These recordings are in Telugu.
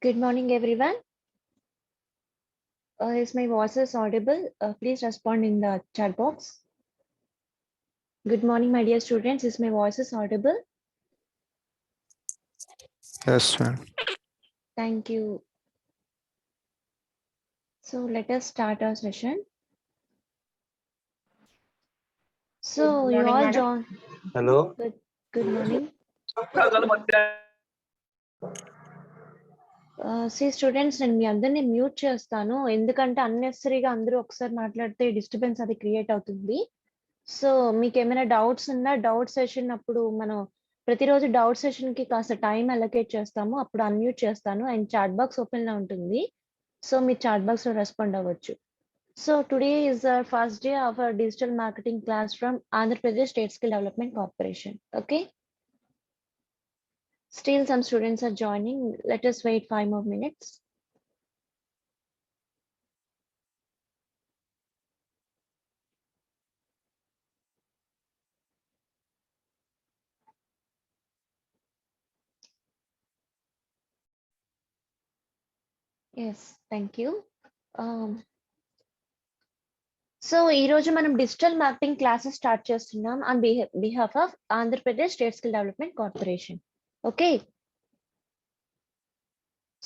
Good morning, everyone. Is my voice is audible? Please respond in the chat box. Good morning, my dear students. Is my voice is audible? Yes, ma'am. Thank you. So let us start our session. So Good you morning, all madam. join. Hello. Good morning. See students, నేను మీ అందరిని మ్యూట్ చేస్తాను ఎందుకంటే అన్నెసరీగా అందరూ ఒకసారి మాట్లాడితే డిస్టర్బెన్స్ అది క్రియేట్ అవుతుంది. సో మీకు ఏమైనా డౌట్స్ ఉన్నా డౌట్ సెషన్ అప్పుడు మనం ప్రతిరోజు డౌట్ సెషన్ కి కాస్త టైం అలొకేట్ చేస్తాము. అప్పుడు అన్మ్యూట్ చేస్తాను అండ్ చాట్ బాక్స్ ఓపెన్ లో ఉంటుంది. సో మీరు చాట్ బాక్స్ లో రెస్పాండ్ అవ్వచ్చు. So today is our first day of our digital marketing class from Andhra Pradesh State Skill Development Corporation. Okay. Still some students are joining. Let us wait 5 more minutes. Yes, thank you. So ఈ రోజు మనం డిజిటల్ మార్కెటింగ్ క్లాసెస్ స్టార్ట్ చేస్తున్నాం on behalf of Andhra Pradesh state skill development corporation. Okay.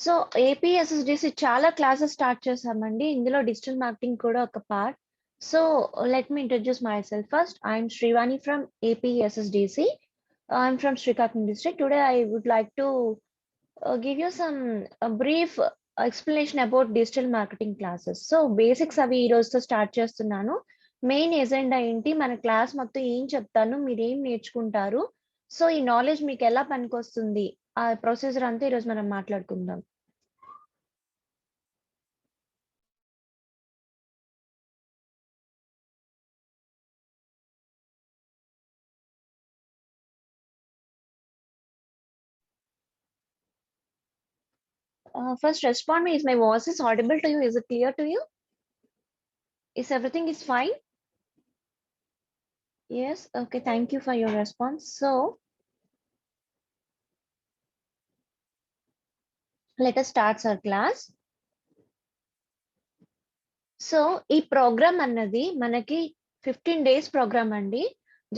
So APSSDC చాలా క్లాసెస్ స్టార్ట్ చేసామండి. ఇందులో డిజిటల్ మార్కెటింగ్ కూడా ఒక part. So let me introduce myself first. I'm Srivani from APSSDC. I'm from Srikakulam district. Today I would like to give you some brief explanation about digital marketing classes. So basics అవి ఈ రోజుతో స్టార్ట్ చేస్తున్నాను. మెయిన్ ఎజెండా ఏంటి, మన క్లాస్ మొత్తం ఏం చెప్తాను, మీరు ఏం నేర్చుకుంటారు, సో ఈ నాలెడ్జ్ మీకు ఎలా పనికొస్తుంది, ఆ ప్రొసీజర్ అంతా ఈరోజు మనం మాట్లాడుకుందాం. First respond me, is my voice is audible to you? Is it clear to you? Is everything is fine? Yes, okay, thank you for your response. So let us start our class. So ఈ ప్రోగ్రామ్ అన్నది మనకి 15 days ప్రోగ్రామ్ అండి.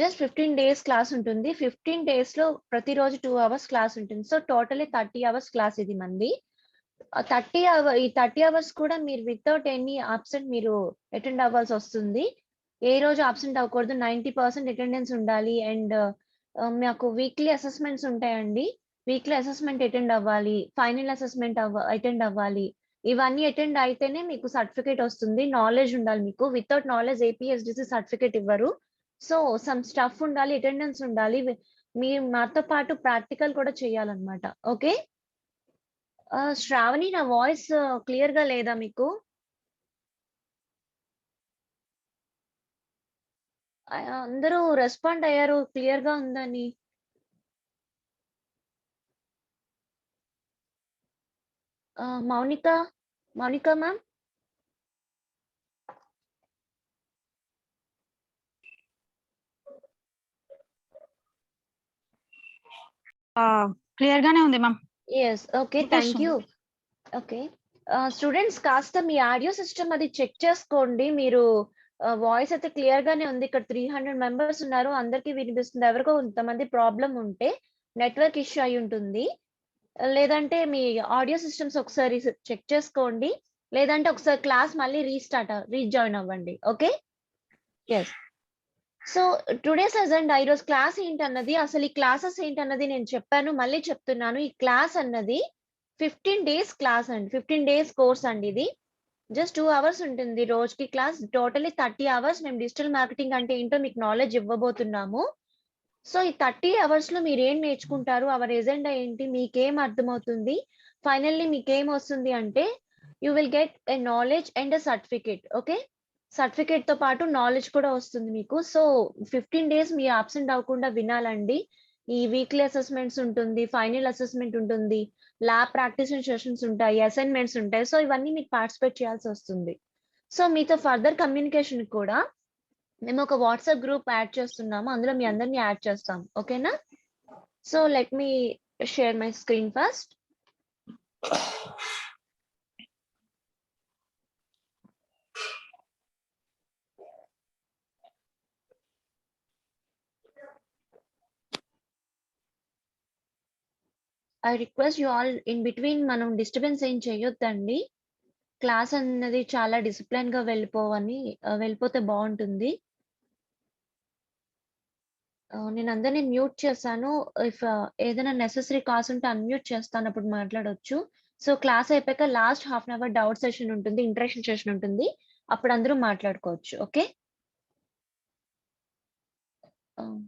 జస్ట్ 15 days క్లాస్ ఉంటుంది. 15 days లో ప్రతిరోజు 2 hours క్లాస్ ఉంటుంది. సో టోటలీ 30 hours క్లాస్ ఇది మంది. ఈ 30 hours కూడా మీరు వితౌట్ ఎనీ అబ్సెంట్ మీరు అటెండ్ అవ్వాల్సి వస్తుంది. ఏ రోజు అబ్సెంట్ అవ్వకూడదు. 90% అటెండెన్స్ ఉండాలి. అండ్ మాకు వీక్లీ అసెస్మెంట్స్ ఉంటాయండి. వీక్లీ అసెస్మెంట్ అటెండ్ అవ్వాలి. ఫైనల్ అసెస్మెంట్ అటెండ్ అవ్వాలి. ఇవన్నీ అటెండ్ అయితేనే మీకు సర్టిఫికేట్ వస్తుంది. నాలెడ్జ్ ఉండాలి మీకు. వితౌట్ నాలెడ్జ్ ఏపీఎస్డిసి సర్టిఫికేట్ ఇవ్వరు. సో సమ్ స్టఫ్ ఉండాలి, అటెండెన్స్ ఉండాలి. మీరు మాతో పాటు ప్రాక్టికల్ కూడా చేయాలన్నమాట. ఓకే. శ్రావణి, నా వాయిస్ క్లియర్ గా లేదా మీకు? అందరూ రెస్పాండ్ అయ్యారు క్లియర్ గా ఉందని. మౌనిక మ్యామ్. క్లియర్ గానే ఉంది ma'am. Yes, okay, thank you. Okay students, కాస్త మీ ఆడియో సిస్టమ్ అది చెక్ చేసుకోండి. మీరు వాయిస్ అయితే క్లియర్ గానే ఉంది. ఇక్కడ 300 మెంబర్స్ ఉన్నారు, అందరికీ వినిపిస్తుంది. ఎవరికో కొంతమంది ప్రాబ్లం ఉంటే నెట్వర్క్ ఇష్యూ అయి ఉంటుంది. లేదంటే మీ ఆడియో సిస్టమ్స్ ఒకసారి చెక్ చేసుకోండి. లేదంటే ఒకసారి క్లాస్ మళ్ళీ రీజాయిన్ అవ్వండి. Okay. Yes. So today's agenda, ఈరోజు క్లాస్ ఏంటన్నది, అసలు ఈ క్లాసెస్ ఏంటన్నది నేను చెప్పాను, మళ్ళీ చెప్తున్నాను. ఈ క్లాస్ అన్నది 15 days క్లాస్ అండి. 15 days కోర్స్ అండి ఇది. జస్ట్ 2 hours ఉంటుంది రోజుకి క్లాస్. టోటలీ 30 hours మేము డిజిటల్ మార్కెటింగ్ అంటే ఏంటో మీకు నాలెడ్జ్ ఇవ్వబోతున్నాము. సో ఈ 30 hours లో మీరు ఏం నేర్చుకుంటారు, అవర్ ఎజెండా ఏంటి, మీకేం అర్థమవుతుంది, ఫైనల్లీ మీకేం వస్తుంది అంటే you will get a knowledge and a certificate. Okay. Certificate తో పాటు నాలెడ్జ్ కూడా వస్తుంది మీకు. సో 15 days మీ అబ్సెంట్ అవ్వకుండా వినాలండి. ఈ వీక్లీ అసెస్మెంట్స్ ఉంటుంది, ఫైనల్ అసెస్మెంట్ ఉంటుంది, ల్యాబ్ ప్రాక్టీస్ సెషన్స్ ఉంటాయి, అసైన్మెంట్స్ ఉంటాయి. సో ఇవన్నీ మీకు పార్టిసిపేట్ చేయాల్సి వస్తుంది. సో మీతో ఫర్దర్ కమ్యూనికేషన్ కూడా మేము ఒక వాట్సాప్ గ్రూప్ యాడ్ చేస్తున్నాము. అందులో మీ అందరినీ యాడ్ చేస్తాం. ఓకేనా? So let me share my screen first. I request you all in between మనం డిస్టర్బెన్స్ ఏం చేయొద్దండి. క్లాస్ అన్నది చాలా డిసిప్లిన్‌గా వెళ్ళిపోతే బావుంటుంది. నేను అందరిని మ్యూట్ చేశాను. ఏదైనా నెసెసరీ కాల్స్ ఉంటే అన్‌మ్యూట్ చేస్తాను. అప్పుడు మాట్లాడొచ్చు. సో, క్లాస్ అయిపోయాక last half an hour doubt session ఉంటుంది. ఇంటరాక్షన్ సెషన్ ఉంటుంది. అప్పుడు అందరూ మాట్లాడుకోవచ్చు. Okay. Ah,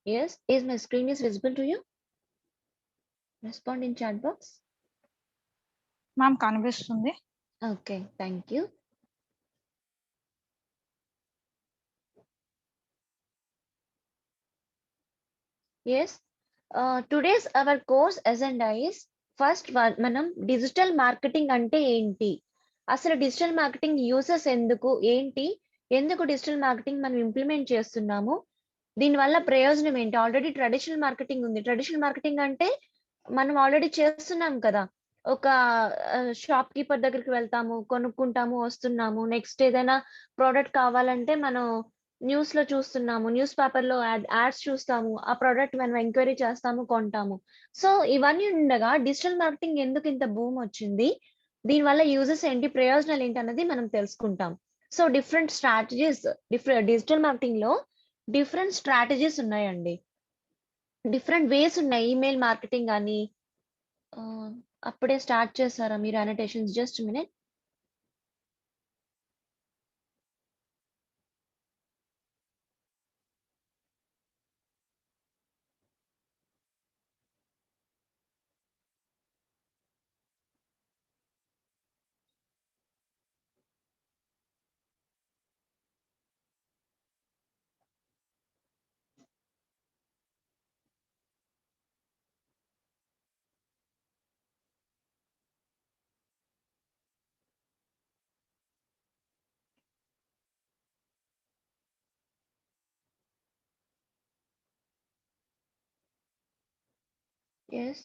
yes. Is my screen visible to you? Respond in chat box. Ma'am కనిపిస్తుంది. Okay. Thank you. Yes. Today's our course agenda is first మనం డిజిటల్ మార్కెటింగ్ అంటే ఏంటి? అసలు డిజిటల్ మార్కెటింగ్ యూజెస్ ఎందుకు? ఏంటి? ఎందుకు డిజిటల్ మార్కెటింగ్ మనం ఇంప్లిమెంట్ చేస్తున్నాము? దీనివల్ల ప్రయోజనం ఏంటి? ఆల్రెడీ ట్రెడిషనల్ మార్కెటింగ్ ఉంది. ట్రెడిషనల్ మార్కెటింగ్ అంటే మనం ఆల్రెడీ చేస్తున్నాం కదా! ఒక షాప్ కీపర్ దగ్గరికి వెళ్తాము, కొనుక్కుంటాము, వస్తున్నాము. నెక్స్ట్ ఏదైనా ప్రొడక్ట్ కావాలంటే మనం న్యూస్‌లో చూస్తున్నాము. న్యూస్ పేపర్‌లో యాడ్స్ చూస్తాము. ఆ ప్రొడక్ట్ మనం ఎంక్వైరీ చేస్తాము, కొంటాము. సో, ఇవన్నీ ఉండగా డిజిటల్ మార్కెటింగ్ ఎందుకు ఇంత బూమ్ వచ్చింది? దీనివల్ల యూజెస్ ఏంటి? ప్రయోజనాలు ఏంటి? అన్నది మనం తెలుసుకుంటాం. సో, డిఫరెంట్ స్ట్రాటజీస్ డిజిటల్ మార్కెటింగ్‌లో డిఫరెంట్ స్ట్రాటజీస్ ఉన్నాయండి. డిఫరెంట్ వేస్ ఉన్నాయి. ఈమెయిల్ మార్కెటింగ్ గాని ఆహ్, అప్పుడే స్టార్ట్ చేసారా మీరు annotations? Just minute. Yes.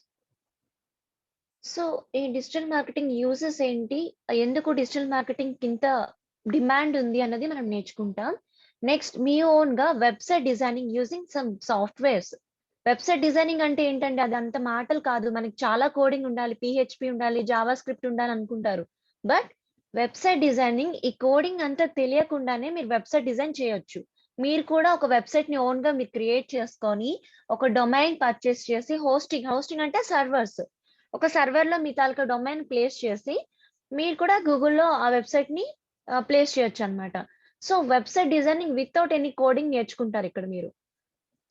So, ఈ డిజిటల్ మార్కెటింగ్ యూజెస్ ఏంటి? ఎందుకు డిజిటల్ మార్కెటింగ్‌కి ఇంత డిమాండ్ ఉంది అన్నది మనం నేర్చుకుంటాం. నెక్స్ట్ మీ ఓన్‌గా website designing using some softwares. Website designing అంటే ఏంటండి? అది అంత మాటలు కాదు. మనకి చాలా కోడింగ్ ఉండాలి. పీహెచ్‌పీ ఉండాలి. జావా స్క్రిప్ట్ ఉండాలి అనుకుంటారు. బట్ వెబ్‌సైట్ డిజైనింగ్ ఈ కోడింగ్ అంతా తెలియకుండానే మీరు వెబ్‌సైట్ డిజైన్ చేయొచ్చు. మీరు కూడా ఒక వెబ్‌సైట్‌ని ఓన్‌గా మీరు క్రియేట్ చేసుకొని, ఒక డొమైన్ పర్చేస్ చేసి హోస్టింగ్ అంటే సర్వర్స్. ఒక సర్వర్‌లో మీ తాలూకా డొమైన్ ప్లేస్ చేసి, మీరు కూడా గూగుల్‌లో ఆ వెబ్‌సైట్‌ని ప్లేస్ చేయొచ్చనమాట. So, website designing without any coding నేర్చుకుంటారిక్కడ మీరు.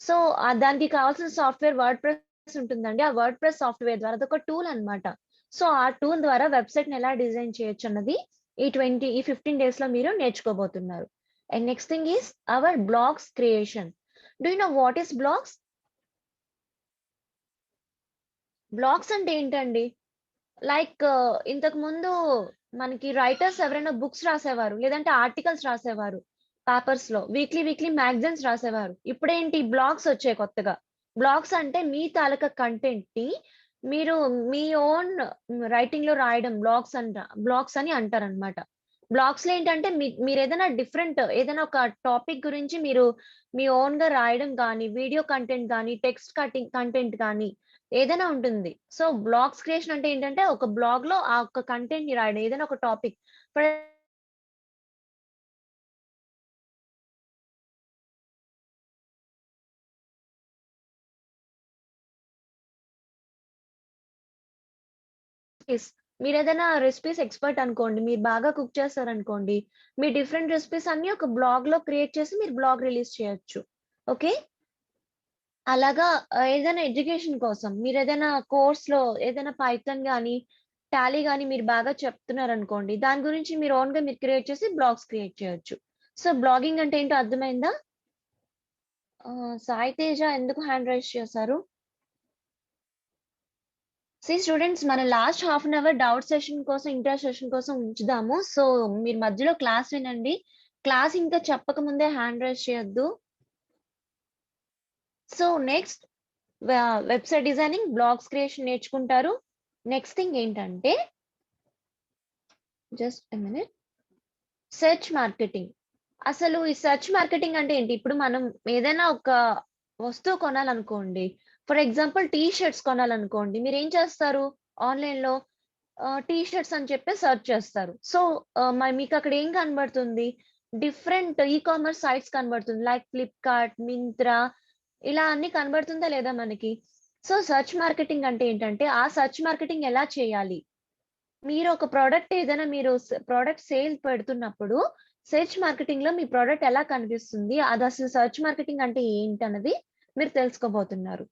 సో, దానికి కావాల్సిన సాఫ్ట్‌వేర్ వర్డ్‌ప్రెస్ ఉంటుందండి. ఆ వర్డ్‌ప్రెస్ సాఫ్ట్‌వేర్ ద్వారా అదొక టూల్ అన్నమాట. సో, ఆ టూల్ ద్వారా వెబ్‌సైట్‌ని ఎలా డిజైన్ చేయొచ్చన్నది ఈ 15 డేస్‌లో మీరు నేర్చుకోబోతున్నారు. And next thing is our blogs creation. Do you know what is blogs? Blogs అంటే ఏంటండి? లైక్ ఇంతకుముందు మనకి రైటర్స్ ఎవరైనా బుక్స్ రాసేవారు. లేదంటే ఆర్టికల్స్ రాసేవారు. పేపర్స్‌లో. వీక్లీ మ్యాగజైన్స్ రాసేవారు. ఇప్పుడేంటి బ్లాగ్స్ వచ్చాయి కొత్తగా. బ్లాగ్స్ అంటే మీ తాలూకా కంటెంట్‌ని మీరు మీ ఓన్ రైటింగ్‌లో రాయడం బ్లాగ్స్ అని అంటారనమాట. బ్లాగ్స్‌లో ఏంటంటే మీరేదైనా ఏదైనా ఒక టాపిక్ గురించి మీరు మీ ఓన్‌గా రాయడం గానీ, వీడియో కంటెంట్ గానీ, టెక్స్ట్ కంటెంట్ గానీ ఏదైనా ఉంటుంది. సో, బ్లాగ్స్ క్రియేషన్ అంటే ఏంటంటే, ఒక బ్లాగ్‌లో ఆ ఒక్క కంటెంట్‌ని రాయడం. ఏదైనా ఒక టాపిక్. For recipes. మీరేదైనా రెసిపీస్ ఎక్స్‌పర్ట్ అనుకోండి. మీరు బాగా కుక్ చేస్తారనుకోండి. మీ డిఫరెంట్ రెసిపీస్ అన్నీ ఒక బ్లాగ్‌లో క్రియేట్ చేసి మీరు బ్లాగ్ రిలీజ్ చేయొచ్చు. ఓకే. అలాగా ఏదైనా ఎడ్యుకేషన్ కోసం మీరేదైనా కోర్స్‌లో ఏదైనా పైథాన్ గాని, టాలీ గాని మీరు బాగా చెప్తున్నారనుకోండి. దాని గురించి మీరు ఓన్‌గా మీరు క్రియేట్ చేసి బ్లాగ్స్ క్రియేట్ చేయొచ్చు. సో, బ్లాగింగ్ అంటే ఏంటో అర్థమైందా? సాయి తేజ ఎందుకు హ్యాండ్ రైజ్ చేశారు? స్టూడెంట్స్ మన last half an hour doubt session కోసం, ఇంటర్ సెషన్ కోసం ఉంచుదాము. సో, మీరు మధ్యలో క్లాస్ వినండి. క్లాస్ ఇంకా చెప్పక ముందే హ్యాండ్ రైజ్ చేయొద్దు. So, next website designing, blogs creation నేర్చుకుంటారు. నెక్స్ట్ థింగ్ ఏంటంటే just a minute, search marketing. అసలు ఈ సెర్చ్ మార్కెటింగ్ అంటే ఏంటి? ఇప్పుడు మనం ఏదైనా ఒక వస్తువు కొనాలనుకోండి, ఫర్ ఎగ్జాంపుల్ టీ షర్ట్స్ కొనాలనుకోండి, మీరేం చేస్తారు? ఆన్‌లైన్‌లో టీ షర్ట్స్ అని చెప్పి సెర్చ్ చేస్తారు. సో, మరి మీకు అక్కడ ఏం కనబడుతుంది? డిఫరెంట్ కామర్స్ సైట్స్ కనబడుతుంది. లైక్ ఫ్లిప్‌కార్ట్, మింత్రా ఇలా అన్నీ కనబడుతుందా లేదా మనకి? సో, సెర్చ్ మార్కెటింగ్ అంటే ఏంటంటే, ఆ సెర్చ్ మార్కెటింగ్ ఎలా చేయాలి? మీరు ఒక ఏదైనా మీరు ప్రొడక్ట్ సేల్ పెడుతున్నప్పుడు, సెర్చ్ మార్కెటింగ్‌లో మీ ప్రొడక్ట్ ఎలా కనిపిస్తుంది? అదసలు సెర్చ్ మార్కెటింగ్ అంటే ఏంటన్నది మీరు తెలుసుకోబోతున్నారు.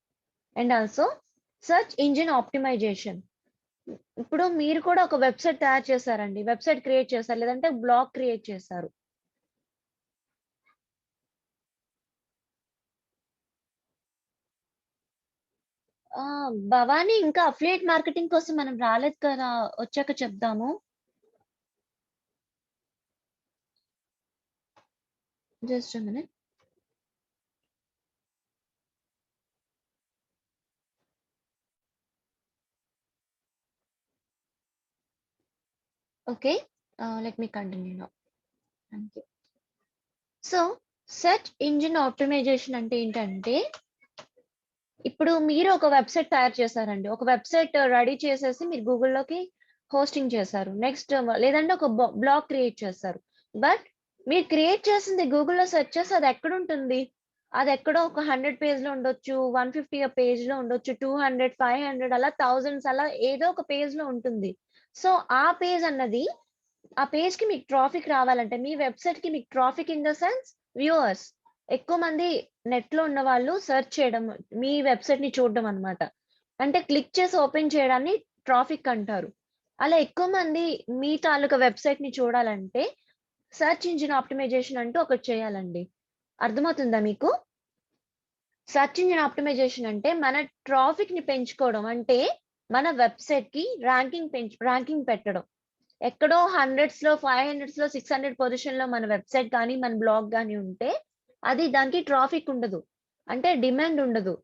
And also search engine optimisation. ఇప్పుడు మీరు కూడా ఒక వెబ్‌సైట్ తయారు చేశారండి. వెబ్‌సైట్ క్రియేట్ చేశారు. లేదంటే బ్లాగ్ క్రియేట్ చేశారు. భవాని ఇంకా అఫిలియేట్ మార్కెటింగ్ కోసం మనం రాలేదు కదా! వచ్చాక చెప్దాము. Just a minute. Okay. Let me continue now. Thank you. So, search engine optimisation అంటే ఏంటంటే, ఇప్పుడు మీరు ఒక వెబ్‌సైట్ తయారు చేశారండి. ఒక వెబ్‌సైట్ రెడీ చేసేసి మీరు గూగుల్‌లోకి హోస్టింగ్ చేశారు. నెక్స్ట్ లేదంటే ఒక బ్లాగ్ క్రియేట్ చేశారు. బట్ మీరు క్రియేట్ చేసింది గూగుల్‌లో సెర్చ్ చేస్తే అదెక్కడుంటుంది? అదెక్కడో ఒక 100 పేజ్‌లో ఉండొచ్చు, 150 పేజ్‌లో ఉండొచ్చు, 200, 500 అలా థౌసండ్స్ అలా ఏదో ఒక పేజ్‌లో ఉంటుంది. సో, ఆ పేజ్ అన్నది ఆ పేజ్‌కి మీకు ట్రాఫిక్ రావాలంటే మీ వెబ్‌సైట్‌కి మీకు traffic in the sense viewers. ఎక్కువ మంది నెట్‌లో ఉన్నవాళ్ళు సెర్చ్ చేయడం, మీ వెబ్‌సైట్‌ని చూడడం అన్నమాట. అంటే క్లిక్ చేసి ఓపెన్ చేయడాన్ని ట్రాఫిక్ అంటారు. అలా ఎక్కువ మంది మీ తాలూకా వెబ్‌సైట్‌ని చూడాలంటే సెర్చ్ ఇంజిన్ ఆప్టిమైజేషన్ అంటూ ఒకటి చేయాలండి. అర్థమవుతుందా మీకు? సెర్చ్ ఇంజిన్ ఆప్టిమైజేషన్ అంటే మన ట్రాఫిక్‌ని పెంచుకోవడం. అంటే మన వెబ్‌సైట్‌కి ర్యాంకింగ్ పెట్టడం. ఎక్కడో హండ్రెడ్స్‌లో, 500స్‌లో, 600 పొజిషన్‌లో మన వెబ్‌సైట్ గాని, మన బ్లాగ్ గాని ఉంటే, అది దానికి ట్రాఫిక్ ఉండదు. అంటే డిమాండ్ ఉండదు.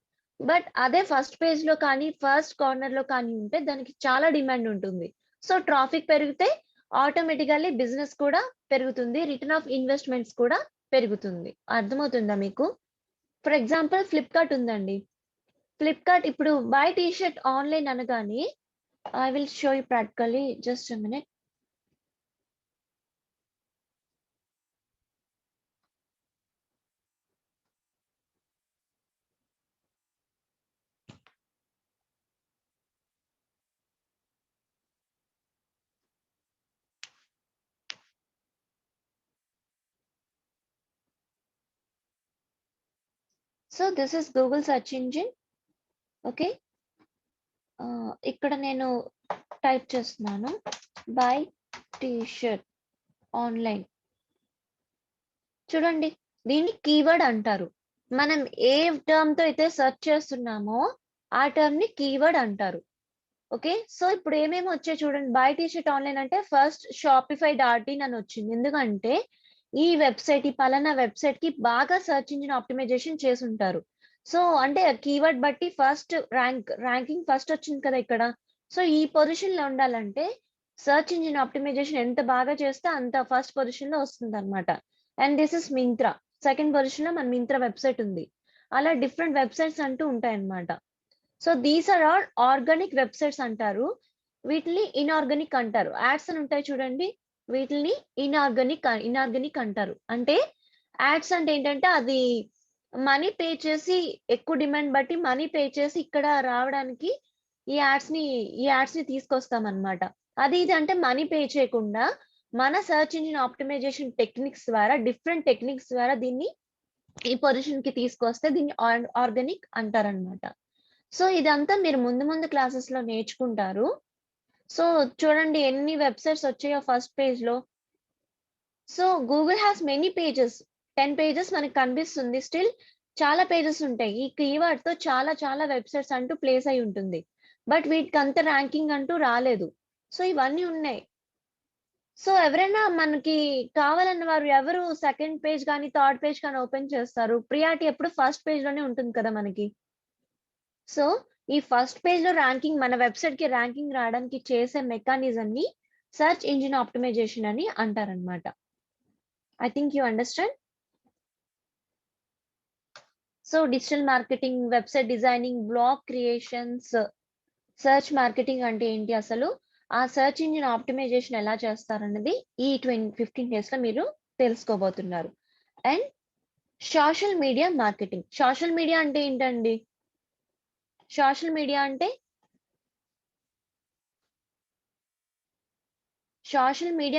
బట్ అదే ఫస్ట్ పేజ్‌లో కానీ, ఫస్ట్ కార్నర్‌లో కానీ ఉంటే దానికి చాలా డిమాండ్ ఉంటుంది. సో, ట్రాఫిక్ పెరిగితే ఆటోమేటికల్లీ బిజినెస్ కూడా పెరుగుతుంది. రిటర్న్ ఆఫ్ ఇన్వెస్ట్‌మెంట్స్ కూడా పెరుగుతుంది. అర్థమవుతుందా మీకు? ఫర్ ఎగ్జాంపుల్ ఫ్లిప్‌కార్ట్ ఉందండి. ఫ్లిప్‌కార్ట్ ఇప్పుడు బై టీ షర్ట్ ఆన్‌లైన్ అనగానే I will show you practically just a minute. So, this is Google search engine. Okay. ఇక్కడ నేను టైప్ చేస్తున్నాను. By T shirt online. చూడండి. దీన్ని కీవర్డ్ అంటారు. మనం ఏ టర్మ్‌తో అయితే సెర్చ్ చేస్తున్నామో, ఆ టర్మ్‌ని కీవర్డ్ అంటారు. ఓకే. సో, ఇప్పుడు ఏమేమి వచ్చాయి చూడండి. బై టీ షర్ట్ ఆన్‌లైన్ అంటే ఫస్ట్ షాపిఫై డాట్ ఇన్ అని వచ్చింది. ఎందుకంటే ఈ వెబ్‌సైట్, ఈ పలానా వెబ్‌సైట్‌కి బాగా సెర్చ్ ఇంజిన్ ఆప్టిమైజేషన్ చేసుంటారు. సో, అంటే కీవర్డ్ బట్టి ఫస్ట్ ర్యాంకింగ్ ఫస్ట్ వచ్చింది కదా ఇక్కడ. సో, ఈ పొజిషన్‌లో ఉండాలంటే సెర్చ్ ఇంజిన్ ఆప్టిమైజేషన్ ఎంత బాగా చేస్తే అంత ఫస్ట్ పొజిషన్‌లో వస్తుందన్నమాట. And this is Myntra. Second పొజిషన్‌లో మన మింత్రా వెబ్‌సైట్ ఉంది. అలా డిఫరెంట్ వెబ్‌సైట్స్ అంటూ ఉంటాయన్నమాట. So, these are all organic websites అంటారు. వీటిని ఇనార్గానిక్ అంటారు. యాడ్స్ అని ఉంటాయి చూడండి. వీటిల్ని ఇనార్గానిక్ అంటారు. అంటే యాడ్స్ అంటే ఏంటంటే అది మనీ పే చేసి ఎక్కువ డిమాండ్ బట్టి మనీ పే చేసి ఇక్కడ రావడానికి ఈ యాడ్స్‌ని తీసుకొస్తామన్నమాట. ఇది అంటే మనీ పే చేయకుండా మన search engine optimization different techniques ద్వారా దీన్ని ఈ పొజిషన్‌కి తీసుకొస్తే దీన్ని ఆర్గానిక్ అంటారన్నమాట. సో, ఇదంతా మీరు ముందు ముందు క్లాసెస్‌లో నేర్చుకుంటారు. సో, చూడండి ఎన్ని వెబ్‌సైట్స్ వచ్చాయో ఫస్ట్ పేజ్‌లో. So, Google has many pages. 10 pages మనకు కనిపిస్తుంది. స్టిల్ చాలా పేజెస్ ఉంటాయి. ఈ కీవర్డ్‌తో చాలా చాలా వెబ్‌సైట్స్ అంటూ ప్లేస్ అయ్యి ఉంటుంది. బట్ వీటికంత ర్యాంకింగ్ అంటూ రాలేదు. సో, ఇవన్నీ ఉన్నాయి. సో, ఎవరైనా మనకి కావాలన్న వారు ఎవరు సెకండ్ పేజ్ గాని, థర్డ్ పేజ్ గాని ఓపెన్ చేస్తారు. ప్రియారిటీ ఎప్పుడు ఫస్ట్ పేజ్‌లోనే ఉంటుంది కదా మనకి. సో ఈ ఫస్ట్ పేజ్ లో ర్యాంకింగ్ మన వెబ్సైట్ కి ర్యాంకింగ్ రావడానికి చేసే మెకానిజం ని సెర్చ్ ఇంజిన్ ఆప్టిమైజేషన్ అని అంటారనమాట. I think you understand. So digital marketing, website designing, blog creations, search marketing అంటే ఏంటి, అసలు ఆ సెర్చ్ ఇంజిన్ ఆప్టిమైజేషన్ ఎలా చేస్తారన్నది ఈ 15 డేస్ లో మీరు తెలుసుకోబోతున్నారు. And social media marketing. Social media అంటే ఏంటండి? సోషల్ మీడియా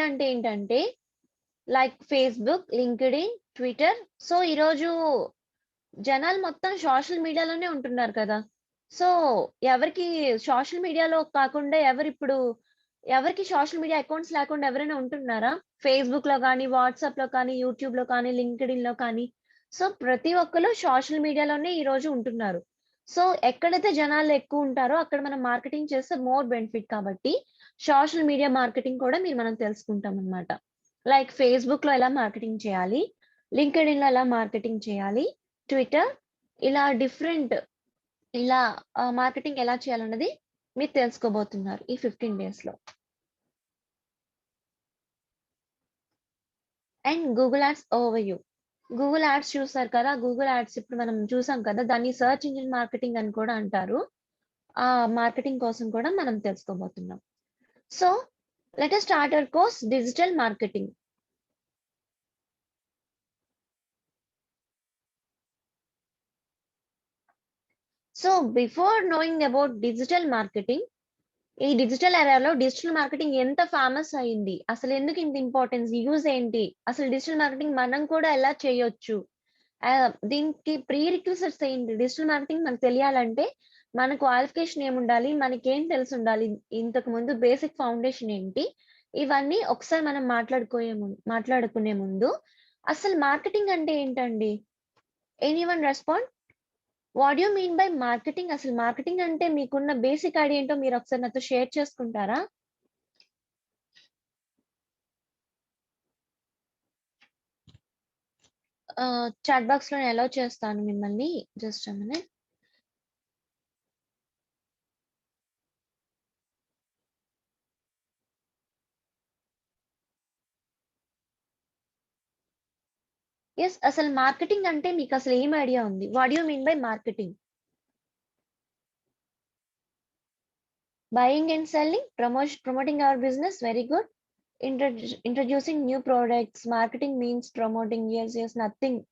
అంటే ఏంటంటే like Facebook, LinkedIn, Twitter. So ఈరోజు జనాలు మొత్తం సోషల్ మీడియాలోనే ఉంటున్నారు కదా. సో ఎవరికి సోషల్ మీడియాలో కాకుండా ఎవరికి సోషల్ మీడియా అకౌంట్స్ లేకుండా ఎవరైనా ఉంటున్నారా? ఫేస్బుక్ లో కానీ, వాట్సాప్ లో కానీ, యూట్యూబ్ లో కానీ, లింక్డ్ఇన్ లో కానీ. సో ప్రతి ఒక్కరు సోషల్ మీడియాలోనే ఈ రోజు ఉంటున్నారు. సో ఎక్కడైతే జనాలు ఎక్కువ ఉంటారో అక్కడ మనం మార్కెటింగ్ చేస్తే మోర్ బెనిఫిట్. కాబట్టి సోషల్ మీడియా మార్కెటింగ్ కూడా మనం తెలుసుకుంటాం అన్నమాట. లైక్ ఫేస్బుక్ లో ఎలా మార్కెటింగ్ చేయాలి, లింక్డ్ఇన్ లో ఎలా మార్కెటింగ్ చేయాలి, ట్విట్టర్, ఇలా డిఫరెంట్ ఇలా మార్కెటింగ్ ఎలా చేయాలన్నది మీరు తెలుసుకోబోతున్నారు ఈ 15 డేస్ లో. And Google ads overview. Google ads చూసారు కదా. గూగుల్ యాడ్స్ ఇప్పుడు మనం చూసాం కదా, దాన్ని సెర్చ్ ఇంజిన్ మార్కెటింగ్ అని కూడా అంటారు. ఆ మార్కెటింగ్ కోసం కూడా మనం తెలుసుకోబోతున్నాం. So let us start our course digital marketing. So before knowing about digital marketing, ఈ డిజిటల్ ఎరాలో డిజిటల్ మార్కెటింగ్ ఎంత ఫేమస్ అయింది, అసలు ఎందుకు ఇంత ఇంపార్టెన్స్, యూజ్ ఏంటి, అసలు డిజిటల్ మార్కెటింగ్ మనం కూడా ఎలా చేయొచ్చు, దీనికి ప్రీ రిక్విజిట్స్ ఏంటి, డిజిటల్ మార్కెటింగ్ మనకు తెలియాలంటే మన క్వాలిఫికేషన్ ఏముండాలి, మనకేం తెలిసి ఉండాలి, ఇంతకు ముందు బేసిక్ ఫౌండేషన్ ఏంటి, ఇవన్నీ ఒకసారి మనం మాట్లాడుకునే ముందు అసలు మార్కెటింగ్ అంటే ఏంటండి? Anyone respond? What you mean by marketing? అసలు మార్కెటింగ్ అంటే మీకున్న బేసిక్ ఐడియా ఏంటో మీరు ఒకసారి నాతో షేర్ చేసుకుంటారా? చాట్ బాక్స్ లో అలౌ చేస్తాను మిమ్మల్ని. Just a minute. ఎస్, అసలు మార్కెటింగ్ అంటే మీకు అసలు ఏం ఐడియా ఉంది? What you mean by marketing? Buying and selling, promoting our business. Very good. Introducing new products. Marketing means promoting. Yes, nothing.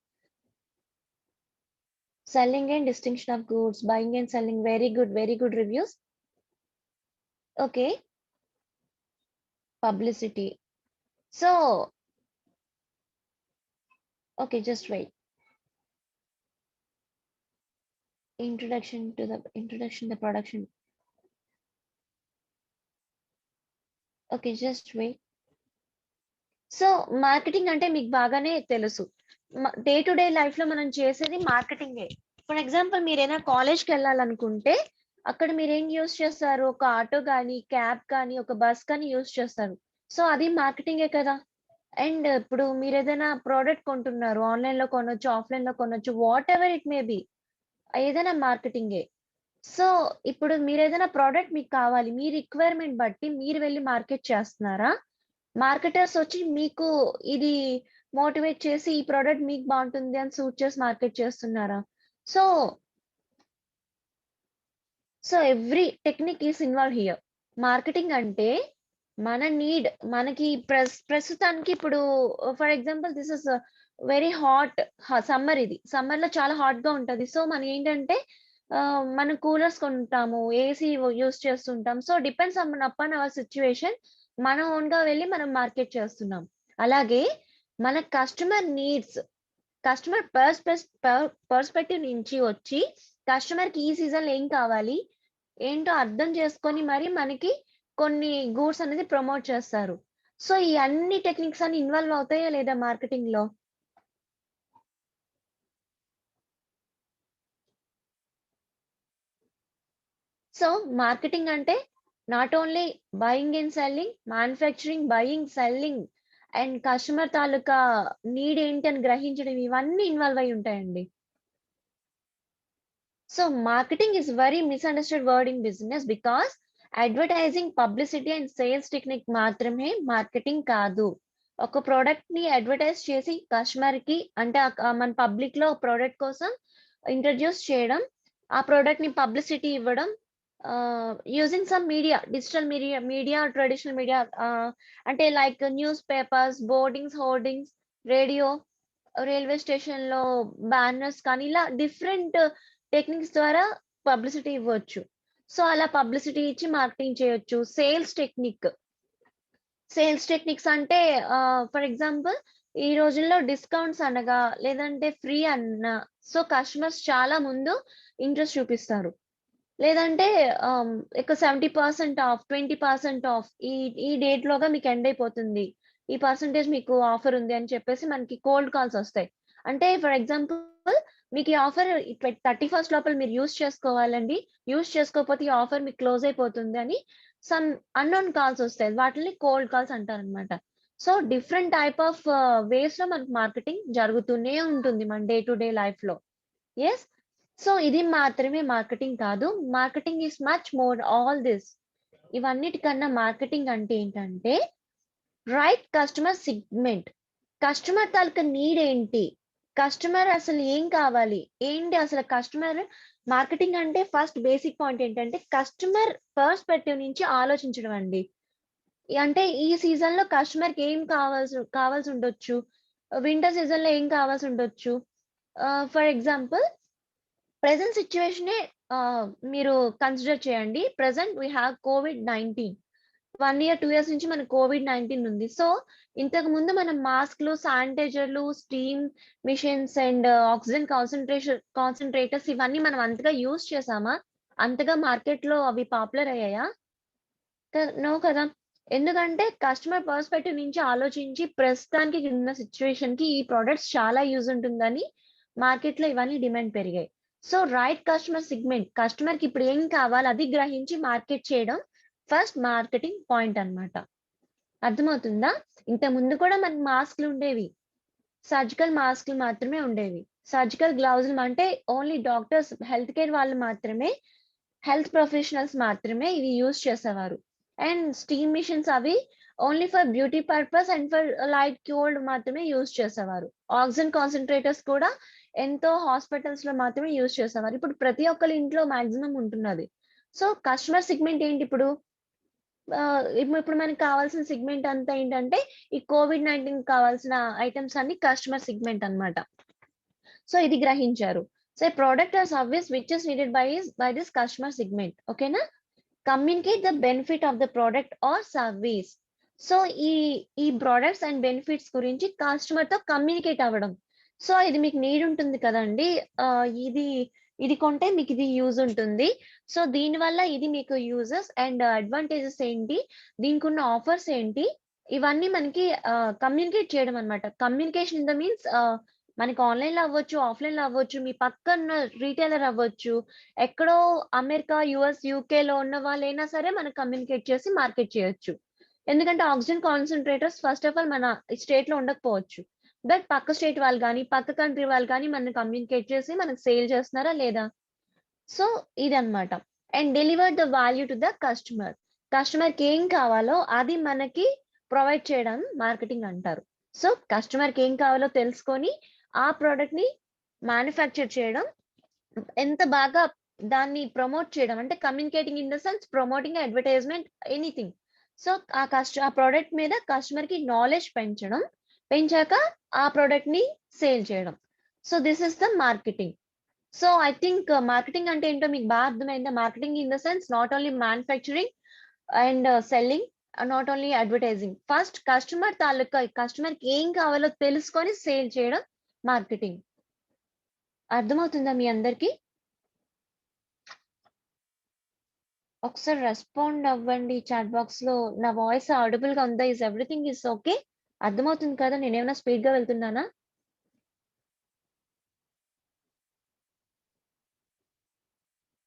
Selling and distinction of goods. Buying and selling. Very good reviews. Okay. Publicity. So, okay, just wait. Introduction to the production. Okay, just wait. So marketing అంటే మీకు బాగానే తెలుసు. డే టు డే లైఫ్ లో మనం చేసేది మార్కెటింగే. ఫర్ ఎగ్జాంపుల్ మీరు ఏదైనా కాలేజ్కి వెళ్ళాలనుకుంటే అక్కడ మీరు ఏం యూస్ చేస్తారు? ఒక ఆటో కానీ, క్యాబ్ కానీ, ఒక బస్ కానీ యూస్ చేస్తారు. సో అది మార్కెటింగే కదా. అండ్ ఇప్పుడు మీరు ఏదైనా ప్రోడక్ట్ కొంటున్నారు, ఆన్లైన్ లో కొనొచ్చు, ఆఫ్లైన్ లో కొనొచ్చు, what ever it may be, ఏదైనా మార్కెటింగే. సో ఇప్పుడు మీరు ఏదైనా ప్రోడక్ట్ మీకు కావాలి, మీ రిక్వైర్మెంట్ బట్టి మీరు వెళ్ళి మార్కెట్ చేస్తున్నారా? మార్కెటర్స్ వచ్చి మీకు ఇది మోటివేట్ చేసి ఈ ప్రోడక్ట్ మీకు బాగుంటుంది అని సూట్ చేసి మార్కెట్ చేస్తున్నారా? So every technique is involve here. Marketing అంటే మన నీడ్, మనకి ప్రస్తుతానికి ఇప్పుడు for example this is very hot summer. ఇది సమ్మర్ లో చాలా హాట్ గా ఉంటది. సో మనం ఏంటంటే మనం కూలర్స్ కొంటాము, ఏసీ యూస్ చేస్తుంటాం. So depends upon hour situation మనం ఓన్ గా వెళ్ళి మనం మార్కెట్ చేస్తున్నాం. అలాగే మన కస్టమర్ నీడ్స్, కస్టమర్ పర్స్పెక్టివ్ నుంచి వచ్చి కస్టమర్ కి ఈ సీజన్ ఏం కావాలి ఏంటో అర్థం చేసుకొని మరి మనకి కొన్ని గూడ్స్ అనేది ప్రమోట్ చేస్తారు. సో ఈ అన్ని టెక్నిక్స్ అన్ని ఇన్వాల్వ్ అవుతాయా లేదా మార్కెటింగ్ లో? సో మార్కెటింగ్ అంటే not only buying and selling, manufacturing, buying, selling and customer తాలూకా నీడ్ ఏంటి అని గ్రహించడం, ఇవన్నీ ఇన్వాల్వ్ అయి ఉంటాయండి. So marketing is very misunderstood word in business because advertising, publicity and sales technique మాత్రమే మార్కెటింగ్ కాదు. ఒక ప్రోడక్ట్ ని అడ్వర్టైజ్ చేసి కస్టమర్ కి అంటే మన పబ్లిక్ లో ప్రోడక్ట్ కోసం ఇంట్రడ్యూస్ చేయడం, ఆ ప్రోడక్ట్ ని పబ్లిసిటీ ఇవ్వడం, using some media, digital media, traditional media, అంటే like newspapers, boardings, hoardings, radio, railway station లో బ్యానర్స్ కానీ ఇలా డిఫరెంట్ టెక్నిక్స్ ద్వారా పబ్లిసిటీ ఇవ్వచ్చు. సో అలా పబ్లిసిటీ ఇచ్చి మార్కెటింగ్ చేయొచ్చు. సేల్స్ టెక్నిక్స్ అంటే ఫర్ ఎగ్జాంపుల్ ఈ రోజుల్లో డిస్కౌంట్స్ అనగా లేదంటే ఫ్రీ అన్న, సో కస్టమర్స్ చాలా ముందు ఇంట్రెస్ట్ చూపిస్తారు. లేదంటే ఇక 70% ఆఫ్, 20% ఆఫ్, ఈ డేట్ లోగా మీకు ఎండ్ అయిపోతుంది, ఈ పర్సంటేజ్ మీకు ఆఫర్ ఉంది అని చెప్పేసి మనకి కోల్డ్ కాల్స్ వస్తాయి. అంటే ఫర్ ఎగ్జాంపుల్ మీకు ఈ ఆఫర్ 31st లోపల మీరు యూస్ చేసుకోవాలండి, యూస్ చేసుకోకపోతే ఈ ఆఫర్ మీకు క్లోజ్ అయిపోతుంది అని సమ్ అన్నోన్ కాల్స్ వస్తాయి. వాటిని కోల్డ్ కాల్స్ అంటారనమాట. So different type of ways లో మనకు మార్కెటింగ్ జరుగుతూనే ఉంటుంది మన డే టు డే లైఫ్ లో. ఎస్, సో ఇది మాత్రమే మార్కెటింగ్ కాదు. Marketing is much more all this. ఇవన్నిటికన్నా మార్కెటింగ్ అంటే ఏంటంటే రైట్ కస్టమర్ సిగ్మెంట్. కస్టమర్ తాలూకా నీడ్ ఏంటి, కస్టమర్ అసలు ఏం కావాలి ఏంటి, అసలు కస్టమర్ మార్కెటింగ్ అంటే ఫస్ట్ బేసిక్ పాయింట్ ఏంటంటే కస్టమర్ పర్స్పెక్టివ్ నుంచి ఆలోచించడం అండి. అంటే ఈ సీజన్ లో కస్టమర్ కి ఏం కావాల్సి ఉండొచ్చు, వింటర్ సీజన్ లో ఏం కావాల్సి ఉండొచ్చు. ఫర్ ఎగ్జాంపుల్ ప్రెసెంట్ సిచ్యువేషనే మీరు కన్సిడర్ చేయండి. Present we have COVID-19. 1 year 2 years నుంచి మనకు COVID-19 ఉంది. సో ఇంతకు ముందు మనం మాస్క్లు, శానిటైజర్లు, steam machines and oxygen concentrators ఇవన్నీ మనం అంతగా యూజ్ చేసామా? అంతగా మార్కెట్ లో అవి పాపులర్ అయ్యాయా? నో కదా. ఎందుకంటే కస్టమర్ పర్స్పెక్టివ్ నుంచి ఆలోచించి ప్రస్తుతానికి ఉన్న సిచ్యువేషన్ కి ఈ ప్రొడక్ట్స్ చాలా యూజ్ ఉంటుందని మార్కెట్ లో ఇవన్నీ డిమాండ్ పెరిగాయి. So right customer segment, customer కి ఇప్పుడు ఏం కావాలి అది గ్రహించి మార్కెట్ చేయడం ఫస్ట్ మార్కెటింగ్ పాయింట్ అన్నమాట. అర్థమవుతుందా? ఇంత ముందు కూడా మనకి మాస్క్లు ఉండేవి, సర్జికల్ మాస్క్లు మాత్రమే ఉండేవి. సర్జికల్ గ్లౌజులు అంటే ఓన్లీ డాక్టర్స్, హెల్త్ కేర్ వాళ్ళు మాత్రమే, హెల్త్ ప్రొఫెషనల్స్ మాత్రమే ఇవి యూజ్ చేసేవారు. అండ్ స్టీమ్ మిషన్స్ అవి only for beauty purpose and for light cold మాత్రమే యూజ్ చేసేవారు. ఆక్సిజన్ కాన్సన్ట్రేటర్స్ కూడా ఎంతో హాస్పిటల్స్ లో మాత్రమే యూజ్ చేసేవారు. ఇప్పుడు ప్రతి ఒక్కరి ఇంట్లో మాక్సిమం ఉంటున్నది. సో కస్టమర్ సెగ్మెంట్ ఏంటి ఇప్పుడు? ఇప్పుడు మనకి కావాల్సిన సెగ్మెంట్ అంతా ఏంటంటే ఈ COVID-19 కావాల్సిన ఐటమ్స్ అన్ని కస్టమర్ సెగ్మెంట్ అన్నమాట. సో ఇది గ్రహించారు. So product or service which is needed by this customer segment. ఓకేనా? Communicate the benefit of the product or service. So ఈ ప్రొడక్ట్స్ అండ్ బెనిఫిట్స్ గురించి కస్టమర్ తో కమ్యూనికేట్ అవ్వడం. సో ఇది మీకు నీడ్ ఉంటుంది కదండి, ఇది కొంటే మీకు ఇది యూజ్ ఉంటుంది, సో దీనివల్ల ఇది మీకు యూజెస్ అండ్ అడ్వాంటేజెస్ ఏంటి, దీనికి ఉన్న ఆఫర్స్ ఏంటి, ఇవన్నీ మనకి కమ్యూనికేట్ చేయడం అన్నమాట. కమ్యూనికేషన్ ఇన్ ద మీన్స్ మనకి ఆన్లైన్ లో అవ్వచ్చు, ఆఫ్లైన్ లో అవ్వచ్చు, మీ పక్కన రీటైలర్ అవ్వచ్చు, ఎక్కడో అమెరికా, యుఎస్, యూకే లో ఉన్న వాళ్ళైనా సరే మనకు కమ్యూనికేట్ చేసి మార్కెట్ చేయొచ్చు. ఎందుకంటే oxygen concentrators first of all మన స్టేట్ లో ఉండకపోవచ్చు, బట్ పక్క స్టేట్ వాళ్ళు కానీ పక్క కంట్రీ వాళ్ళు కానీ మనం కమ్యూనికేట్ చేసి మనకు సేల్ చేస్తున్నారా లేదా. సో ఇదన్నమాట. And deliver the value to the customer. Customer కి ఏం కావాలో అది మనకి ప్రొవైడ్ చేయడం మార్కెటింగ్ అంటారు. సో కస్టమర్ కి ఏం కావాలో తెలుసుకొని ఆ ప్రోడక్ట్ ని మ్యానుఫ్యాక్చర్ చేయడం, ఎంత బాగా దాన్ని ప్రమోట్ చేయడం, అంటే communicating in the sense promoting, advertisement, anything. So ఆ ప్రోడక్ట్ మీద కస్టమర్ కి నాలెడ్జ్ పెంచాక ఆ ప్రోడక్ట్ ని సేల్ చేయడం. So this is the marketing. So I think marketing అంటే ఏంటో మీకు బాగా అర్థమైందా? Marketing in the sense not only manufacturing and selling, not only advertising. First customer కి ఏం కావాలో తెలుసుకొని సేల్ చేయడం మార్కెటింగ్. అర్థమవుతుందా మీ అందరికి? ఒకసారి రెస్పాండ్ అవ్వండి చాట్ బాక్స్ లో. నా వాయిస్ ఆడిబుల్ గా ఉందా? Is everything is okay? అర్థమవుతుంది కదా? నేనేమైనా స్పీడ్ గా వెళ్తున్నానా?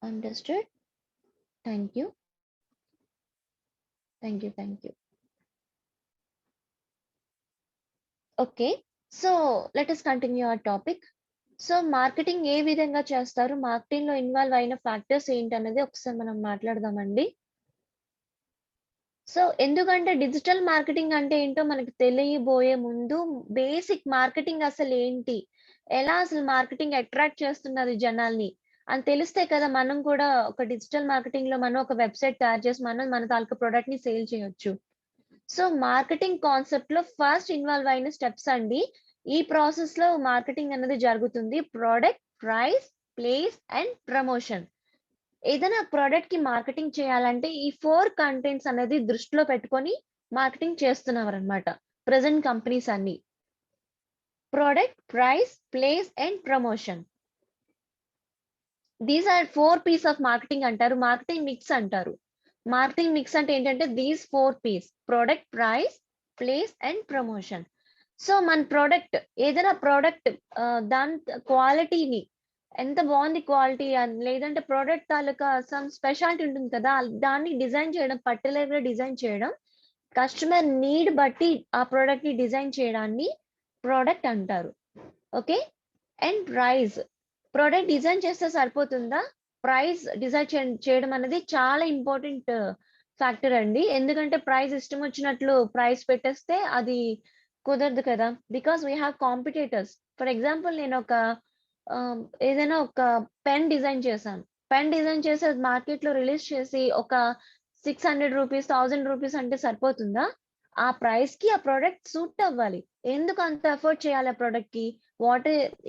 Understood. Thank you. Okay, so let us continue our topic. So marketing ఏ విధంగా చేస్తారు? మార్కెటింగ్ లో ఇన్వాల్వ్ అయిన ఫ్యాక్టర్స్ ఏంటన్నది ఒకసారి మనం మాట్లాడదామండి. సో ఎందుకంటే డిజిటల్ మార్కెటింగ్ అంటే ఏంటో మనకు తెలియబోయే ముందు బేసిక్ మార్కెటింగ్ అసలు ఏంటి? ఎలా అసలు మార్కెటింగ్ అట్రాక్ట్ చేస్తున్నది జనాల్ని అని తెలిస్తే కదా మనం కూడా ఒక డిజిటల్ మార్కెటింగ్ లో మనం ఒక వెబ్‌సైట్ తయారు చేసి మనం మన తాలూకా ప్రొడక్ట్‌ని సేల్ చేయొచ్చు. సో మార్కెటింగ్ కాన్సెప్ట్ లో ఫస్ట్ ఇన్వాల్వ్ అయిన స్టెప్స్ అండి. ఈ ప్రాసెస్ లో మార్కెటింగ్ అనేది జరుగుతుంది. Product, price, place and promotion. ఏదైనా ప్రొడక్ట్ కి మార్కెటింగ్ చేయాలంటే ఈ 4 కంటెంట్స్ అనేది దృష్టిలో పెట్టుకొని మార్కెటింగ్ చేస్తున్నవారన్నమాట. ప్రెజెంట్ కంపెనీస్ అన్ని. Product, price, place and promotion. These are 4 P's of marketing అంటారు. మార్కెటింగ్ మిక్స్ అంటారు. మార్కెటింగ్ మిక్స్ అంటే ఏంటంటే these 4 P's product, price, place and promotion. So మన ప్రొడక్ట్ ఏదైనా ప్రొడక్ట్ దాని క్వాలిటీని ఎంత బాగుంది క్వాలిటీ లేదంటే ప్రొడక్ట్ తాలూకా సమ్ స్పెషాలిటీ ఉంటుంది కదా, దాన్ని డిజైన్ చేయడం, పర్టికులర్ గా డిజైన్ చేయడం, కస్టమర్ నీడ్ బట్టి ఆ ప్రొడక్ట్ ని డిజైన్ చేయడాన్ని ప్రొడక్ట్ అంటారు. Okay. And price, product design చేస్తే సరిపోతుందా? ప్రైస్ డిజైన్ చేయడం అనేది చాలా ఇంపార్టెంట్ ఫ్యాక్టర్ అండి. ఎందుకంటే ప్రైస్ ఇష్టం వచ్చినట్లు ప్రైస్ పెట్టేస్తే అది కుదరదు కదా. Because we have competitors. For example నేను ఒక ఏదైనా ఒక పెన్ డిజైన్ చేశాను. పెన్ డిజైన్ చేసి అది మార్కెట్ లో రిలీజ్ చేసి ఒక 600 రూపీస్, 1000 రూపీస్ అంటే సరిపోతుందా? ఆ ప్రైస్ కి ఆ ప్రొడక్ట్ సూట్ అవ్వాలి. ఎందుకు అంత ఎఫర్ట్ చేయాలి ఆ ప్రొడక్ట్ కి?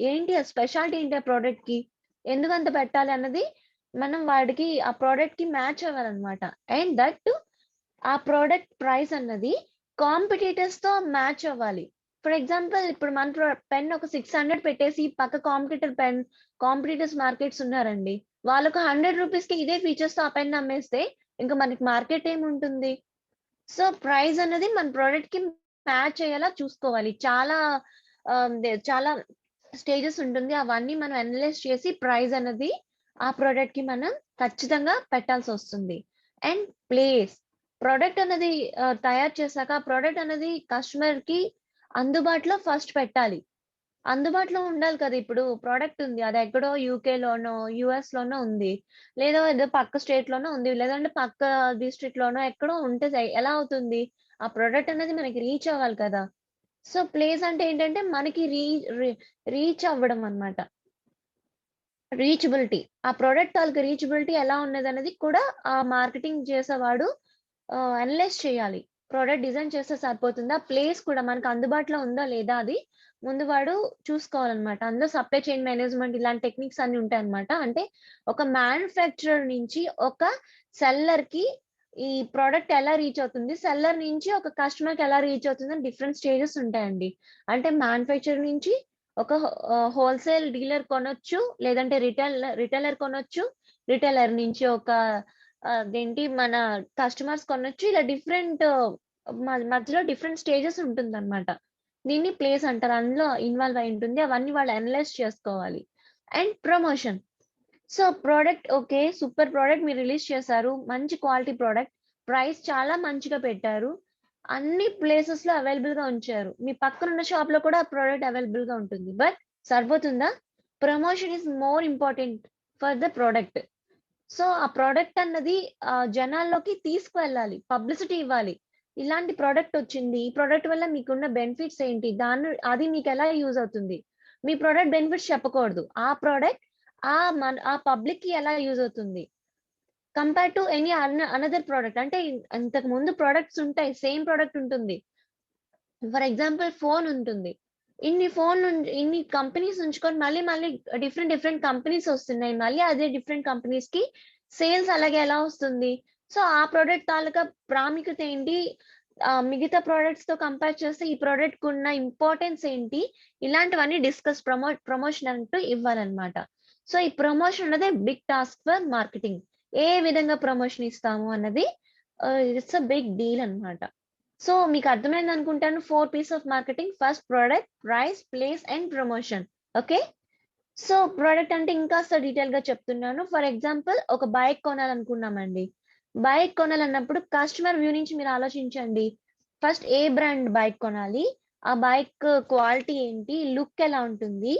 ఏంటి ఆ స్పెషాలిటీ ఏంటి ఆ ప్రొడక్ట్ కి? ఎందుకు అంత పెట్టాలి అన్నది మనం వాడికి ఆ ప్రొడక్ట్ కి మ్యాచ్ అవ్వాలన్నమాట. అండ్ దట్ ఆ ప్రొడక్ట్ ప్రైస్ అన్నది కాంపిటీటర్స్ తో మ్యాచ్ అవ్వాలి. ఫర్ ఎగ్జాంపుల్ ఇప్పుడు మన పెన్ ఒక 600 పెట్టేసి పక్క కాంపిటీటర్స్ మార్కెట్స్ ఉన్నారండి. వాళ్ళొక 100 రూపీస్ కి ఇదే ఫీచర్స్ తో ఆ పెన్ అమ్మేస్తే ఇంకా మనకి మార్కెట్ ఏముంటుంది? సో ప్రైస్ అన్నది మన ప్రొడక్ట్ కి మ్యాచ్ అయ్యేలా చూసుకోవాలి. చాలా స్టేజెస్ ఉంటుంది. అవన్నీ మనం అనలైజ్ చేసి ప్రైస్ అన్నది ఆ ప్రొడక్ట్ కి మనం ఖచ్చితంగా పెట్టాల్సొస్తుంది. అండ్ ప్లేస్, ప్రొడక్ట్ అనేది తయారు చేశాక ఆ ప్రొడక్ట్ అనేది కస్టమర్ కి అందుబాటులో ఫస్ట్ పెట్టాలి. అందుబాటులో ఉండాలి కదా! ఇప్పుడు ప్రొడక్ట్ ఉంది. అది ఎక్కడో యూకేలోనో, యూఎస్‌లోనో ఉంది. లేదా ఏదో పక్క స్టేట్‌లోనో ఉంది. లేదంటే పక్క డిస్ట్రిక్ట్‌లోనో ఎక్కడో ఉంటే ఎలా అవుతుంది? ఆ ప్రొడక్ట్ అనేది మనకి రీచ్ అవ్వాలి కదా! సో, ప్లేస్ అంటే ఏంటంటే మనకి రీచ్ అవ్వడం అన్నమాట. రీచబిలిటీ. ఆ ప్రొడక్ట్ తాలూకా రీచబిలిటీ ఎలా ఉన్నదనేది కూడా ఆ మార్కెటింగ్ చేసేవాడు అనలైజ్ చేయాలి. ప్రొడక్ట్ డిజైన్ చేస్తే సరిపోతుందా? ప్లేస్ కూడా మనకు అందుబాటులో ఉందా లేదా అది ముందు వాడు చూసుకోవాలన్నమాట. అందులో సప్లై చైన్ మేనేజ్‌మెంట్ ఇలాంటి టెక్నిక్స్ అన్నీ ఉంటాయన్నమాట. అంటే ఒక మ్యానుఫ్యాక్చరర్ నుంచి ఒక సెల్లర్‌కి ఈ ప్రొడక్ట్ ఎలా రీచ్ అవుతుంది? సెల్లర్ నుంచి ఒక కస్టమర్‌కి ఎలా రీచ్ అవుతుందని డిఫరెంట్ స్టేజెస్ ఉంటాయండి. అంటే మ్యానుఫ్యాక్చరర్ నుంచి ఒక హోల్‌సేల్ డీలర్ కొనొచ్చు. లేదంటే రిటైలర్ కొనొచ్చు. రిటైలర్ నుంచి ఒక అదేంటి మన కస్టమర్స్ కొనొచ్చు. ఇలా డిఫరెంట్ మధ్యలో డిఫరెంట్ స్టేజెస్ ఉంటుందన్నమాట. దీన్ని ప్లేస్ అంటారు. అందులో ఇన్వాల్వ్ అయి ఉంటుంది. అవన్నీ వాళ్ళు అనలైజ్ చేసుకోవాలి. And promotion. So, product okay. Super product మీరు రిలీజ్ చేశారు. మంచి క్వాలిటీ ప్రొడక్ట్. ప్రైస్ చాలా మంచిగా పెట్టారు. అన్ని ప్లేసెస్‌లో అవైలబుల్‌గా ఉంచారు. మీ పక్కనున్న షాప్‌లో కూడా ఆ ప్రొడక్ట్ అవైలబుల్‌గా ఉంటుంది. బట్ సరిపోతుందా? Promotion is more important for the product. So, ఆ ప్రొడక్ట్ అన్నది జనాల్లోకి తీసుకువెళ్ళాలి. పబ్లిసిటీ ఇవ్వాలి. ఇలాంటి ప్రొడక్ట్ వచ్చింది. ఈ ప్రొడక్ట్ వల్ల మీకున్న బెనిఫిట్స్ ఏంటి? అది మీకెలా యూజ్ అవుతుంది? మీ ప్రొడక్ట్ బెనిఫిట్స్ చెప్పకూడదు. ఆ ప్రొడక్ట్ ఆ పబ్లిక్‌కి ఎలా యూజ్ అవుతుంది? Compare to any another product. అంటే ఇంతకు ముందు ప్రొడక్ట్స్ ఉంటాయి. సేమ్ ప్రొడక్ట్ ఉంటుంది. ఫర్ ఎగ్జాంపుల్ ఫోన్ ఉంటుంది. ఇన్ని కంపెనీస్ ఉంచుకొని మళ్ళీ డిఫరెంట్ కంపెనీస్ వస్తున్నాయి. మళ్ళీ అదే డిఫరెంట్ కంపెనీస్‌కి సేల్స్ అలాగే ఎలా వస్తుంది? సో, ఆ ప్రొడక్ట్ తాలూకా ప్రాముఖ్యత ఏంటి? మిగతా ప్రొడక్ట్స్‌తో కంపేర్ చేస్తే ఈ ప్రొడక్ట్‌కున్న ఇంపార్టెన్స్ ఏంటి? ఇలాంటివన్నీ ప్రమోషన్ అంటూ ఇవ్వాలన్నమాట. సో, ఈ ప్రమోషన్ అన్నదే బిగ్ టాస్క్ ఫర్ మార్కెటింగ్. ఏ విధంగా ప్రమోషన్ ఇస్తాము అన్నది ఇట్స్ ఎ బిగ్ డీల్ అన్నమాట. సో, మీకు అర్థమైందనుకుంటాను. 4 P's of marketing. First product, price, place and promotion. Okay. So, product అంటే ఇంకాస్త డీటెయిల్‌గా చెప్తున్నాను. ఫర్ ఎగ్జాంపుల్ ఒక బైక్ కొనాలనుకున్నామండి. బైక్ కొనాలన్నప్పుడు కస్టమర్ వ్యూ నుంచి మీరు ఆలోచించండి. ఫస్ట్ ఏ బ్రాండ్ బైక్ కొనాలి? ఆ బైక్ క్వాలిటీ ఏంటి? లుక్ ఎలా ఉంటుంది?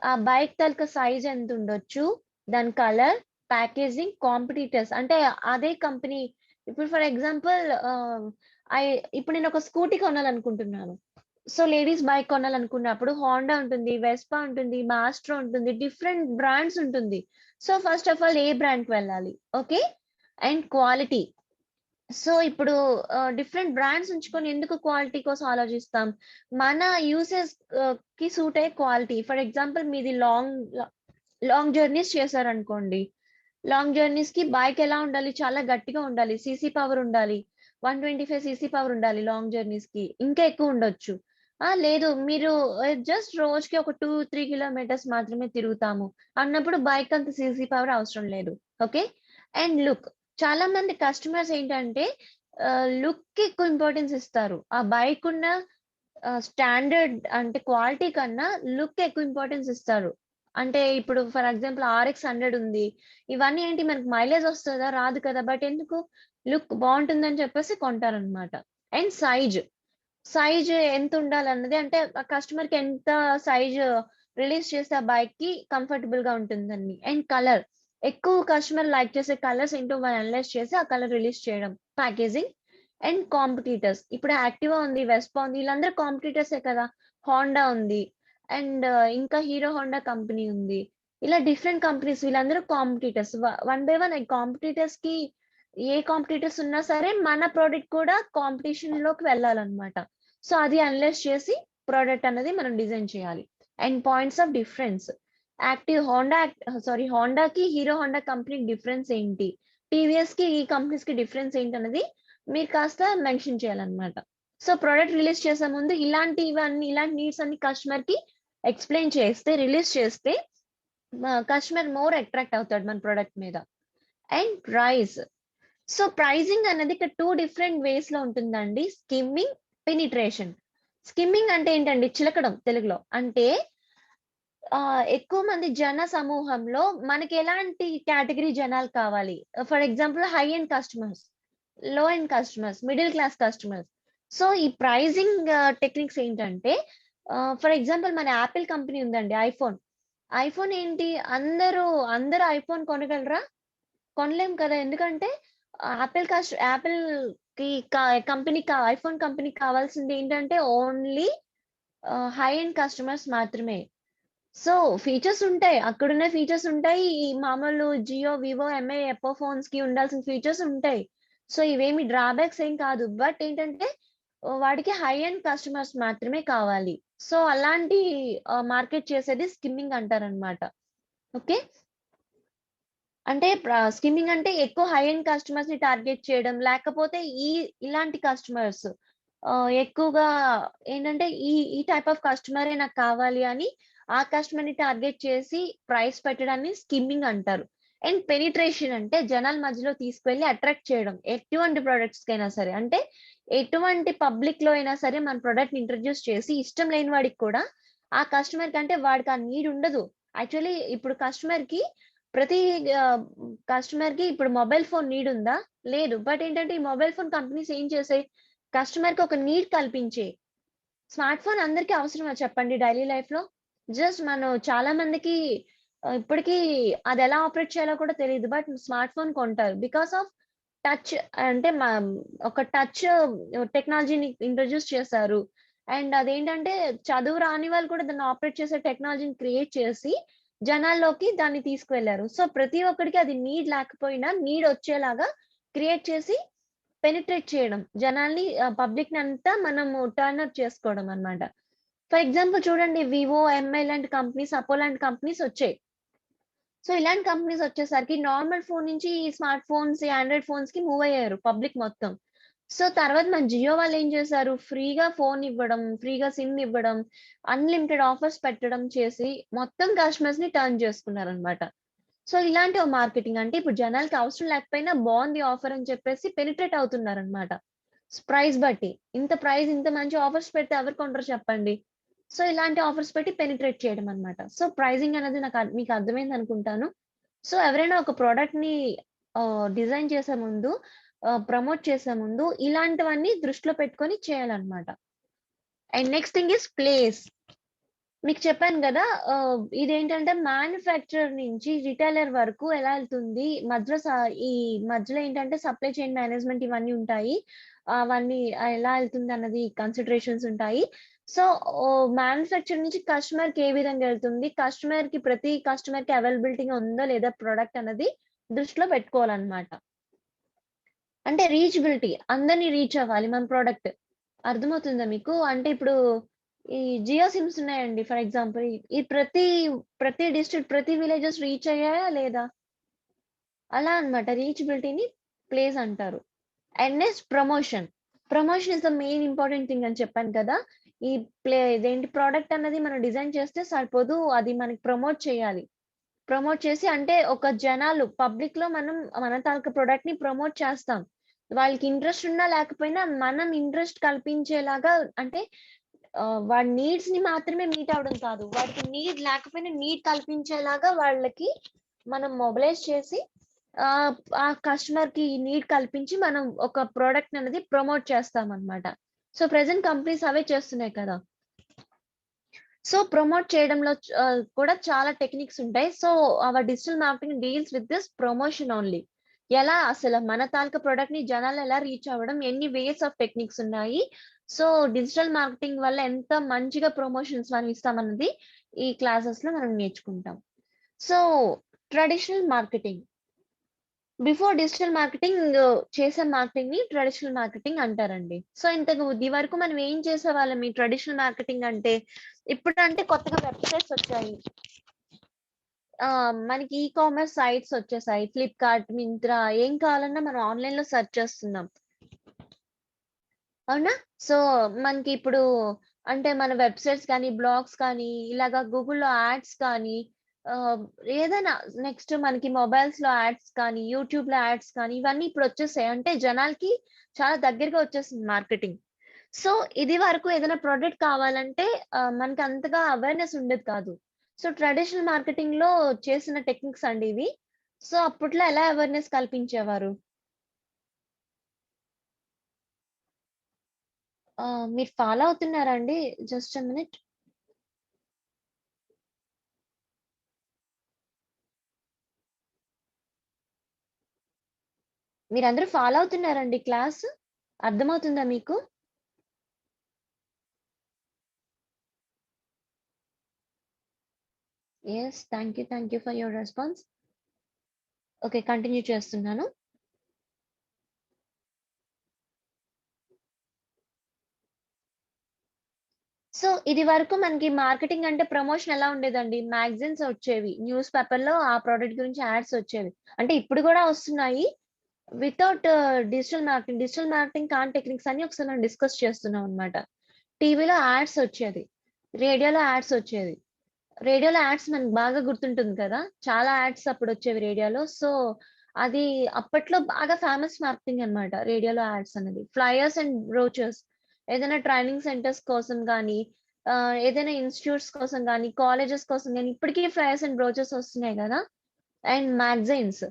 ఆ బైక్ తాలూకా సైజ్ ఎంత ఉండొచ్చు, దాని కలర్, ప్యాకేజింగ్, కాంపిటీటర్స్. అంటే అదే కంపెనీ ఇప్పుడు ఫర్ ఎగ్జాంపుల్ ఇప్పుడు నేను ఒక స్కూటీ కొనాలనుకుంటున్నాను. సో లేడీస్ బైక్ కొనాలనుకున్నప్పుడు హోండా ఉంటుంది, వెస్పా ఉంటుంది, మాస్ట్రో ఉంటుంది, డిఫరెంట్ బ్రాండ్స్ ఉంటుంది. సో ఫస్ట్ ఆఫ్ ఆల్ ఏ బ్రాండ్కి వెళ్ళాలి? ఓకే. And quality. సో ఇప్పుడు డిఫరెంట్ బ్రాండ్స్ ఉంచుకొని ఎందుకు క్వాలిటీ కోసం ఆలోచిస్తాం? మన యూసేజ్ కి సూట్ అయ్యే క్వాలిటీ. ఫర్ ఎగ్జాంపుల్ మీది లాంగ్ జర్నీస్ చేశారనుకోండి. లాంగ్ జర్నీస్ కి బైక్ ఎలా ఉండాలి? చాలా గట్టిగా ఉండాలి. సీసీ పవర్ ఉండాలి. 125 సీసీ పవర్ ఉండాలి లాంగ్ జర్నీస్ కి. ఇంకా ఎక్కువ ఉండొచ్చు. లేదు మీరు జస్ట్ రోజుకి ఒక 2-3 కిలోమీటర్స్ మాత్రమే తిరుగుతాము అన్నప్పుడు బైక్ అంత సీసీ పవర్ అవసరం లేదు. ఓకే. And look. చాలా మంది కస్టమర్స్ ఏంటంటే లుక్ కి ఎక్కువ ఇంపార్టెన్స్ ఇస్తారు. ఆ బైక్ ఉన్న స్టాండర్డ్ అంటే క్వాలిటీ కన్నా లుక్ ఎక్కువ ఇంపార్టెన్స్ ఇస్తారు. అంటే ఇప్పుడు ఫర్ ఎగ్జాంపుల్ ఆర్ఎక్స్ 100 ఉంది. ఇవన్నీ ఏంటి మనకు మైలేజ్ వస్తదా? రాదు కదా! బట్ ఎందుకు? లుక్ బావుంటుందని చెప్పేసి కొంటారనమాట. అండ్ సైజ్ ఎంత ఉండాలన్నది అంటే ఆ కస్టమర్‌కి ఎంత సైజ్ రిలీజ్ చేస్తే ఆ బైక్‌కి కంఫర్టబుల్‌గా ఉంటుందని. And colour. ఎక్కువ కస్టమర్ లైక్ చేసే కలర్స్ ఏంటో మనం అనలైజ్ చేసి ఆ కలర్ రిలీజ్ చేయడం. Packaging and competitors. ఇప్పుడు యాక్టివా ఉంది, వెస్పా ఉంది. వీళ్ళందరూ కాంపిటీటర్సే కదా! హోండా ఉంది. అండ్ ఇంకా హీరో హోండా కంపెనీ ఉంది. ఇలా డిఫరెంట్ కంపెనీస్ వీళ్ళందరూ కాంపిటీటర్స్. వన్ బై వన్ కాంపిటీటర్స్‌కి ఏ కాంపిటీటర్స్ ఉన్నా సరే మన ప్రొడక్ట్ కూడా కాంపిటీషన్‌లోకి వెళ్ళాలన్నమాట. సో అది అనలైజ్ చేసి ప్రొడక్ట్ అనేది మనం డిజైన్ చేయాలి. And points of difference. హోండాకి, హీరో హోండా కంపెనీకి డిఫరెన్స్ ఏంటి? టీవీఎస్‌కి ఈ కంపెనీస్‌కి డిఫరెన్స్ ఏంటన్నది మీరు కాస్త మెన్షన్ చేయాలన్నమాట. సో ప్రొడక్ట్ రిలీజ్ చేసే ముందు ఇలాంటి నీడ్స్ అన్ని కస్టమర్‌కి ఎక్స్‌ప్లెయిన్ చేస్తే, రిలీజ్ చేస్తే కస్టమర్ మోర్ అట్రాక్ట్ అవుతాడు మన ప్రొడక్ట్ మీద. And price. సో ప్రైజింగ్ అనేది ఇక్కడ 2 డిఫరెంట్ వేస్‌లో ఉంటుందండి. Skimming, penetration. స్కిమ్మింగ్ అంటే ఏంటండి? చిలకడం తెలుగులో. అంటే ఎక్కువ మంది జన సమూహంలో మనకి ఎలాంటి కేటగిరీ జనాలు కావాలి? For example high end customers, low end customers, middle class customers. So ఈ ప్రైజింగ్ టెక్నిక్స్ ఏంటంటే ఫర్ ఎగ్జాంపుల్ మన యాపిల్ కంపెనీ ఉందండి ఐఫోన్. ఐఫోన్ ఏంటి? అందరూ ఐఫోన్ కొనగలరా? కొనలేం కదా! ఎందుకంటే యాపిల్‌కి ఐఫోన్ కంపెనీకి కావాల్సింది ఏంటంటే ఓన్లీ హై ఎండ్ కస్టమర్స్ మాత్రమే. సో ఫీచర్స్ ఉంటాయి. అక్కడున్న ఫీచర్స్ ఉంటాయి. ఈ మామూలు జియో, వివో, ఎంఐ, ఎప్పో ఫోన్స్‌కి ఉండాల్సిన ఫీచర్స్ ఉంటాయి. సో ఇవేమి డ్రాబ్యాక్స్ ఏం కాదు. బట్ ఏంటంటే వాడికి హై ఎండ్ కస్టమర్స్ మాత్రమే కావాలి. సో అలాంటి మార్కెట్ చేసేది స్కిమ్మింగ్ అంటారనమాట. ఓకే. అంటే స్కిమ్మింగ్ అంటే ఎక్కువ హై ఎండ్ కస్టమర్స్‌ని టార్గెట్ చేయడం. లేకపోతే ఇలాంటి కస్టమర్స్ ఎక్కువగా ఏంటంటే ఈ టైప్ ఆఫ్ కస్టమరే నాకు కావాలి అని ఆ కస్టమర్‌ని టార్గెట్ చేసి ప్రైస్ పెట్టడాన్ని స్కిమ్మింగ్ అంటారు. అండ్ పెనిట్రేషన్ అంటే జనాల మధ్యలో తీసుకెళ్ళి అట్రాక్ట్ చేయడం. ఎటువంటి ప్రొడక్ట్స్‌కైనా సరే. అంటే ఎటువంటి పబ్లిక్‌లో అయినా సరే మన ప్రొడక్ట్‌ని ఇంట్రొడ్యూస్ చేసి ఇష్టం లేని వాడికి కూడా ఆ కస్టమర్‌కి అంటే వాడికి ఆ నీడ్ ఉండదు. యాక్చువల్లీ ఇప్పుడు ప్రతి కస్టమర్‌కి ఇప్పుడు మొబైల్ ఫోన్ నీడ్ ఉందా? లేదు. బట్ ఏంటంటే ఈ మొబైల్ ఫోన్ కంపెనీస్ ఏం చేసాయి? కస్టమర్‌కి ఒక నీడ్ కల్పించాయి. స్మార్ట్ ఫోన్ అందరికి అవసరమా చెప్పండి డైలీ లైఫ్‌లో? జస్ట్ మనం చాలా మందికి ఇప్పటికి అదెలా ఆపరేట్ చేయాలో కూడా తెలీదు. బట్ స్మార్ట్ ఫోన్ కొంటారు. బికాస్ ఆఫ్ టచ్ అంటే ఒక టచ్ టెక్నాలజీని ఇంట్రొడ్యూస్ చేశారు. అండ్ అదేంటంటే చదువు రాని వాళ్ళు కూడా దాన్ని ఆపరేట్ చేసే టెక్నాలజీని క్రియేట్ చేసి జనాల్లోకి దాన్ని తీసుకువెళ్లారు. సో ప్రతి ఒక్కడికి అది నీడ్ లేకపోయినా నీడ్ వచ్చేలాగా క్రియేట్ చేసి పెనిట్రేట్ చేయడం. జనాల్ని పబ్లిక్‌ని అంతా మనము టర్న్ అప్ చేసుకోవడం అన్నమాట. ఫర్ ఎగ్జాంపుల్ చూడండి వివో, ఎంఐ లాంటి కంపెనీస్, అపో లాంటి కంపెనీస్ వచ్చాయి. సో ఇలాంటి కంపెనీస్ వచ్చేసరికి నార్మల్ ఫోన్ నుంచి ఈ స్మార్ట్ ఫోన్స్, ఈ ఆండ్రాయిడ్ ఫోన్స్‌కి మూవ్ అయ్యారు పబ్లిక్ మొత్తం. సో తర్వాత మన జియో వాళ్ళు ఏం చేశారు? ఫ్రీగా ఫోన్ ఇవ్వడం, ఫ్రీగా సిమ్ ఇవ్వడం, అన్‌లిమిటెడ్ ఆఫర్స్ పెట్టడం చేసి మొత్తం కస్టమర్స్‌ని టర్న్ చేసుకున్నారన్నమాట. సో ఇలాంటి ఓ మార్కెటింగ్. అంటే ఇప్పుడు జనాలకి అవసరం లేకపోయినా బావుంది ఆఫర్ అని చెప్పేసి పెనిట్రేట్ అవుతున్నారన్నమాట. బట్టి. ఇంత మంచి ఆఫర్స్ పెడితే ఎవరు కొంటారు చెప్పండి? సో ఇలాంటి ఆఫర్స్ పెట్టి పెనిట్రేట్ చేయడం అన్నమాట. సో ప్రైజింగ్ అనేది మీకు అర్థమైంది అనుకుంటాను. సో ఎవరైనా ఒక ప్రొడక్ట్‌ని డిజైన్ చేసే ముందు ప్రమోట్ చేసే ముందు ఇలాంటివన్నీ దృష్టిలో పెట్టుకొని చేయాలన్నమాట. And next thing is place. మీకు చెప్పాను గదా! ఇదేంటంటే మ్యానుఫ్యాక్చరర్ నుంచి రిటైలర్ వరకు ఎలా ఎళ్తుంది? ఈ మధ్యలో ఏంటంటే సప్లై చైన్ మేనేజ్‌మెంట్ ఇవన్నీ ఉంటాయి. అవన్నీ ఎలా ఎళ్తుందన్నది కన్సిడరేషన్స్ ఉంటాయి. సో, మ్యానుఫ్యాక్చర్ నుంచి కస్టమర్‌కి ఏ విధంగా ఎళ్తుంది? ప్రతి కస్టమర్‌కి అవైలబిలిటీగా ఉందా లేదా ప్రొడక్ట్ అన్నది దృష్టిలో పెట్టుకోవాలన్నమాట. అంటే రీచబిలిటీ అందరిని రీచ్ అవ్వాలి మన ప్రొడక్ట్. అర్థమవుతుందా మీకు? అంటే ఇప్పుడు ఈ జియో సిమ్స్ ఉన్నాయండి ఫర్ ఎగ్జాంపుల్. ఈ ప్రతి డిస్ట్రిక్ట్, ప్రతి విలేజెస్ రీచ్ అయ్యాయా లేదా? అలా అన్నమాట. రీచబిలిటీని ప్లేస్ అంటారు. And next promotion. Promotion is the main important thing అని చెప్పాను కదా! ఈ ఇదేంటి ప్రొడక్ట్ అన్నది మనం డిజైన్ చేస్తే సరిపోదు. అది మనకి ప్రమోట్ చేయాలి. ప్రమోట్ చేసి అంటే ఒక జనాలు పబ్లిక్‌లో మనం మన తాలూకా ప్రొడక్ట్‌ని ప్రమోట్ చేస్తాం. వాళ్ళకి ఇంట్రెస్ట్ ఉన్నా లేకపోయినా మనం ఇంట్రెస్ట్ కల్పించేలాగా అంటే వాడి నీడ్స్‌ని మాత్రమే మీట్ అవ్వడం కాదు. వాడికి నీడ్ లేకపోయినా నీడ్ కల్పించేలాగా వాళ్ళకి మనం మొబిలైజ్ చేసి ఆహ్, ఆ కస్టమర్‌కి నీడ్ కల్పించి మనం ఒక ప్రొడక్ట్ అనేది ప్రమోట్ చేస్తామన్నమాట. సో, ప్రెజెంట్ కంపెనీస్ అవే చేస్తున్నాయి కదా! సో, ప్రమోట్ చేయడంలో కూడా చాలా టెక్నిక్స్ ఉంటాయి. So, our digital marketing deals with this promotion only. ఎలా అసలు మన తాలూకా ప్రొడక్ట్‌ని జనాలు ఎలా రీచ్ అవ్వడం, ఎన్ని వేస్ ఆఫ్ టెక్నిక్స్ ఉన్నాయి. సో, డిజిటల్ మార్కెటింగ్ వల్ల ఎంత మంచిగా ప్రమోషన్స్ మనం ఇస్తామన్నది ఈ క్లాసెస్‌లో మనం నేర్చుకుంటాం. So, traditional marketing. Before digital marketing చేసే మార్కెటింగ్‌ని ట్రెడిషనల్ మార్కెటింగ్ అంటారండి. సో, ఇదివరకు మనం ఏం చేసేవాళ్ళం ఈ ట్రెడిషనల్ మార్కెటింగ్ అంటే, ఇప్పుడంటే కొత్తగా వెబ్‌సైట్స్ వచ్చాయి. మనకి ఈ కామర్స్ సైట్స్ వచ్చేసాయి. ఫ్లిప్‌కార్ట్, మింత్రా ఏం కావాలన్నా మనం ఆన్‌లైన్‌లో సెర్చ్ చేస్తున్నాం. అవునా? సో, మనకిప్పుడు అంటే మన వెబ్‌సైట్స్ కానీ, బ్లాగ్స్ కానీ, ఇలాగా గూగుల్‌లో యాడ్స్ కానీ, ఆహ్, ఏదైనా నెక్స్ట్ మనకి మొబైల్స్‌లో యాడ్స్ కానీ, యూట్యూబ్‌లో యాడ్స్ కానీ, ఇవన్నీ ఇప్పుడొచ్చేసాయి. అంటే జనాలకి చాలా దగ్గరగా వచ్చేసింది మార్కెటింగ్. సో, ఇది వరకు ఏదైనా ప్రొడక్ట్ కావాలంటే మనకి అంతగా అవేర్‌నెస్ ఉండేది కాదు. సో, ట్రెడిషనల్ మార్కెటింగ్‌లో చేసిన టెక్నిక్స్ అండి ఇవి. సో, అప్పట్లో ఎలా అవేర్‌నెస్ కల్పించేవారు? మీరు ఫాలో అవుతున్నారా అండి? Just a minute. మీరందరూ ఫాలో అవుతున్నారండి క్లాస్? అర్థమవుతుందా మీకు? Yes. Thank you for your response. Okay. Continue చేస్తున్నాను. సో, ఇది వరకు మనకి మార్కెటింగ్ అంటే ప్రమోషన్ ఎలా ఉండేదండి? మ్యాగజైన్స్ వచ్చేవి. న్యూస్ పేపర్‌లో ఆ ప్రొడక్ట్ గురించి యాడ్స్ వచ్చేవి. అంటే ఇప్పుడు గూడా వస్తున్నాయి. వితౌట్ డిజిటల్ మార్కెటింగ్ టెక్నిక్స్ అని ఒకసారి మనం డిస్కస్ చేస్తున్నాం అన్నమాట. టీవీలో యాడ్స్ వచ్చేది. రేడియోలో యాడ్స్ వచ్చేది. రేడియోలో యాడ్స్ మనకు బాగా గుర్తుంటుంది కదా! చాలా యాడ్స్ అప్పుడొచ్చేవి రేడియోలో. సో, అది అప్పట్లో బాగా ఫేమస్ మార్కెటింగ్ అన్నమాట. రేడియోలో యాడ్స్ అనేది. ఫ్లయర్స్ అండ్ బ్రోచర్స్ ఏదైనా ట్రైనింగ్ సెంటర్స్ కోసం గానీ, ఏదైనా ఇన్‌స్టిట్యూట్స్ కోసం గానీ, కాలేజెస్ కోసం గానీ, ఇప్పటికి ఫ్లయర్స్ అండ్ బ్రోచర్స్ వస్తున్నాయి గదా! And magazines.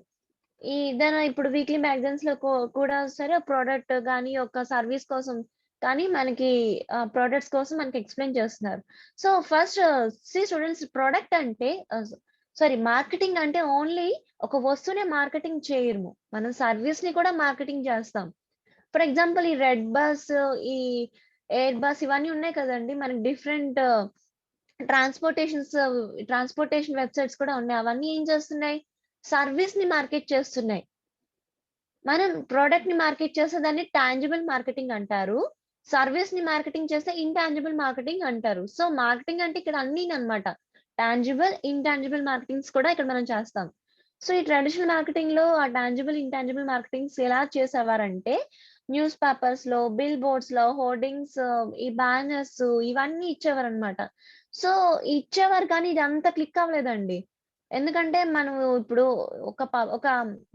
ఏదైనా ఇప్పుడు వీక్లీ మ్యాగజైన్స్‌లో కూడా సరే ప్రొడక్ట్ గానీ, ఒక సర్విస్ కోసం కానీ మనకి ప్రొడక్ట్స్ కోసం మనకి ఎక్స్‌ప్లెయిన్ చేస్తున్నారు. సో, ఫస్ట్ స్టూడెంట్స్ ప్రొడక్ట్ అంటే మార్కెటింగ్ అంటే ఓన్లీ ఒక వస్తువునే మార్కెటింగ్ చేయము. మనం సర్విస్‌ని కూడా మార్కెటింగ్ చేస్తాం. ఫర్ ఎగ్జాంపుల్ ఈ రెడ్ బస్, ఈ ఎయిర్ బస్ ఇవన్నీ ఉన్నాయి కదండీ! మనకి డిఫరెంట్ ట్రాన్స్‌పోర్టేషన్స్ ట్రాన్స్‌పోర్టేషన్ వెబ్‌సైట్స్ కూడా ఉన్నాయి. అవన్నీ ఏం చేస్తున్నాయి? సర్విస్‌ని మార్కెట్ చేస్తున్నాయి. మనం ప్రొడక్ట్‌ని మార్కెట్ చేస్తే దాన్ని టాంజిబుల్ మార్కెటింగ్ అంటారు. సర్విస్‌ని మార్కెటింగ్ చేస్తే ఇన్‌టాంజిబుల్ మార్కెటింగ్ అంటారు. సో, మార్కెటింగ్ అంటే ఇక్కడ అన్నీనన్నమాట. టాంజిబుల్, ఇన్‌టాంజిబుల్ మార్కెటింగ్స్ కూడా ఇక్కడ మనం చేస్తాం. సో, ఈ ట్రెడిషనల్ మార్కెటింగ్‌లో ఆ టాంజిబుల్, ఇన్‌టాంజిబుల్ మార్కెటింగ్స్ ఎలా చేసేవారంటే న్యూస్ పేపర్స్‌లో, బిల్ బోర్డ్స్‌లో, హోర్డింగ్స్, ఈ బ్యానర్స్ ఇవన్నీ ఇచ్చేవారన్నమాట. సో, ఇచ్చేవారు కానీ ఇదంతా క్లిక్ అవ్వలేదండి. ఎందుకంటే మనం ఇప్పుడు ఒక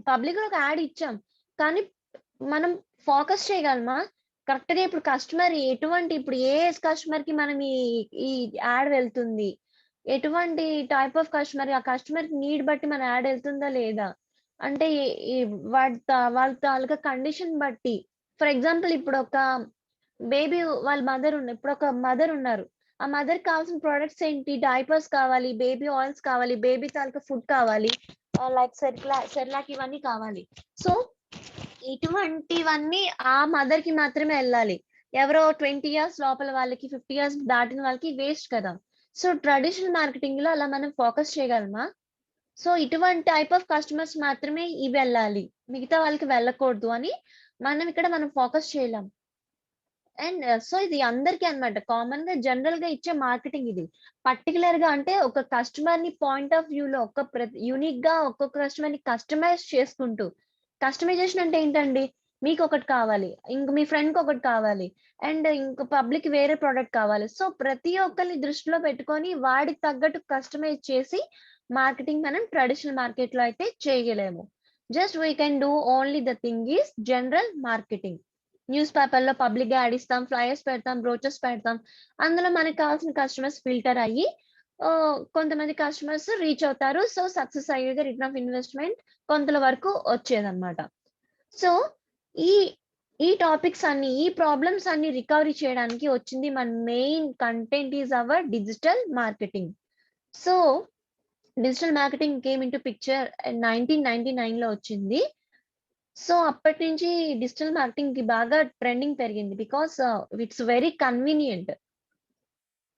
పబ్లిక్‌లో ఒక యాడ్ ఇచ్చాం. కానీ మనం ఫోకస్ చేయగలమా? కరెక్ట్‌గా ఇప్పుడు ఇప్పుడు ఏ ఏజ్ కస్టమర్‌కి మనం ఈ యాడ్ వెళ్తుంది? ఎటువంటి టైప్ ఆఫ్ కస్టమర్, ఆ కస్టమర్‌కి నీడ్ బట్టి మన యాడ్ ఎళ్తుందా లేదా? అంటే ఈ ఈ వాళ్ళ తాలూకా కండిషన్ బట్టి ఫర్ ఎగ్జాంపుల్ ఇప్పుడొక బేబీ వాళ్ళ ఇప్పుడొక మదర్ ఉన్నారు. ఆ మదర్ కావాల్సిన ప్రొడక్ట్స్ ఏంటి, డైపర్స్ కావాలి, బేబీ ఆయిల్స్ కావాలి, బేబీ తాలూకా ఫుడ్ కావాలి, లైక్ సెర్లాక్ ఇవన్నీ కావాలి. సో ఇటువంటివన్నీ ఆ మదర్ కి మాత్రమే వెళ్ళాలి. ఎవరో 20 ఇయర్స్ లోపల వాళ్ళకి, 50 ఇయర్స్ దాటిన వాళ్ళకి వేస్ట్ కదా. సో ట్రెడిషనల్ మార్కెటింగ్ లో అలా మనం ఫోకస్ చేయగలమా? సో ఇటువంటి టైప్ ఆఫ్ కస్టమర్స్ మాత్రమే ఇవి వెళ్ళాలి, మిగతా వాళ్ళకి వెళ్ళకూడదు అని మనం ఫోకస్ చేయలేం. అండ్ సో ఇది అందరికీ అన్నమాట, కామన్ గా జనరల్ గా ఇచ్చే మార్కెటింగ్ ఇది. పర్టికులర్ గా అంటే ఒక కస్టమర్ ని పాయింట్ ఆఫ్ వ్యూ లో యూనిక్ గా ఒక్కొక్క కస్టమర్ ని కస్టమైజ్ చేసుకుంటూ. కస్టమైజేషన్ అంటే ఏంటండి, మీకు ఒకటి కావాలి, ఇంక మీ ఫ్రెండ్ కి ఒకటి కావాలి, అండ్ ఇంక పబ్లిక్ వేరే ప్రోడక్ట్ కావాలి. సో ప్రతి ఒక్కరిని దృష్టిలో పెట్టుకొని వాడికి తగ్గట్టు కస్టమైజ్ చేసి మార్కెటింగ్ మనం ట్రెడిషనల్ మార్కెట్ లో అయితే చేయలేము. Just we can do only the thing is general marketing. News paper లో పబ్లిక్ గా యాడ్ ఇస్తాం, ఫ్లైయర్స్ పెడతాం, బ్రోచర్స్ పెడతాం. అందులో మనకి కావాల్సిన కస్టమర్స్ ఫిల్టర్ అయ్యి కొంతమంది కస్టమర్స్ రీచ్ అవుతారు. సో సక్సెస్ అయ్యేది, రిటర్న్ ఆఫ్ ఇన్వెస్ట్మెంట్ కొంతల వరకు వచ్చేదన్నమాట. సో ఈ ఈ టాపిక్స్ అన్ని, ఈ ప్రాబ్లమ్స్ అన్ని రికవరీ చేయడానికి వచ్చింది మన main content is our digital marketing. So digital marketing came into picture 1999 లో వచ్చింది. సో అప్పటి నుంచి డిజిటల్ మార్కెటింగ్ కి బాగా ట్రెండింగ్ పెరిగింది, బికాస్ ఇట్స్ వెరీ కన్వీనియంట్.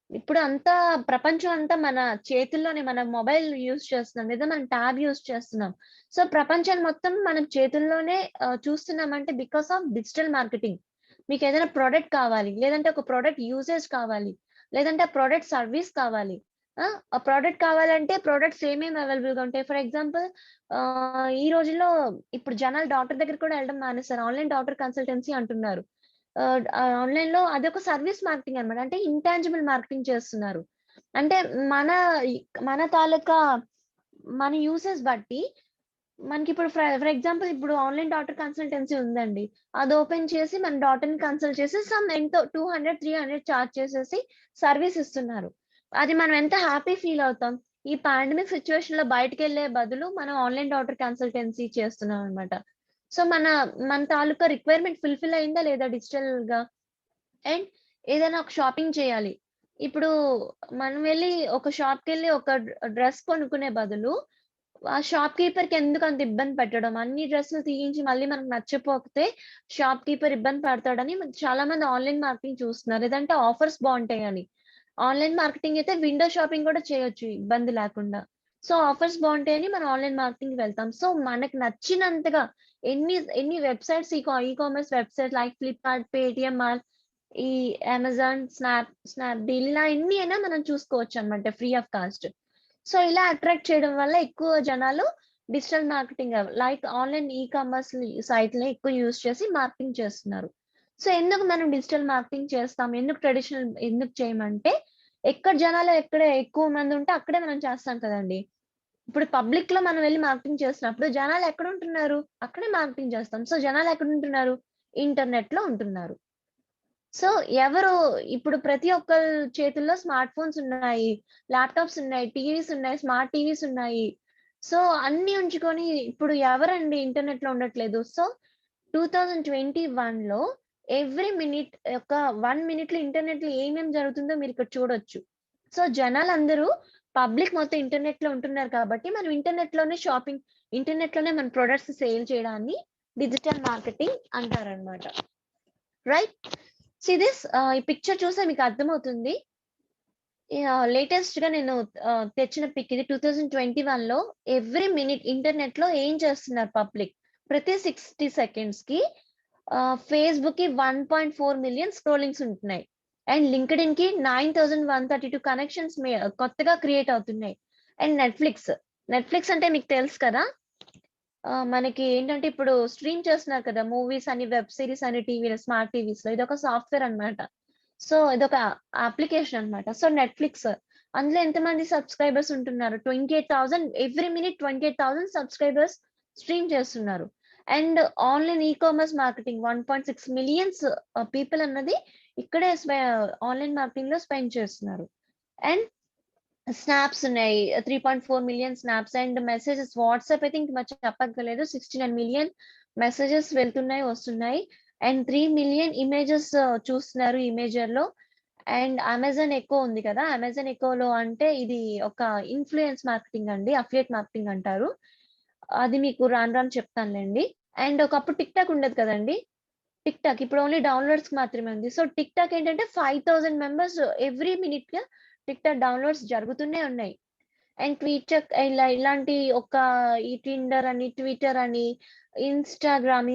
ఇప్పుడు అంతా ప్రపంచం అంతా మన చేతుల్లోనే, మన మొబైల్ యూజ్ చేస్తున్నాం లేదా మనం ట్యాబ్ యూజ్ చేస్తున్నాం. సో ప్రపంచాన్ని మొత్తం మనం చేతుల్లోనే చూస్తున్నామంటే బికాస్ ఆఫ్ డిజిటల్ మార్కెటింగ్. మీకు ఏదైనా ప్రోడక్ట్ కావాలి, లేదంటే ఒక ప్రోడక్ట్ యూసేజ్ కావాలి, లేదంటే ఆ ప్రోడక్ట్ సర్వీస్ కావాలి. ఆ ప్రోడక్ట్ కావాలంటే ప్రొడక్ట్స్ ఏమేమి అవైలబుల్ గా ఉంటాయి. ఫర్ ఎగ్జాంపుల్ ఈ రోజుల్లో ఇప్పుడు జనాలు డాక్టర్ దగ్గర కూడా వెళ్ళడం మానేస్తారు, ఆన్లైన్ డాక్టర్ కన్సల్టెన్సీ అంటున్నారు. ఆన్లైన్ లో అదొక సర్వీస్ మార్కెటింగ్ అన్నమాట. అంటే ఇంటాంజిబుల్ మార్కెటింగ్ చేస్తున్నారు. అంటే మన మన తాలూకా మన యూసేజ్ బట్టి మనకి ఇప్పుడు ఫర్ ఎగ్జాంపుల్ ఇప్పుడు ఆన్లైన్ డాక్టర్ కన్సల్టెన్సీ ఉందండి. అది ఓపెన్ చేసి మన డాక్టర్ ని కన్సల్ట్ చేసి సమ్ ఎంతో 200, 300 చార్జ్ చేసేసి సర్వీస్ ఇస్తున్నారు. అది మనం ఎంత హ్యాపీ ఫీల్ అవుతాం. ఈ పాండమిక్ సిచ్యువేషన్ లో బయటకు వెళ్లే బదులు మనం ఆన్లైన్ డాక్టర్ కన్సల్టెన్సీ చేస్తున్నాం అన్నమాట. సో మన తాలూకా రిక్వైర్మెంట్ ఫుల్ఫిల్ అయిందా లేదా డిజిటల్ గా. అండ్ ఏదైనా ఒక షాపింగ్ చేయాలి. ఇప్పుడు మనం వెళ్ళి ఒక షాప్ కి వెళ్ళి ఒక డ్రెస్ కొనుక్కునే బదులు ఆ షాప్ కీపర్ కి ఎందుకు అంత ఇబ్బంది పెట్టడం, అన్ని డ్రెస్సులు తీయించి మళ్ళీ మనకు నచ్చకపోతే షాప్ కీపర్ ఇబ్బంది పడతాడని చాలా మంది ఆన్లైన్ మార్కెటింగ్ చూస్తున్నారు. లేదంటే ఆఫర్స్ బాగుంటాయని. ఆన్లైన్ మార్కెటింగ్ అయితే విండో షాపింగ్ కూడా చేయొచ్చు ఇబ్బంది లేకుండా. సో ఆఫర్స్ బాగుంటాయని మనం ఆన్లైన్ మార్కెటింగ్ వెళ్తాం. సో మనకు నచ్చినంతగా ఎన్ని websites, e commerce website like Flipkart, Paytm, ఈ అమెజాన్, స్నాప్డీల్ ఇలా ఎన్ని అయినా మనం చూసుకోవచ్చు అన్నమాట ఫ్రీ ఆఫ్ కాస్ట్. సో ఇలా అట్రాక్ట్ చేయడం వల్ల ఎక్కువ జనాలు digital marketing like online e commerce సైట్లని ఎక్కువ యూజ్ చేసి మార్కెటింగ్ చేస్తున్నారు. సో ఎందుకు మనం డిజిటల్ మార్కెటింగ్ చేస్తాం, ఎందుకు ట్రెడిషనల్ ఎందుకు చేయమంటే, ఎక్కడ జనాలు ఎక్కడ ఎక్కువ మంది ఉంటే అక్కడే మనం చేస్తాం కదండి. ఇప్పుడు పబ్లిక్ లో మనం వెళ్ళి మార్కెటింగ్ చేస్తున్నప్పుడు జనాలు ఎక్కడ ఉంటున్నారు, అక్కడే మార్కెటింగ్ చేస్తాం. సో జనాలు ఎక్కడ ఉంటున్నారు, ఇంటర్నెట్ లో ఉంటున్నారు. సో ఎవరు ఇప్పుడు ప్రతి ఒక్కరి చేతుల్లో స్మార్ట్ ఫోన్స్ ఉన్నాయి, ల్యాప్టాప్స్ ఉన్నాయి, టీవీస్ ఉన్నాయి, స్మార్ట్ టీవీస్ ఉన్నాయి. సో అన్ని ఉంచుకొని ఇప్పుడు ఎవరండి ఇంటర్నెట్ లో ఉండట్లేదు. సో 2021 లో ఎవ్రీ మినిట్ ఒక 1 మినిట్ లో ఇంటర్నెట్ లో ఏమేమి జరుగుతుందో మీరు ఇక్కడ చూడొచ్చు. సో జనాలందరూ పబ్లిక్ మొత్తం ఇంటర్నెట్ లో ఉంటున్నారు కాబట్టి మనం ఇంటర్నెట్ లోనే షాపింగ్, ఇంటర్నెట్ లోనే మన ప్రొడక్ట్స్ సేల్ చేయడాన్ని డిజిటల్ మార్కెటింగ్ అంటారన్నమాట. రైట్. సీ దిస్, ఈ పిక్చర్ చూస్తే మీకు అర్థమవుతుంది. లేటెస్ట్ గా నేను తెచ్చిన పిక్ ఇది. 2021 లో ఎవ్రీ మినిట్ ఇంటర్నెట్ లో ఏం చేస్తున్నారు పబ్లిక్, ప్రతి 60 సెకండ్స్ కి ఫేస్బుక్ కి 1.4 మిలియన్ స్క్రోలింగ్స్ ఉంటున్నాయి. అండ్ లింక్డ్ఇన్ కి 9132 కనెక్షన్స్ కొత్తగా క్రియేట్ అవుతున్నాయి. అండ్ నెట్ఫ్లిక్స్ అంటే మీకు తెలుసు కదా, మనకి ఏంటంటే ఇప్పుడు స్ట్రీమ్ చేస్తున్నారు కదా మూవీస్ అని, వెబ్ సిరీస్ అని టీవీలో, స్మార్ట్ టీవీస్ లో. ఇది ఒక సాఫ్ట్వేర్ అన్నమాట. సో ఇదొక అప్లికేషన్ అన్నమాట. సో నెట్ఫ్లిక్స్ అందులో ఎంతమంది సబ్స్క్రైబర్స్ ఉంటున్నారు, 28,000 ఎవ్రీ మినిట్ 28,000 సబ్స్క్రైబర్స్ స్ట్రీమ్ చేస్తున్నారు. And online e commerce marketing 1.6 millions people అన్నది ఇక్కడే ఆన్లైన్ మార్కెటింగ్ లో స్పెండ్ చేస్తున్నారు. అండ్ స్నాప్స్ ఉన్నాయి, 3.4 million snaps. And messages, WhatsApp అయితే ఇంక మరి చెప్పక్కర్లేదు, 69 మిలియన్ మెసేజెస్ వెళ్తున్నాయి, వస్తున్నాయి. అండ్ 3 మిలియన్ ఇమేజెస్ చూస్తున్నారు ఇమేజర్ లో. అండ్ అమెజాన్ ఎకో ఉంది కదా, అమెజాన్ ఎకోలో అంటే ఇది ఒక ఇన్ఫ్లుయెన్స్ మార్కెటింగ్ అండి, అఫిలియేట్ మార్కెటింగ్ అంటారు. అది మీకు రాను రాను చెప్తానులేండి. అండ్ ఒకప్పుడు టిక్ టాక్ ఉండేది కదండి, టిక్ టాక్ ఇప్పుడు ఓన్లీ డౌన్లోడ్స్ మాత్రమే ఉంది. సో టిక్ టాక్ ఏంటంటే 5,000 మెంబర్స్ ఎవ్రీ మినిట్ గా టిక్ టాక్ డౌన్లోడ్స్ జరుగుతూనే ఉన్నాయి. అండ్ ట్విటర్ ఇలాంటి ఒక ఈ టిండర్ అని, ట్విట్టర్ అని, ఇన్స్టాగ్రామ్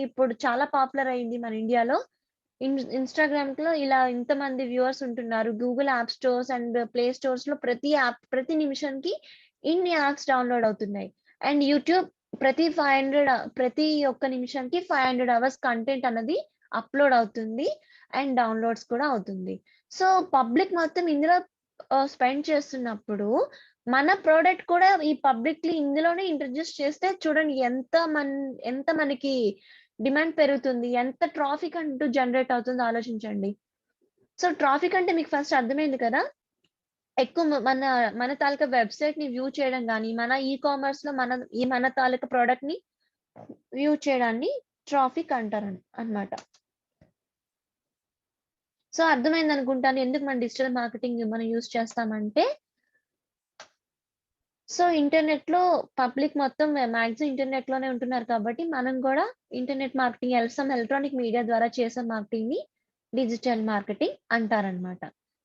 ఇప్పుడు చాలా పాపులర్ అయింది మన ఇండియాలో. ఇన్స్టాగ్రామ్ లో ఇలా ఇంతమంది వ్యూవర్స్ ఉంటున్నారు. Google app stores and play stores లో ప్రతి యాప్ ప్రతి నిమిషానికి ఇన్ని యాప్స్ డౌన్లోడ్ అవుతున్నాయి. అండ్ యూట్యూబ్ ప్రతి ఒక్క నిమిషానికి 500 అవర్స్ కంటెంట్ అన్నది అప్లోడ్ అవుతుంది అండ్ డౌన్లోడ్స్ కూడా అవుతుంది. సో పబ్లిక్ మొత్తం ఇందులో స్పెండ్ చేస్తున్నప్పుడు మన ప్రోడక్ట్ కూడా ఈ పబ్లిక్లీ ఇందులోనే ఇంట్రడ్యూస్ చేస్తే చూడండి ఎంత మనకి డిమాండ్ పెరుగుతుంది, ఎంత ట్రాఫిక్ అంటూ జనరేట్ అవుతుందో ఆలోచించండి. సో ట్రాఫిక్ అంటే మీకు ఫస్ట్ అర్థమైంది కదా, ఎక్కువ మన తాలూకా వెబ్సైట్ ని వ్యూ చేయడం కానీ, మన ఈ కామర్స్ లో మన తాలూకా ప్రోడక్ట్ ని వ్యూ చేయడాన్ని ట్రాఫిక్ అంటారు అన్నమాట. సో అర్థమైంది అనుకుంటాను ఎందుకు మన డిజిటల్ మార్కెటింగ్ మనం యూజ్ చేస్తామంటే, సో ఇంటర్నెట్ లో పబ్లిక్ మొత్తం మాక్సిమం ఇంటర్నెట్ లోనే ఉంటున్నారు కాబట్టి మనం కూడా ఇంటర్నెట్ మార్కెటింగ్ ఎలక్ట్రానిక్ మీడియా ద్వారా చేసే మార్కెటింగ్ ని డిజిటల్ మార్కెటింగ్ అంటారనమాట.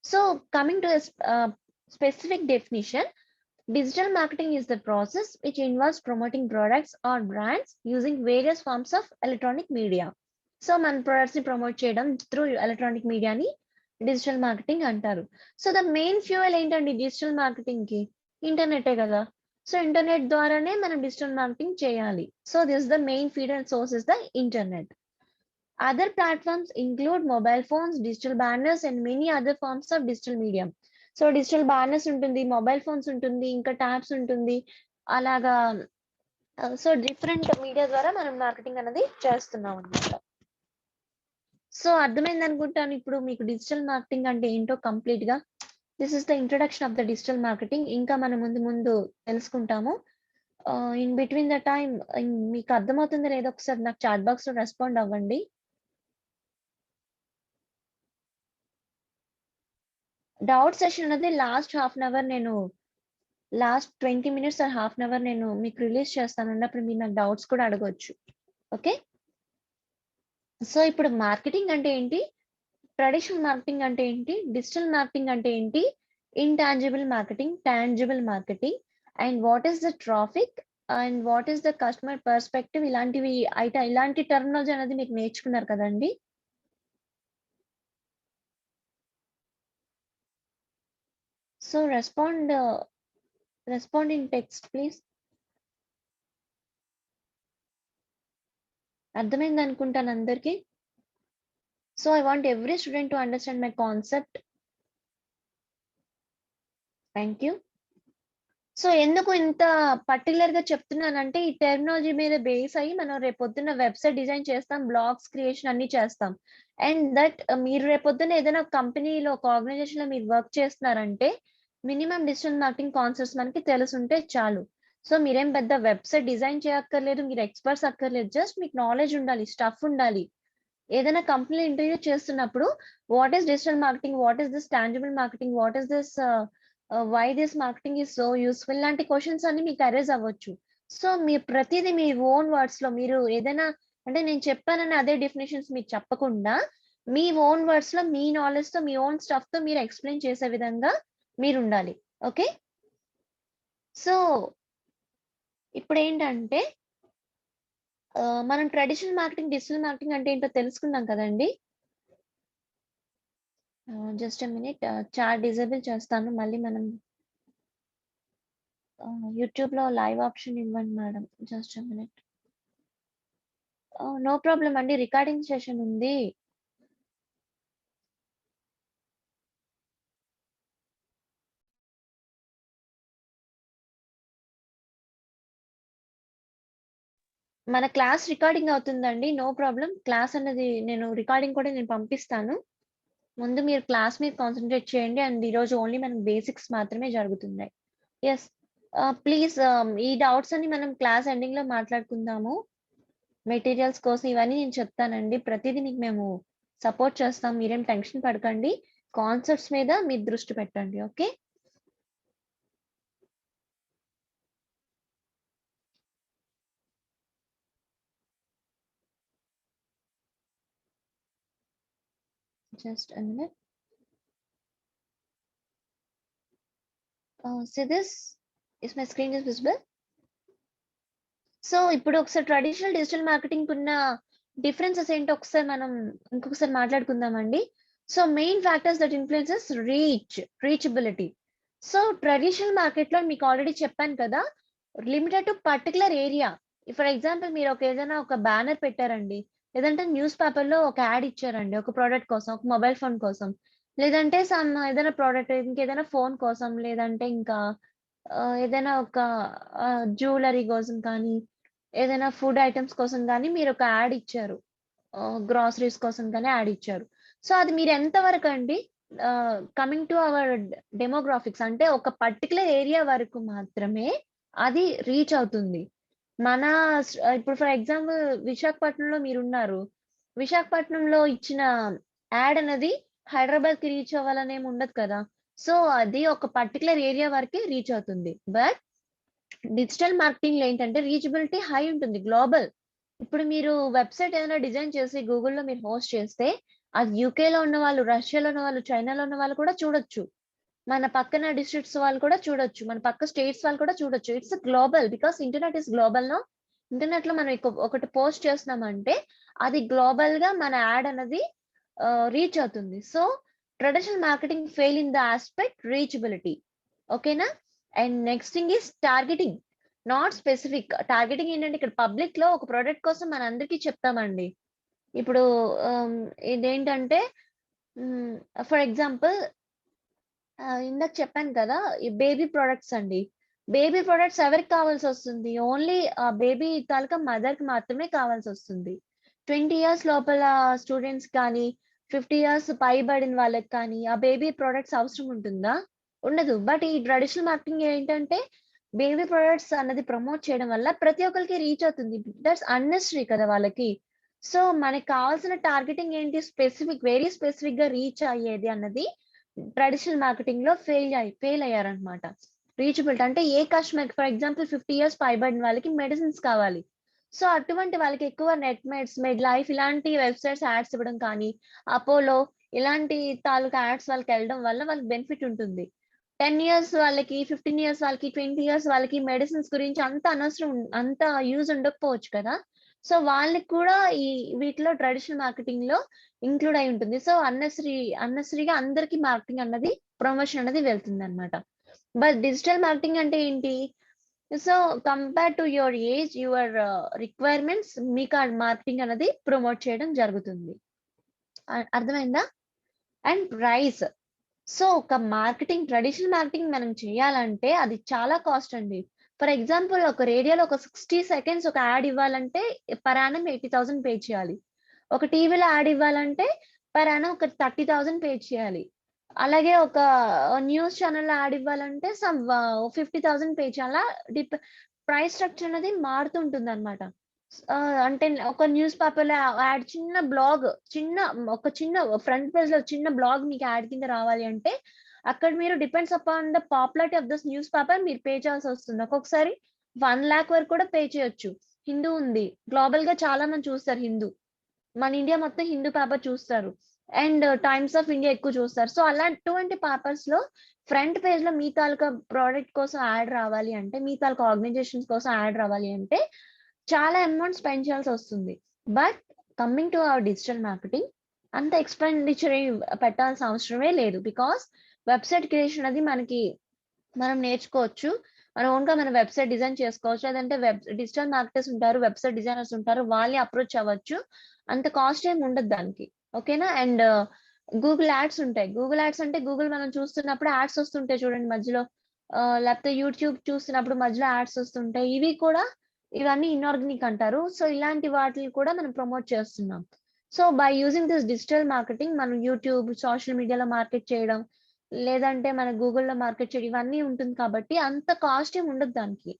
So coming to specific definition, digital marketing is the process which involves promoting products or brands using various forms of electronic media. So మన ప్రొడక్ట్స్ ని ప్రమోట్ చేయడం త్రూ ఎలక్ట్రానిక్ మీడియాని డిజిటల్ మార్కెటింగ్ అంటారు. సో ద మెయిన్ ఫ్యూయల్ ఏంటండి డిజిటల్ మార్కెటింగ్ కి? ఇంటర్నెటే కదా. సో ఇంటర్నెట్ ద్వారానే మనం డిజిటల్ మార్కెటింగ్ చేయాలి. So this the main feed and source is the internet. Other platforms include mobile phones, digital banners and many other forms of digital medium. So digital banners ఉంటుంది, మొబైల్ ఫోన్స్ ఉంటుంది, ఇంకా ట్యాబ్స్ ఉంటుంది, అలాగా. సో డిఫరెంట్ మీడియా ద్వారా మనం మార్కెటింగ్ అనేది చేస్తున్నాం అన్నమాట. సో అర్థమైంది అనుకుంటాను ఇప్పుడు మీకు డిజిటల్ మార్కెటింగ్ అంటే ఏంటో కంప్లీట్ గా. This is the introduction of the digital marketing. ఇంకా మనం ముందు తెలుసుకుంటాము. ఇన్ బిట్వీన్ ద టైం మీకు అర్థమవుతుందో లేదో ఒకసారి నాకు చాట్ బాక్స్ లో రెస్పాండ్ అవ్వండి. డౌట్ సెషన్ అనేది last 20 minutes or half an hour నేను మీకు రిలీజ్ చేస్తాను. అన్నప్పుడు మీరు నాకు డౌట్స్ కూడా అడగవచ్చు. ఓకే, సో ఇప్పుడు మార్కెటింగ్ అంటే ఏంటి, ట్రెడిషనల్ మార్కెటింగ్ అంటే ఏంటి, డిజిటల్ మార్కెటింగ్ అంటే ఏంటి, intangible marketing, tangible marketing, and what is the traffic and what is the customer perspective, ఇలాంటి టర్మినాలజీ అనేది మీకు నేర్చుకున్నారు కదండి. So respond in text please. అర్థమైంది అనుకుంటాను అందరికి. So I want every student to understand my concept. Thank you. So ఎందుకు ఇంత పర్టికులర్ గా చెప్తున్నానంటే, ఈ టెర్మినాలజీ మీద బేస్ అయ్యి మనం రేపొద్దున్న వెబ్సైట్ డిజైన్ చేస్తాం, బ్లాగ్స్ క్రియేషన్ అన్ని చేస్తాం. అండ్ దట్ మీరు రేపొద్దున ఏదైనా కంపెనీలో ఒక ఆర్గనైజేషన్ లో మీరు వర్క్ చేస్తున్నారంటే మినిమం డిజిటల్ మార్కెటింగ్ కాన్సెప్ట్స్ మనకి తెలుసుంటే చాలు. సో మీరేం పెద్ద వెబ్సైట్ డిజైన్ చేయక్కర్లేదు, మీరు ఎక్స్పర్ట్స్ అక్కర్లేదు, జస్ట్ మీకు నాలెడ్జ్ ఉండాలి, స్టఫ్ ఉండాలి. ఏదైనా కంపెనీ ఇంటర్వ్యూ చేస్తున్నప్పుడు what is digital marketing, what is this tangible marketing, what is this why this marketing is so useful, లాంటి క్వశ్చన్స్ అన్ని మీకు అరేజ్ అవ్వచ్చు. సో మీ ప్రతిదీ మీ ఓన్ వర్డ్స్ లో, మీరు ఏదైనా అంటే నేను చెప్పానని అదే డెఫినేషన్స్ మీరు చెప్పకుండా మీ ఓన్ వర్డ్స్ లో, మీ నాలెడ్జ్ తో, మీ ఓన్ స్టఫ్ తో మీరు ఎక్స్ప్లెయిన్ చేసే విధంగా మీరు ఉండాలి. ఓకే, సో ఇప్పుడు ఏంటంటే మనం ట్రెడిషనల్ మార్కెటింగ్, డిజిటల్ మార్కెటింగ్ అంటే ఏంటో తెలుసుకున్నాం కదండి. జస్ట్ మినిట్, చాట్ డిజేబుల్ చేస్తాను. మళ్ళీ మనం యూట్యూబ్ లో లైవ్ ఆప్షన్ ఇవ్వండి madam. Just minute. No problem అండి, రికార్డింగ్ సెషన్ ఉంది. మన క్లాస్ రికార్డింగ్ అవుతుందండి, నో ప్రాబ్లం. క్లాస్ అనేది నేను రికార్డింగ్ కూడా నేను పంపిస్తాను. ముందు మీరు క్లాస్ మీద కాన్సన్ట్రేట్ చేయండి. అండ్ ఈరోజు ఓన్లీ మనం బేసిక్స్ మాత్రమే జరుగుతున్నాయి. ఎస్ ప్లీజ్, ఈ డౌట్స్ అన్ని మనం క్లాస్ ఎండింగ్ లో మాట్లాడుకుందాము. మెటీరియల్స్ కోసం ఇవన్నీ నేను చెప్తానండి. ప్రతిదీ మీకు మేము సపోర్ట్ చేస్తాం, మీరేం టెన్షన్ పడకండి. కాన్సెప్ట్స్ మీద మీరు దృష్టి పెట్టండి. Okay. Just a minute. See this? Is my screen is visible? So ఇప్పుడు ఒకసారి ట్రెడిషనల్ డిజిటల్ మార్కెటింగ్ ఉన్న డిఫరెన్సెస్ ఏంటో ఒకసారి మనం ఇంకొకసారి మాట్లాడుకుందామండి. So main factors that influences reachability. So traditional market లో మీకు ఆల్రెడీ చెప్పాను కదా, limited to particular area. For example మీరు ఏదైనా ఒక బ్యానర్ పెట్టారండి, లేదంటే న్యూస్ పేపర్ లో ఒక యాడ్ ఇచ్చారండి ఒక ప్రోడక్ట్ కోసం, ఒక మొబైల్ ఫోన్ కోసం, లేదంటే ఏదైనా ప్రోడక్ట్ ఇంకేదైనా ఫోన్ కోసం, లేదంటే ఇంకా ఏదైనా ఒక జ్యువెలరీ కోసం కానీ, ఏదైనా ఫుడ్ ఐటమ్స్ కోసం కానీ మీరు ఒక యాడ్ ఇచ్చారు. గ్రాసరీస్ కోసం కానీ యాడ్ ఇచ్చారు. సో అది మీరు ఎంత వరకు అండి కమింగ్ టు అవర్ డెమోగ్రాఫిక్స్ అంటే ఒక పర్టికులర్ ఏరియా వరకు మాత్రమే అది రీచ్ అవుతుంది. మన ఇప్పుడు ఫర్ ఎగ్జాంపుల్ విశాఖపట్నంలో మీరున్నారు. విశాఖపట్నంలో ఇచ్చిన యాడ్ అనేది హైదరాబాద్ కి రీచ్ అవ్వాలని ఏమి ఉండదు కదా. సో అది ఒక పర్టికులర్ ఏరియా వరకే రీచ్ అవుతుంది. బట్ డిజిటల్ మార్కెటింగ్ లో ఏంటంటే రీచబిలిటీ హై ఉంటుంది, గ్లోబల్. ఇప్పుడు మీరు వెబ్సైట్ ఏదైనా డిజైన్ చేసి గూగుల్లో మీరు హోస్ట్ చేస్తే అది యూకేలో ఉన్న వాళ్ళు, రష్యాలో ఉన్న వాళ్ళు, చైనాలో ఉన్న వాళ్ళు కూడా చూడొచ్చు. మన పక్కన డిస్ట్రిక్ట్స్ వాళ్ళు కూడా చూడొచ్చు, మన పక్క స్టేట్స్ వాళ్ళు కూడా చూడొచ్చు. It's global because internet is global no. Internet లో మనం ఒకటి పోస్ట్ చేస్తున్నామంటే అది గ్లోబల్ గా మన యాడ్ అనేది రీచ్ అవుతుంది. So traditional marketing fail in the aspect reachability. ఓకేనా. And next thing is targeting, not specific. Targeting ఏంటంటే ఇక్కడ పబ్లిక్ లో ఒక ప్రోడక్ట్ కోసం మన అందరికీ చెప్తామండి. ఇప్పుడు ఇదేంటంటే ఫర్ ఎగ్జాంపుల్ ఇందాక చెప్పాను కదా, ఈ బేబీ ప్రొడక్ట్స్ అండి. బేబీ ప్రొడక్ట్స్ ఎవరికి కావాల్సి వస్తుంది? ఓన్లీ బేబీ తాలూకా మదర్ కి మాత్రమే కావాల్సి వస్తుంది. 20 years లోపల స్టూడెంట్స్ కానీ, 50 years పైబడిన వాళ్ళకి కానీ ఆ బేబీ ప్రొడక్ట్స్ అవసరం ఉంటుందా? ఉండదు. బట్ ఈ ట్రెడిషనల్ మార్కెటింగ్ ఏంటంటే బేబీ ప్రొడక్ట్స్ అన్నది ప్రమోట్ చేయడం వల్ల ప్రతి ఒక్కరికి రీచ్ అవుతుంది. దట్స్ అన్నెసరీ కదా వాళ్ళకి. సో మనకి కావాల్సిన టార్గెటింగ్ ఏంటి? స్పెసిఫిక్, వెరీ స్పెసిఫిక్ గా రీచ్ అయ్యేది అన్నది ట్రెడిషనల్ మార్కెటింగ్ లో ఫెయిల్ అయ్యారనమాట. రీచబిలిటీ అంటే ఏ కస్టమర్, ఫర్ ఎగ్జాంపుల్ 50 years పైబడిన వాళ్ళకి మెడిసిన్స్ కావాలి. సో అటువంటి వాళ్ళకి ఎక్కువ నెట్మెడ్స్, మెడ్ లైఫ్ ఇలాంటి వెబ్సైట్స్ యాడ్స్ ఇవ్వడం కానీ, అపోలో ఇలాంటి తాలూకా యాడ్స్ వాళ్ళకి వెళ్ళడం వల్ల వాళ్ళకి బెనిఫిట్ ఉంటుంది. 10 years వాళ్ళకి, 15 years వాళ్ళకి, 20 years వాళ్ళకి మెడిసిన్స్ గురించి అంత అనవసరం, అంత యూజ్ ఉండకపోవచ్చు కదా. సో వాళ్ళకి కూడా ఈ వీటిలో ట్రెడిషనల్ మార్కెటింగ్ లో ఇంక్లూడ్ అయి ఉంటుంది. సో అన్నెసరీగా అందరికి మార్కెటింగ్ అన్నది, ప్రమోషన్ అనేది వెళ్తుంది అనమాట. బట్ డిజిటల్ మార్కెటింగ్ అంటే ఏంటి? So compare to your age, your requirements, మీకు ఆ మార్కెటింగ్ అనేది ప్రమోట్ చేయడం జరుగుతుంది. అర్థమైందా? And price. సో ఒక మార్కెటింగ్, ట్రెడిషనల్ మార్కెటింగ్ మనం చేయాలంటే అది చాలా కాస్ట్ అండి. ఫర్ ఎగ్జాంపుల్ ఒక రేడియోలో ఒక 60 seconds ఒక యాడ్ ఇవ్వాలంటే పర్ యానం 80,000 పే చేయాలి. ఒక టీవీలో యాడ్ ఇవ్వాలంటే పర్ యానం ఒక 30,000 పే చేయాలి. అలాగే ఒక న్యూస్ ఛానల్లో యాడ్ ఇవ్వాలంటే సమ్ 50,000 పే చేయాలా. ప్రైస్ స్ట్రక్చర్ అనేది మారుతుంటుంది అనమాట. అంటే ఒక న్యూస్ పేపర్లో యాడ్, చిన్న బ్లాగ్, ఒక చిన్న ఫ్రంట్ పేజ్ లో చిన్న బ్లాగ్ మీకు యాడ్ కింద రావాలి అంటే అక్కడ మీరు depends upon the popularity of this news paper మీరు పే చేయాల్సి వస్తుంది. ఒక్కొక్కసారి 1 lakh వరకు కూడా పే చేయొచ్చు. హిందూ ఉంది, గ్లోబల్ గా చాలా మంది చూస్తారు హిందూ. మన ఇండియా మొత్తం హిందూ పేపర్ చూస్తారు. అండ్ టైమ్స్ ఆఫ్ ఇండియా ఎక్కువ చూస్తారు. సో అలాంటి పేపర్స్ లో ఫ్రంట్ పేజ్ లో మీ తాలూకా ప్రోడక్ట్ కోసం యాడ్ రావాలి అంటే, మీ తాలూకా ఆర్గనైజేషన్స్ కోసం యాడ్ రావాలి అంటే చాలా అమౌంట్ స్పెండ్ చేయాల్సి వస్తుంది. But coming to our digital marketing అంత ఎక్స్పెండిచర్ పెట్టాల్సిన అవసరమే లేదు. బికాస్ వెబ్సైట్ క్రియేషన్ అది మనం నేర్చుకోవచ్చు. మన ఓన్ గా మన వెబ్సైట్ డిజైన్ చేసుకోవచ్చు. లేదంటే డిజిటల్ మార్కెటర్స్ ఉంటారు, వెబ్సైట్ డిజైనర్స్ ఉంటారు, వాళ్ళని అప్రోచ్ అవ్వచ్చు. అంత కాస్ట్ ఏమి ఉండదు దానికి. ఓకేనా. అండ్ గూగుల్ యాడ్స్ ఉంటాయి. గూగుల్ యాడ్స్ అంటే గూగుల్ మనం చూస్తున్నప్పుడు యాడ్స్ వస్తుంటాయి చూడండి మధ్యలో, లేకపోతే యూట్యూబ్ చూస్తున్నప్పుడు మధ్యలో యాడ్స్ వస్తుంటాయి. ఇవన్నీ ఇన్ఆర్గానిక్ అంటారు. సో ఇలాంటి వాటిని కూడా మనం ప్రమోట్ చేస్తున్నాం. So by using this digital marketing మనం యూట్యూబ్, సోషల్ మీడియాలో మార్కెట్ చేయడం, లేదంటే మన గూగుల్లో మార్కెట్ చేయడం, ఇవన్నీ ఉంటుంది కాబట్టి అంత కాస్ట్ ఏమి ఉండదు దానికి.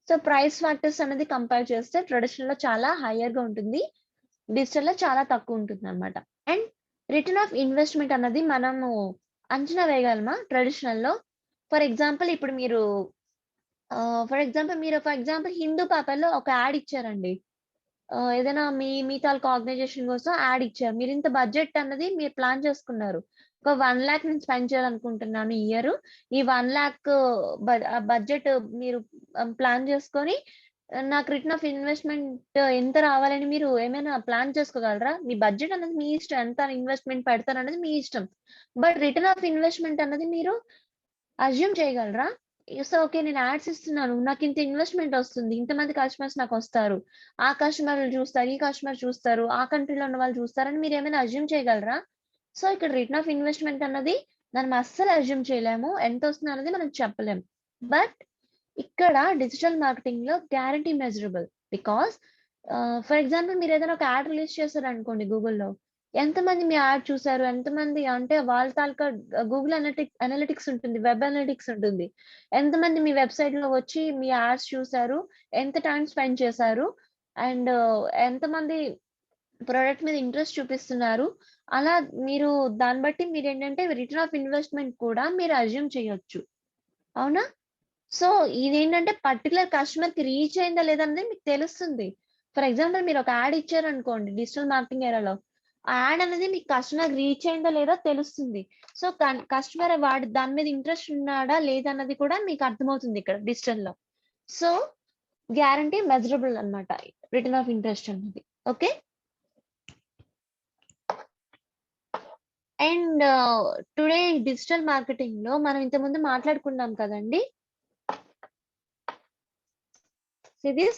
సో ప్రైస్ ఫ్యాక్టర్స్ అనేది కంపేర్ చేస్తే ట్రెడిషనల్ లో చాలా హైయర్ గా ఉంటుంది, డిజిటల్ లో చాలా తక్కువ ఉంటుంది అనమాట. అండ్ రిటర్న్ ఆఫ్ ఇన్వెస్ట్మెంట్ అన్నది మనము అంచనా వేయగలమా ట్రెడిషనల్ లో? ఫర్ ఎగ్జాంపుల్ ఇప్పుడు మీరు హిందూ పేపర్లో ఒక యాడ్ ఇచ్చారండి. ఏదైనా మీ తాలూకా ఆర్గనైజేషన్ కోసం యాడ్ ఇచ్చారు. మీరు ఇంత బడ్జెట్ అన్నది మీరు ప్లాన్ చేసుకున్నారు. ఒక 1,00,000 నేను స్పెండ్ చేయాలనుకుంటున్నాను ఈ ఇయర్. ఈ 1,00,000 బడ్జెట్ మీరు ప్లాన్ చేసుకొని నాకు రిటర్న్ ఆఫ్ ఇన్వెస్ట్మెంట్ ఎంత రావాలని మీరు ఏమైనా ప్లాన్ చేసుకోగలరా? మీ బడ్జెట్ అన్నది మీ ఇష్టం. ఎంత ఇన్వెస్ట్మెంట్ పెడతారన్నది మీ ఇష్టం. బట్ రిటర్న్ ఆఫ్ ఇన్వెస్ట్మెంట్ అన్నది మీరు అజ్యూమ్ చేయగలరా? So, okay. నేను యాడ్స్ ఇస్తున్నాను. నాకింత ఇన్వెస్ట్‌మెంట్ వస్తుంది. ఇంతమంది కస్టమర్స్ నాకొస్తారు. ఆ కస్టమర్‌లు చూస్తారు. ఈ కస్టమర్ చూస్తారు. ఆ కంట్రీలో ఉన్న వాళ్ళు చూస్తారని మీరేమైనా అజ్యూమ్ చేయగలరా? సో, ఇక్కడ రిటర్న్ ఆఫ్ ఇన్వెస్ట్‌మెంట్ అన్నది మనం అస్సలు అజ్యూమ్ చేయలేము. ఎంతొస్తుందన్నది మనం చెప్పలేం. బట్ ఇక్కడ డిజిటల్ మార్కెటింగ్‌లో guarantee measurable. Because for example మీరేదైనా ఒక యాడ్ రిలీజ్ చేశారనుకోండి గూగుల్‌లో. ఎంతమంది మీ యాడ్ చూసారు? ఎంతమంది అంటే వాళ్ళ తాలూకా గూగుల్ అనలిటిక్స్ ఉంటుంది. వెబ్ అనలిటిక్స్ ఉంటుంది. ఎంతమంది మీ వెబ్‌సైట్‌లో వచ్చి మీ యాడ్స్ చూసారు? ఎంత టైమ్ స్పెండ్ చేశారు? అండ్ ఎంతమంది ప్రొడక్ట్ మీద ఇంట్రెస్ట్ చూపిస్తున్నారు? అలా మీరు దాన్ని బట్టి మీరేంటంటే రిటర్న్ ఆఫ్ ఇన్వెస్ట్‌మెంట్ కూడా మీరు అజ్యూమ్ చేయొచ్చు. అవునా? సో, ఇదేంటంటే పర్టిక్యులర్ కస్టమర్‌కి రీచ్ అయిందా లేదా అన్నది మీకు తెలుస్తుంది. ఫర్ ఎగ్జాంపుల్ మీరు ఒక యాడ్ ఇచ్చారనుకోండి డిజిటల్ మార్కెటింగ్ ఎరాలో. ఆ యాడ్ అనేది మీకు కస్టమర్‌కి రీచ్ అయిందా లేదా తెలుస్తుంది. సో, కస్టమర్ వాడు దాని మీద ఇంట్రెస్ట్ ఉన్నాడా లేదా అన్నది కూడా మీకు అర్థమవుతుంది ఇక్కడ డిజిటల్‌లో. సో, గ్యారంటీ మెజరబుల్ అన్నమాట. రిటర్న్ ఆఫ్ ఇంట్రెస్ట్ అన్నది. ఓకే. అండ్ టుడే డిజిటల్ మార్కెటింగ్‌లో మనం ఇంతకుముందు మాట్లాడుకున్నాం కదండీ! See this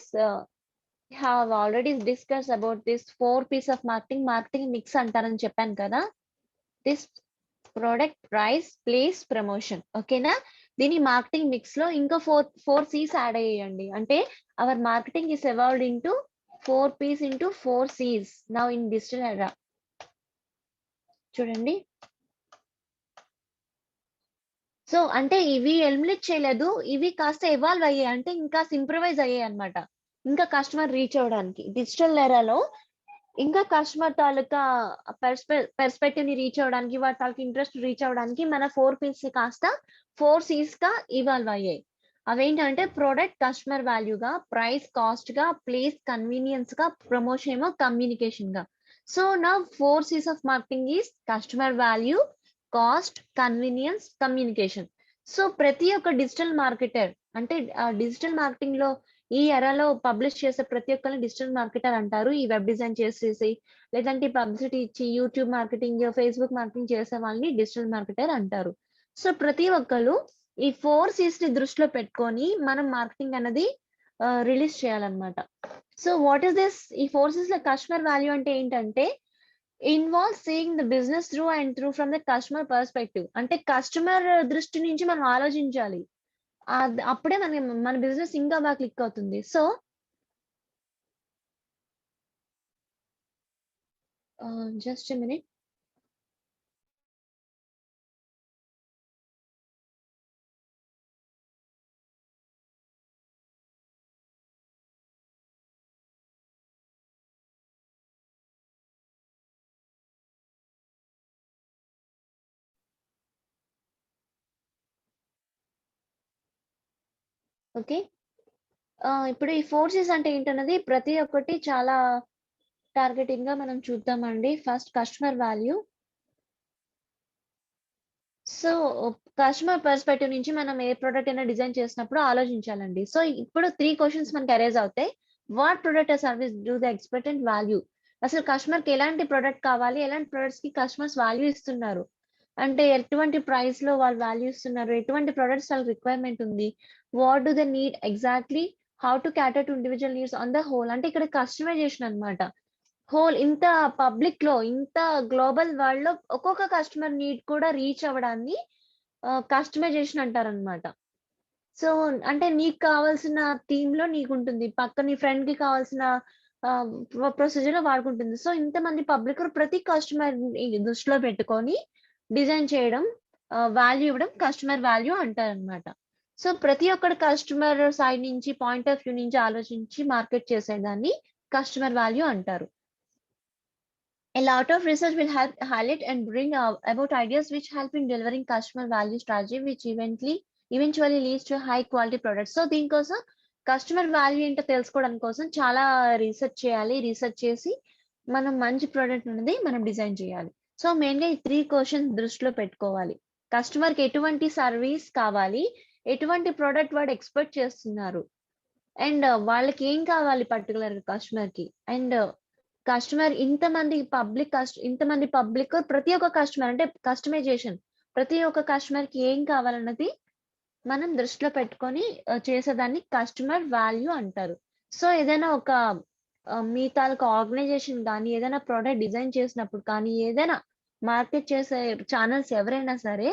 have already discussed about this 4 piece of marketing mix అంటారని చెప్పాను కదా! This product, price, place, promotion. ఓకేనా? దీని మార్కెటింగ్ మిక్స్ లో ఇంకా 4 C's యాడ్ అయ్యాయండి. అంటే our marketing is evolved into 4 P's into 4 C's now in digital era. చూడండి. సో, అంటే ఇవి ఎలిమినేట్ చేయలేదు. ఇవి కాస్త ఎవాల్వ్ అయ్యాయి. అంటే ఇంకా ఇంప్రూవైజ్ అయ్యాయి అన్నమాట. ఇంకా కస్టమర్ రీచ్ అవ్వడానికి. డిజిటల్ ఎరాలో ఇంకా కస్టమర్ తాలూకా పర్స్పెక్టివ్ ని రీచ్ అవ్వడానికి, వాటి తాలూకా ఇంట్రెస్ట్ రీచ్ అవ్వడానికి మన 4 P's కాస్త 4 C's గా ఇవాల్వ్ అయ్యాయి. అవేంటంటే ప్రొడక్ట్ కస్టమర్ వాల్యూగా, ప్రైస్ కాస్ట్ గా, ప్లేస్ కన్వీనియన్స్ గా, ప్రమోషన్ ఏమో కమ్యూనికేషన్ గా. సో నా 4 C's of marketing is customer value, cost, convenience, communication. So ప్రతి ఒక్క డిజిటల్ మార్కెటర్ అంటే డిజిటల్ మార్కెటింగ్ లో ఈ ఎరాలో పబ్లిష్ చేసే ప్రతి ఒక్కరిని డిజిటల్ మార్కెటర్ అంటారు. ఈ వెబ్ డిజైన్ చేసేసి లేదంటే పబ్లిసిటీ ఇచ్చి యూట్యూబ్ మార్కెటింగ్, ఫేస్బుక్ మార్కెటింగ్ చేసే వాళ్ళని డిజిటల్ మార్కెటర్ అంటారు. సో ప్రతి ఒక్కరు ఈ 4 C's ని దృష్టిలో పెట్టుకొని మనం మార్కెటింగ్ అనేది రిలీజ్ చేయాలన్నమాట. So what is this? ఈ 4 C's లో కస్టమర్ వాల్యూ అంటే ఏంటంటే involve seeing the business through from the customer perspective. అంటే కస్టమర్ దృష్టి నుంచి మనం ఆలోచించాలి. అప్పుడే మన బిజినెస్ ఇంకా బాగా క్లిక్ అవుతుంది. So just a minute. Okay. ఇప్పుడు ఈ 4 C's అంటే ఏంటన్నది ప్రతి ఒక్కటి చాలా టార్గెటింగ్ గా మనం చూద్దామండి. First customer value. So customer perspective నుంచి మనం ఏ ప్రొడక్ట్ అయినా డిజైన్ చేసినప్పుడు ఆలోచించాలండి. సో ఇప్పుడు 3 క్వెషన్స్ మనకి అరైజ్ అవుతాయి. What product or service do they expect and value? అసలు కస్టమర్‌కి ఎలాంటి ప్రొడక్ట్ కావాలి? ఎలాంటి ప్రొడక్ట్స్ కి కస్టమర్స్ వాల్యూ ఇస్తున్నారు? అంటే ఎటువంటి ప్రైస్ లో వాళ్ళు వాల్యూ ఇస్తున్నారు? ఎటువంటి ప్రొడక్ట్స్ వాళ్ళకి రిక్వైర్మెంట్ ఉంది? What do they need exactly? How to క్యాటర్ to individual needs on the whole. అంటే ఇక్కడ కస్టమైజేషన్ అన్నమాట. హోల్ ఇంత పబ్లిక్ లో, ఇంత గ్లోబల్ వరల్డ్ లో ఒక్కొక్క కస్టమర్ నీడ్ కూడా రీచ్ అవ్వడాన్ని కస్టమైజేషన్ అంటారన్నమాట. సో అంటే నీకు కావాల్సిన థీమ్ లో నీకుంటుంది. పక్క నీ ఫ్రెండ్ కి కావాల్సిన ప్రొసీజర్ లో వాడుకుంటుంది. సో ఇంతమంది పబ్లిక్ ప్రతి కస్టమర్ దృష్టిలో పెట్టుకొని డిజైన్ చేయడం, వాల్యూ ఇవ్వడం కస్టమర్ వాల్యూ అంటారన్నమాట. సో ప్రతి ఒక్కటి కస్టమర్ సైడ్ నుంచి పాయింట్ ఆఫ్ వ్యూ నుంచి ఆలోచించి మార్కెట్ చేసేదాన్ని కస్టమర్ వాల్యూ అంటారు. A lot of research will help highlight and bring about ideas which help in delivering customer value strategy, which eventually leads to high quality products. So దీనికోసం కస్టమర్ వాల్యూ ఏంటో తెలుసుకోవడానికి కోసం చాలా రీసెర్చ్ చేయాలి. రీసెర్చ్ చేసి మనం మంచి ప్రోడక్ట్ అనేది మనం డిజైన్ చేయాలి. సో మెయిన్ గా ఈ 3 క్వశ్చన్స్ దృష్టిలో పెట్టుకోవాలి. కస్టమర్ కి ఎటువంటి సర్వీస్ కావాలి, ఎటువంటి ప్రోడక్ట్ వాడు ఎక్స్పెక్ట్ చేస్తున్నారు, అండ్ వాళ్ళకి ఏం కావాలి పర్టికులర్ కస్టమర్ కి, అండ్ కస్టమర్ ఇంతమంది పబ్లిక్ ప్రతి ఒక్క కస్టమర్ అంటే కస్టమైజేషన్ ప్రతి ఒక్క కస్టమర్ కి ఏం కావాలన్నది మనం దృష్టిలో పెట్టుకొని చేసేదాన్ని కస్టమర్ వాల్యూ అంటారు. సో ఏదైనా ఒక మీ తాలూకా ఆర్గనైజేషన్ కానీ ఏదైనా ప్రోడక్ట్ డిజైన్ చేసినప్పుడు కానీ ఏదైనా మార్కెట్ చేసే ఛానల్స్ ఎవరైనా సరే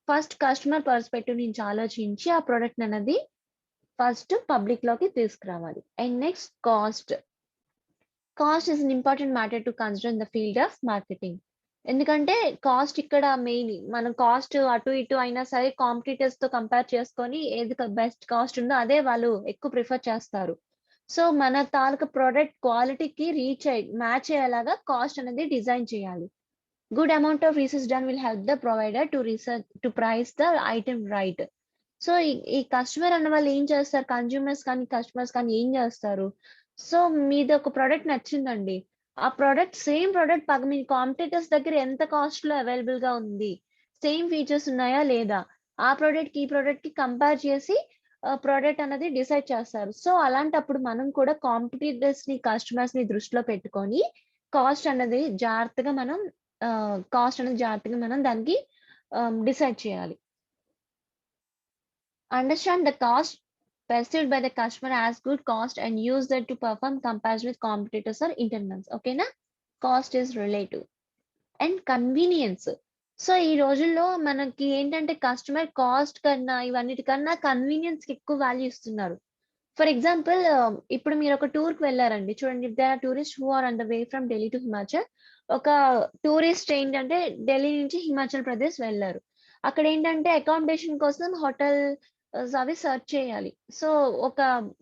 ఫస్ట్ కస్టమర్ పర్స్పెక్టివ్ నుంచి ఆలోచించి ఆ ప్రోడక్ట్ అనేది ఫస్ట్ పబ్లిక్ లోకి తీసుకురావాలి. And next cost is an important matter to consider in the field of marketing. ఎందుకంటే కాస్ట్ ఇక్కడ మెయిన్. మనం కాస్ట్ అటు ఇటు అయినా సరే కాంపిటీటర్స్ తో కంపేర్ చేసుకొని ఏది బెస్ట్ కాస్ట్ ఉందో అదే వాళ్ళు ఎక్కువ ప్రిఫర్ చేస్తారు. సో మన తాలూకా ప్రోడక్ట్ క్వాలిటీకి మ్యాచ్ అయ్యేలాగా కాస్ట్ అనేది డిజైన్ చేయాలి. Good amount of research done will help the provider to price the item right. So ఈ కస్టమర్ అన్న వాళ్ళు ఏం చేస్తారు, కన్స్యూమర్స్ కానీ కస్టమర్స్ కానీ ఏం చేస్తారు, సో మీది ఒక ప్రోడక్ట్ నచ్చిందండి, ఆ ప్రోడక్ట్ సేమ్ ప్రోడక్ట్ మీ కాంపిటీటర్స్ దగ్గర ఎంత కాస్ట్ లో అవైలబుల్ గా ఉంది, సేమ్ ఫీచర్స్ ఉన్నాయా లేదా, ఆ ప్రోడక్ట్ కి ఈ ప్రోడక్ట్ కి కంపేర్ చేసి ప్రోడక్ట్ అనేది డిసైడ్ చేస్తారు. సో అలాంటప్పుడు మనం కూడా కాంపిటీటర్స్ ని కస్టమర్స్ ని దృష్టిలో పెట్టుకొని కాస్ట్ అనేది జాగ్రత్తగా మనం దానికి డిసైడ్ చేయాలి. Understand the cost perceived by the customer as good cost and use that to perform comparison with competitors or internals. Okay na? Cost is relative. And convenience. So ఈ రోజుల్లో మనకి ఏంటంటే కస్టమర్ కాస్ట్ కన్నా ఇవన్నిటికన్నా కన్వీనియన్స్ కి ఎక్కువ వాల్యూ ఇస్తున్నారు. ఫర్ ఎగ్జాంపుల్ ఇప్పుడు మీరు ఒక టూర్ కి వెళ్ళారండి, చూడండి, if they are tourist who are on the way from Delhi to Himachal. ఒక టూరిస్ట్ ఏంటంటే ఢిల్లీ నుంచి హిమాచల్ ప్రదేశ్ వెళ్ళారు. అక్కడ ఏంటంటే అకామిడేషన్ కోసం హోటల్ అవి సర్చ్ చేయాలి. సో ఒక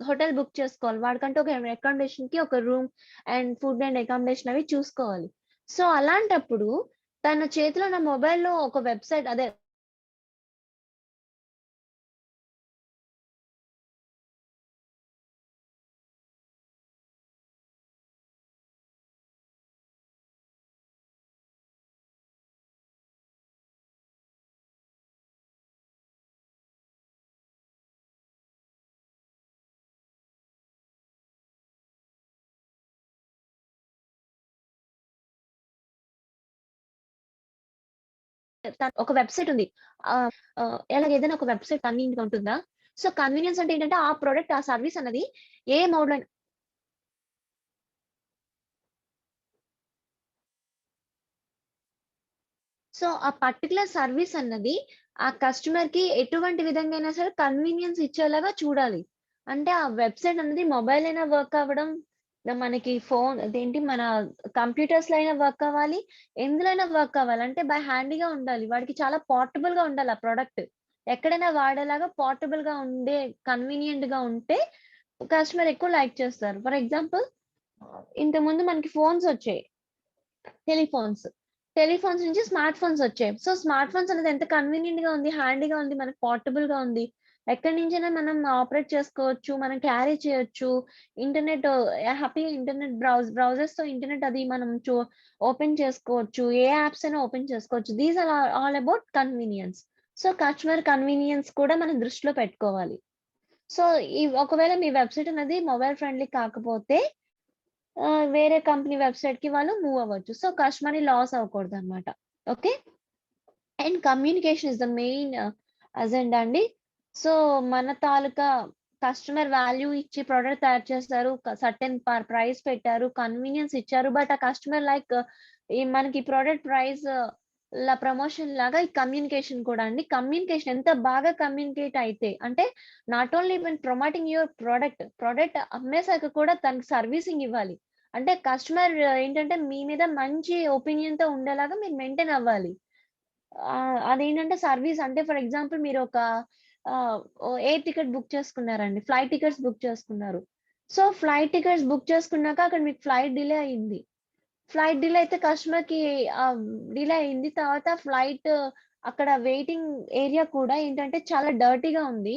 హోటల్ బుక్ చేసుకోవాలి, వాడికంటే ఒక అకామిడేషన్ కి ఒక room and food and accommodation అవి చూసుకోవాలి. సో అలాంటప్పుడు తన చేతిలో నా మొబైల్లో ఒక వెబ్సైట్ అదే ఒక వెబ్సైట్ ఉంది. ఎలాగ ఏదైనా ఒక వెబ్సైట్ కన్వీనియంట్ గా ఉంటుందా? సో కన్వీనియన్స్ అంటే ఏంటంటే ఆ ప్రోడక్ట్ ఆ సర్వీస్ అన్నది ఏ మోడ్ లో సో ఆ పర్టికులర్ సర్వీస్ అన్నది ఆ కస్టమర్ కి ఎటువంటి విధంగా అయినా సరే కన్వీనియన్స్ ఇచ్చేలాగా చూడాలి. అంటే ఆ వెబ్సైట్ అనేది మొబైల్ అయినా వర్క్ అవ్వడం, మనకి ఫోన్ అదేంటి మన కంప్యూటర్స్ లో అయినా వర్క్ అవ్వాలి, ఎందులో అయినా వర్క్ అవ్వాలి. అంటే బై హ్యాండీగా ఉండాలి, వాడికి చాలా పోర్టబుల్ గా ఉండాలి. ఆ ప్రోడక్ట్ ఎక్కడైనా వాడేలాగా పోర్టబుల్ గా ఉండే కన్వీనియంట్ గా ఉంటే కస్టమర్ ఎక్కువ లైక్ చేస్తారు. ఫర్ ఎగ్జాంపుల్ ఇంతకుముందు మనకి ఫోన్స్ వచ్చాయి, టెలిఫోన్స్ నుంచి స్మార్ట్ ఫోన్స్ వచ్చాయి. సో స్మార్ట్ ఫోన్స్ అనేది ఎంత కన్వీనియంట్ గా ఉంది, హ్యాండీగా ఉంది, మనకి పోర్టబుల్ గా ఉంది, ఎక్కడి నుంచైనా మనం ఆపరేట్ చేసుకోవచ్చు, మనం క్యారీ చేయొచ్చు. ఇంటర్నెట్ హ్యాపీగా ఇంటర్నెట్ బ్రౌజర్స్ తో ఇంటర్నెట్ అది మనం ఓపెన్ చేసుకోవచ్చు, ఏ యాప్స్ అయినా ఓపెన్ చేసుకోవచ్చు. These are all about convenience. So customer convenience కూడా మనం దృష్టిలో పెట్టుకోవాలి. సో ఒకవేళ మీ వెబ్సైట్ అనేది మొబైల్ ఫ్రెండ్లీ కాకపోతే వేరే కంపెనీ వెబ్సైట్ కి వాళ్ళు మూవ్ అవ్వచ్చు. సో కస్టమర్ ని లాస్ అవ్వకూడదు అనమాట. Okay, and communication is the main agenda అండి. సో మన తాలూకా కస్టమర్ వాల్యూ ఇచ్చి ప్రోడక్ట్ తయారు చేస్తారు, సర్టెన్ ప్రైస్ పెట్టారు, కన్వీనియన్స్ ఇచ్చారు, బట్ ఆ కస్టమర్ లైక్ మనకి ప్రోడక్ట్ ప్రైస్ ప్రమోషన్ లాగా ఈ కమ్యూనికేషన్ కూడా అండి. కమ్యూనికేషన్ ఎంత బాగా కమ్యూనికేట్ అయితే అంటే not only when promoting your product అమ్మేసాక కూడా తనకి సర్వీసింగ్ ఇవ్వాలి. అంటే కస్టమర్ ఏంటంటే మీ మీద మంచి ఒపీనియన్ తో ఉండేలాగా మీరు మెయింటైన్ అవ్వాలి. అదేంటంటే సర్వీస్ అంటే ఫర్ ఎగ్జాంపుల్ మీరు ఒక ఎయిర్ టికెట్ బుక్ చేసుకున్నారండి, ఫ్లైట్ టికెట్స్ బుక్ చేసుకున్నారు. సో ఫ్లైట్ టికెట్స్ బుక్ చేసుకున్నాక అక్కడ మీకు ఫ్లైట్ డిలే అయింది. ఫ్లైట్ డిలే అయితే కస్టమర్‌కి డిలే అయింది. తర్వాత ఫ్లైట్ అక్కడ వెయిటింగ్ ఏరియా కూడా ఏంటంటే చాలా డర్టీగా ఉంది.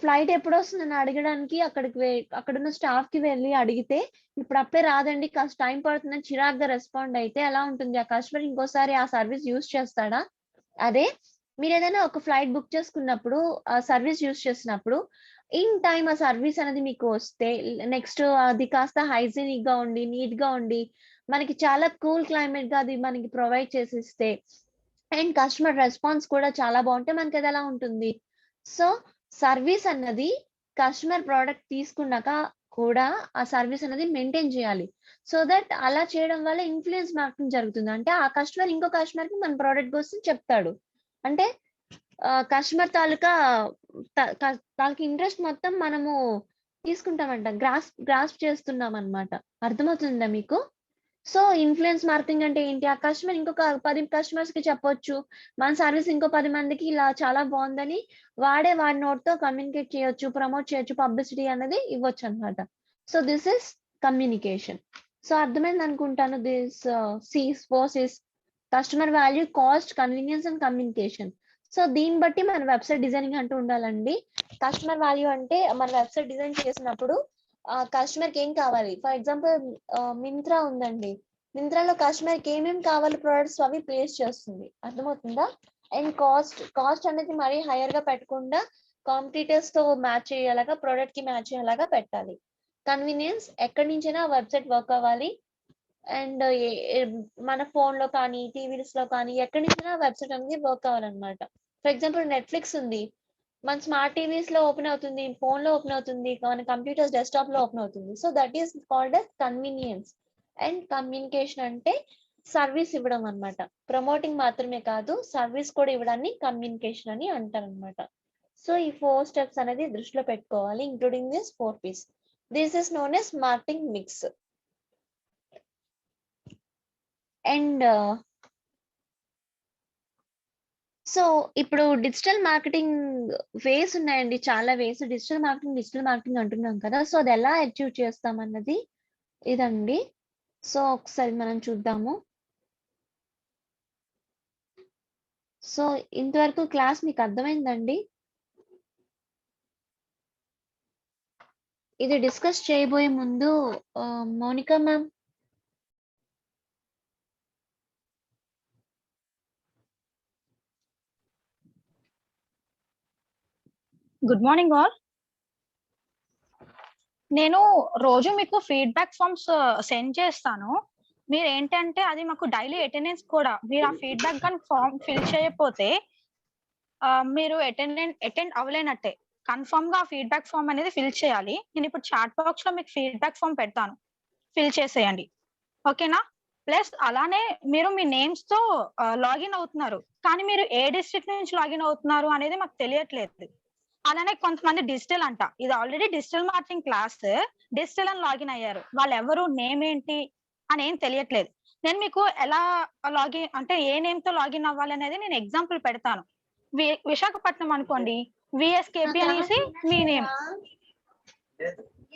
ఫ్లైట్ ఎప్పుడొస్తుందని అడగడానికి అక్కడున్న స్టాఫ్‌కి వెళ్లి అడిగితే, "ఇప్పుడు అప్పుడే రాదండి. కాస్త టైం పడుతుందని" చిరాకుగా రెస్పాండ్ అయితే ఎలా ఉంటుంది? ఆ కస్టమర్ ఇంకోసారి ఆ సర్విస్ యూజ్ చేస్తాడా? అదే మీరేదైనా ఒక ఫ్లైట్ బుక్ చేసుకున్నప్పుడు, ఆ సర్విస్ యూజ్ చేసినప్పుడు, ఇన్ టైమ్ ఆ సర్విస్ అనేది మీకు వస్తే, నెక్స్ట్ అది కాస్త హైజీనిక్‌గా ఉండి, నీట్‌గా ఉండి, మనకి చాలా కూల్ క్లైమేట్‌గా అది మనకి ప్రొవైడ్ చేసిస్తే, అండ్ కస్టమర్ రెస్పాన్స్ కూడా చాలా బావుంటే మనకదెలా ఉంటుంది? సో, సర్విస్ అన్నది కస్టమర్ ప్రొడక్ట్ తీసుకున్నాక కూడా ఆ సర్విస్ అనేది మెయింటైన్ చేయాలి. సో దట్ అలా చేయడం వల్ల ఇన్‌ఫ్లూయెన్స్ మార్కెటింగ్ జరుగుతుంది. అంటే ఆ కస్టమర్ ఇంకో కస్టమర్‌కి మన ప్రొడక్ట్ గురించి చెప్తాడు. అంటే కస్టమర్ తాలూకా త క తాలూకా ఇంట్రెస్ట్ మొత్తం మనము తీసుకుంటామంట. గ్రాస్ప్ చేస్తున్నామనమాట. అర్థమవుతుందా మీకు? సో, ఇన్‌ఫ్లూయెన్స్ మార్కెటింగ్ అంటే ఏంటి? ఆ కస్టమర్ ఇంకొక 10 కస్టమర్స్‌కి చెప్పొచ్చు. మన సర్విస్ ఇంకో 10 మందికి ఇలా చాలా బావుందని వాడి నోటితో కమ్యూనికేట్ చేయొచ్చు, ప్రమోట్ చేయొచ్చు, పబ్లిసిటీ అనేది ఇవ్వొచ్చనమాట. So, this is communication. So, అర్థమైందనుకుంటాను. Four C's customer value, cost, convenience and communication. So, దీన్ని బట్టి మన వెబ్‌సైట్ డిజైనింగ్ అంటూ ఉండాలండి. కస్టమర్ వాల్యూ అంటే మన వెబ్‌సైట్ డిజైన్ చేసినప్పుడు కస్టమర్‌కి ఏం కావాలి? ఫర్ ఎగ్జాంపుల్ మింత్రా ఉందండి. మింత్రాలో కస్టమర్‌కి ఏమేమి కావాలి ప్రొడక్ట్స్ అవి ప్లేస్ చేస్తుంది. అర్థమవుతుందా? అండ్ కాస్ట్ అనేది మరీ హైయర్‌గా పెట్టకుండా కాంపిటీటర్స్‌తో మ్యాచ్ అయ్యేలాగా ప్రొడక్ట్‌కి మ్యాచ్ అయ్యేలాగా పెట్టాలి. కన్వీనియన్స్ ఎక్కడి నుంచైనా వెబ్‌సైట్ వర్క్ అవ్వాలి. అండ్ ఎ ఎ మన ఫోన్‌లో కానీ, టీవీస్‌లో కానీ ఎక్కడి నుంచైనా వెబ్‌సైట్ అనేది వర్క్ అవ్వాలన్నమాట. ఫర్ ఎగ్జాంపుల్ నెట్‌ఫ్లిక్స్ ఉంది. మన స్మార్ట్ టీవీస్‌లో ఓపెన్ అవుతుంది. ఫోన్‌లో ఓపెన్ అవుతుంది. మన కంప్యూటర్స్ డెస్క్‌టాప్‌లో ఓపెన్ అవుతుంది. So, that is called as convenience. And communication అంటే సర్విస్ ఇవ్వడం అన్నమాట. ప్రమోటింగ్ మాత్రమే కాదు, సర్విస్ కూడా ఇవ్వడాన్ని కమ్యూనికేషన్ అని అంటారన్నమాట. సో, ఈ 4 స్టెప్స్ అనేది దృష్టిలో పెట్టుకోవాలి. Including this 4 P's. This is known as marketing mix. And so, ఇప్పుడు డిజిటల్ మార్కెటింగ్ వేస్ ఉన్నాయండి. చాలా వేస్. డిజిటల్ మార్కెటింగ్ అంటున్నాం కదా! సో, అదెలా అచీవ్ చేస్తామన్నది ఇదండి. సో, ఒకసారి మనం చూద్దాము. సో, ఇంతవరకు క్లాస్ మీకు అర్థమైందండి? ఇది డిస్కస్ చేయబోయే ముందు Mounika ma'am. Good morning all. నేను రోజు మీకు ఫీడ్‌బ్యాక్ ఫార్మ్స్ సెండ్ చేస్తాను. మీరేంటంటే అది మాకు డైలీ అటెండెన్స్ కూడా మీరు ఆ ఫీడ్‌బ్యాక్ గాని ఫార్మ్ ఫిల్ చేయకపోతే మీరు అటెండ్ అవ్వలేనట్టే. కన్ఫర్మ్‌గా ఆ ఫీడ్‌బ్యాక్ ఫార్మ్ అనేది ఫిల్ చేయాలి. నేనిప్పుడు చాట్ బాక్స్‌లో మీకు ఫీడ్‌బ్యాక్ ఫార్మ్ పెడతాను. ఫిల్ చేసేయండి. ఓకేనా? ప్లస్ అలానే మీరు మీ నేమ్స్‌తో లాగిన్ అవుతున్నారు. కానీ మీరు ఏ డిస్ట్రిక్ట్ నుంచి లాగిన్ అవుతున్నారు అనేది మాకు తెలియట్లేదు. అలానే కొంతమంది డిజిటల్ అంట. ఇది already digital marketing class. Digital అని లాగిన్ అయ్యారు. వాళ్ళెవరు, నేమ్ ఏంటి అని ఏం తెలియట్లేదు. నేను మీకు ఎలా లాగిన్ అంటే ఏ నేమ్‌తో లాగిన్ అవ్వాలనేది నేను ఎగ్జాంపుల్ పెడతాను. విశాఖపట్నం అనుకోండి. వీఎస్‌కేపీ అనేసి మీ నేమ్.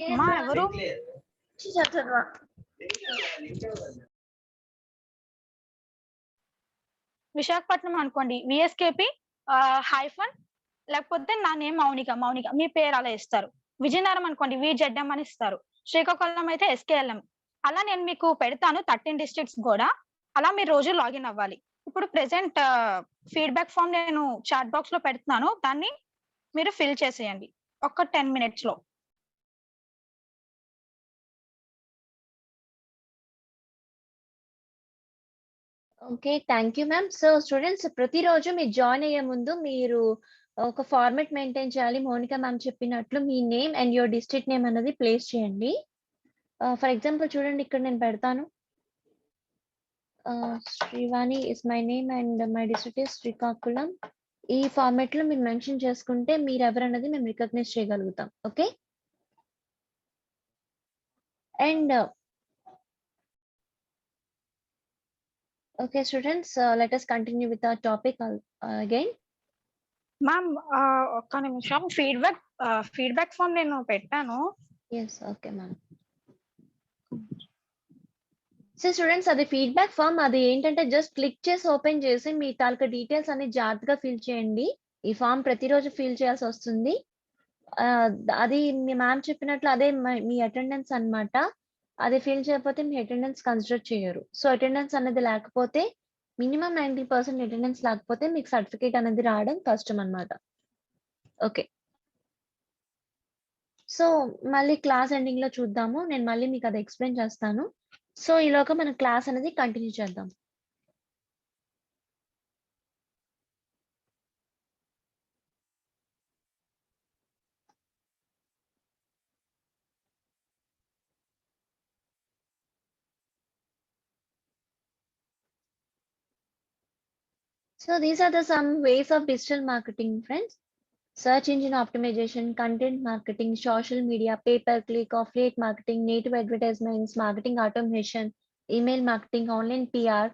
అమ్మా ఎవరు? విశాఖపట్నం అనుకోండి. వీఎస్‌కేపీ హైఫన్ లేకపోతే నా నేమ్ మౌనిక. మీ పేరు అలా ఇస్తారు. విజయనగరం అనుకోండి వీజెడ్ఎం అని ఇస్తారు. శ్రీకాకుళం అయితే ఎస్‌కేఎల్ఎం. అలా నేను మీకు పెడతాను 13 డిస్ట్రిక్ట్స్ గూడా. అలా మీరు రోజు లాగిన్ అవ్వాలి. ఇప్పుడు ప్రెజెంట్ ఫీడ్‌బ్యాక్ ఫార్మ్ నేను చాట్ బాక్స్‌లో పెడుతున్నాను. దాన్ని మీరు ఫిల్ చేసేయండి. ఒక 10 మినిట్స్‌లో. Okay. Thank you ma'am. So, students ప్రతిరోజు మీరు జాయిన్ అయ్యే ముందు మీరు ఒక ఫార్మాట్ మెయింటైన్ చేయాలి. మౌనిక మ్యామ్ చెప్పినట్లు మీ name and your district name అన్నది ప్లేస్ చేయండి. ఫర్ ఎగ్జాంపుల్ చూడండి ఇక్కడ నేను పెడతాను. Srivani is my name and my district is Srikakulam. ఈ ఫార్మాట్‌లో మీరు మెన్షన్ చేసుకుంటే మీరెవరన్నది మేము రికగ్నైజ్ చేయగలుగుతాం. Okay. And okay students, let us continue with our topic again. Ma'am ఒక్క నిమిషం ఫీడ్‌బ్యాక్ ఫార్మ్ నేను పెట్టాను. Yes. Okay ma'am. So students అది ఫీడ్‌బ్యాక్ ఫార్మ్ అది ఏంటంటే జస్ట్ క్లిక్ చేసి ఓపెన్ చేసి మీ తాలూకా డీటెయిల్స్ అన్ని జాగ్రత్తగా ఫిల్ చేయండి. ఈ ఫార్మ్ ప్రతిరోజు ఫిల్ చేయాల్సొస్తుంది. అది మీ మ్యామ్ చెప్పినట్లు అదే మీ అటెండెన్స్ అన్నమాట. అది ఫిల్ చేయకపోతే మీ అటెండెన్స్ కన్సిడర్ చేయరు. సో అటెండెన్స్ అనేది లేకపోతే మినిమమ్ 90% అటెండెన్స్ లేకపోతే మీకు సర్టిఫికేట్ అనేది రావడం కష్టం అన్నమాట. ఓకే. సో మళ్ళీ క్లాస్ ఎండింగ్‌లో చూద్దాము. నేను మళ్ళీ మీకు అది ఎక్స్‌ప్లెయిన్ చేస్తాను. సో ఈలోగా మనం క్లాస్ అనేది కంటిన్యూ చేద్దాం. So these are the some ways of digital marketing, friends. Search engine optimization, content marketing, social media, pay-per-click, affiliate marketing, native advertisements, marketing automation, email marketing, online PR,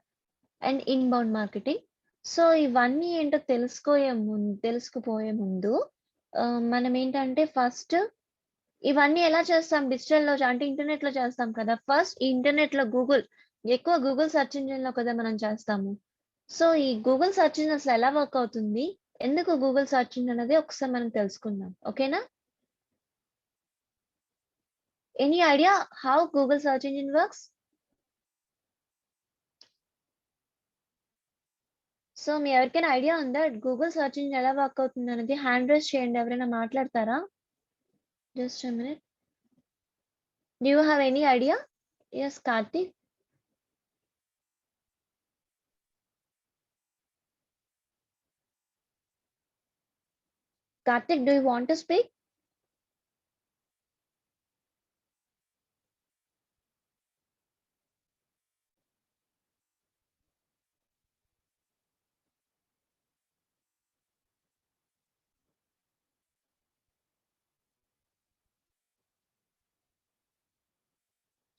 and inbound marketing. So ఇవన్నీ ఏంటో తెలుసుకుపోయే ముందు మనం ఏంటంటే ఫస్ట్ ఇవన్నీ ఎలా చేస్తాం డిజిటల్‌లో అంటే ఇంటర్నెట్‌లో చేస్తాం కదా! ఫస్ట్ ఇంటర్నెట్‌లో ఎక్కువ గూగుల్ సెర్చ్ ఇంజిన్‌లో కదా మనం చేస్తాము. సో ఈ గూగుల్ సెర్చ్ ఇంజిన్ అసలు ఎలా వర్క్ అవుతుంది? ఎందుకు గూగుల్ సెర్చ్ ఇంజిన్ అనేది ఒకసారి మనం తెలుసుకుందాం. ఓకేనా? Any idea how Google search engine works? So మీ ఎవరికైనా ఐడియా ఉందా? గూగుల్ సెర్చ్ ఇంజిన్ ఎలా వర్క్ అవుతుంది అనేది హ్యాండ్ రైజ్ చేయండి. ఎవరైనా మాట్లాడతారా? Just a minute. Do you have any idea? Yes Karthik. Karthik, do you want to speak?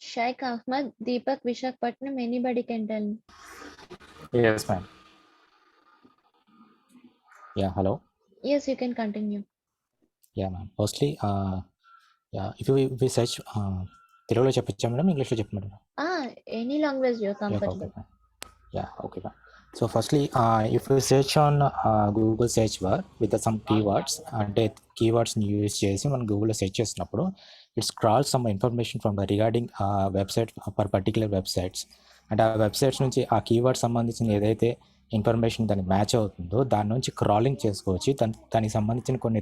Shaikh Ahmad, Deepak, Vishakhapatnam, anybody can tell me. Yes, ma'am. Yeah, hello. Yes, you can continue. Yeah, ma'am. Firstly, if we search, తెలుగులో చెప్పచ్చా మేడం, ఇంగ్లీష్లో చెప్పమంటారా? Any language you're Yeah, comfortable. okay, ma'am. Yeah, okay, ma'am. So firstly, if you search on Google search bar with some keywords, అంటే కీవర్డ్స్ని యూజ్ చేసి మనం గూగుల్లో సెర్చ్ చేసినప్పుడు it scrolls some information from regarding website for particular websites. అంటే ఆ వెబ్సైట్స్ నుంచి ఆ కీవర్డ్ సంబంధించిన ఏదైతే ఇన్ఫర్మేషన్ దానికి మ్యాచ్ అవుతుందో దాని నుంచి క్రాలింగ్ చేసుకోవచ్చు. దానికి సంబంధించిన కొన్ని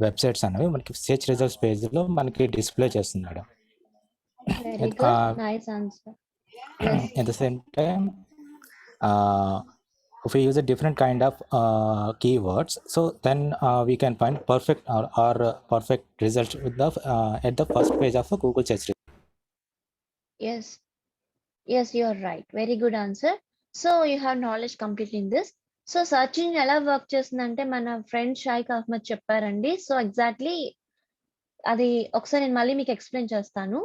వెబ్సైట్స్ అనేవి మనకి సెర్చ్ రిజల్ట్స్ పేజ్లో మనకి డిస్ప్లే చేస్తుంది madam. Very good. Nice answer. Yes. At the same time, if we use a different kind of keywords, so then we can find perfect or perfect result with the at the first page of a Google search. Yes. Yes, you are right. Very good answer. So you have knowledge completely in this. So search engine ఎలా వర్క్ చేస్తుందంటే మన ఫ్రెండ్ షైక్ అహ్మద్ చెప్పారండి. సో ఎగ్జాక్ట్లీ అది ఒకసారి నేను మళ్ళీ మీకు ఎక్స్ప్లెయిన్ చేస్తాను.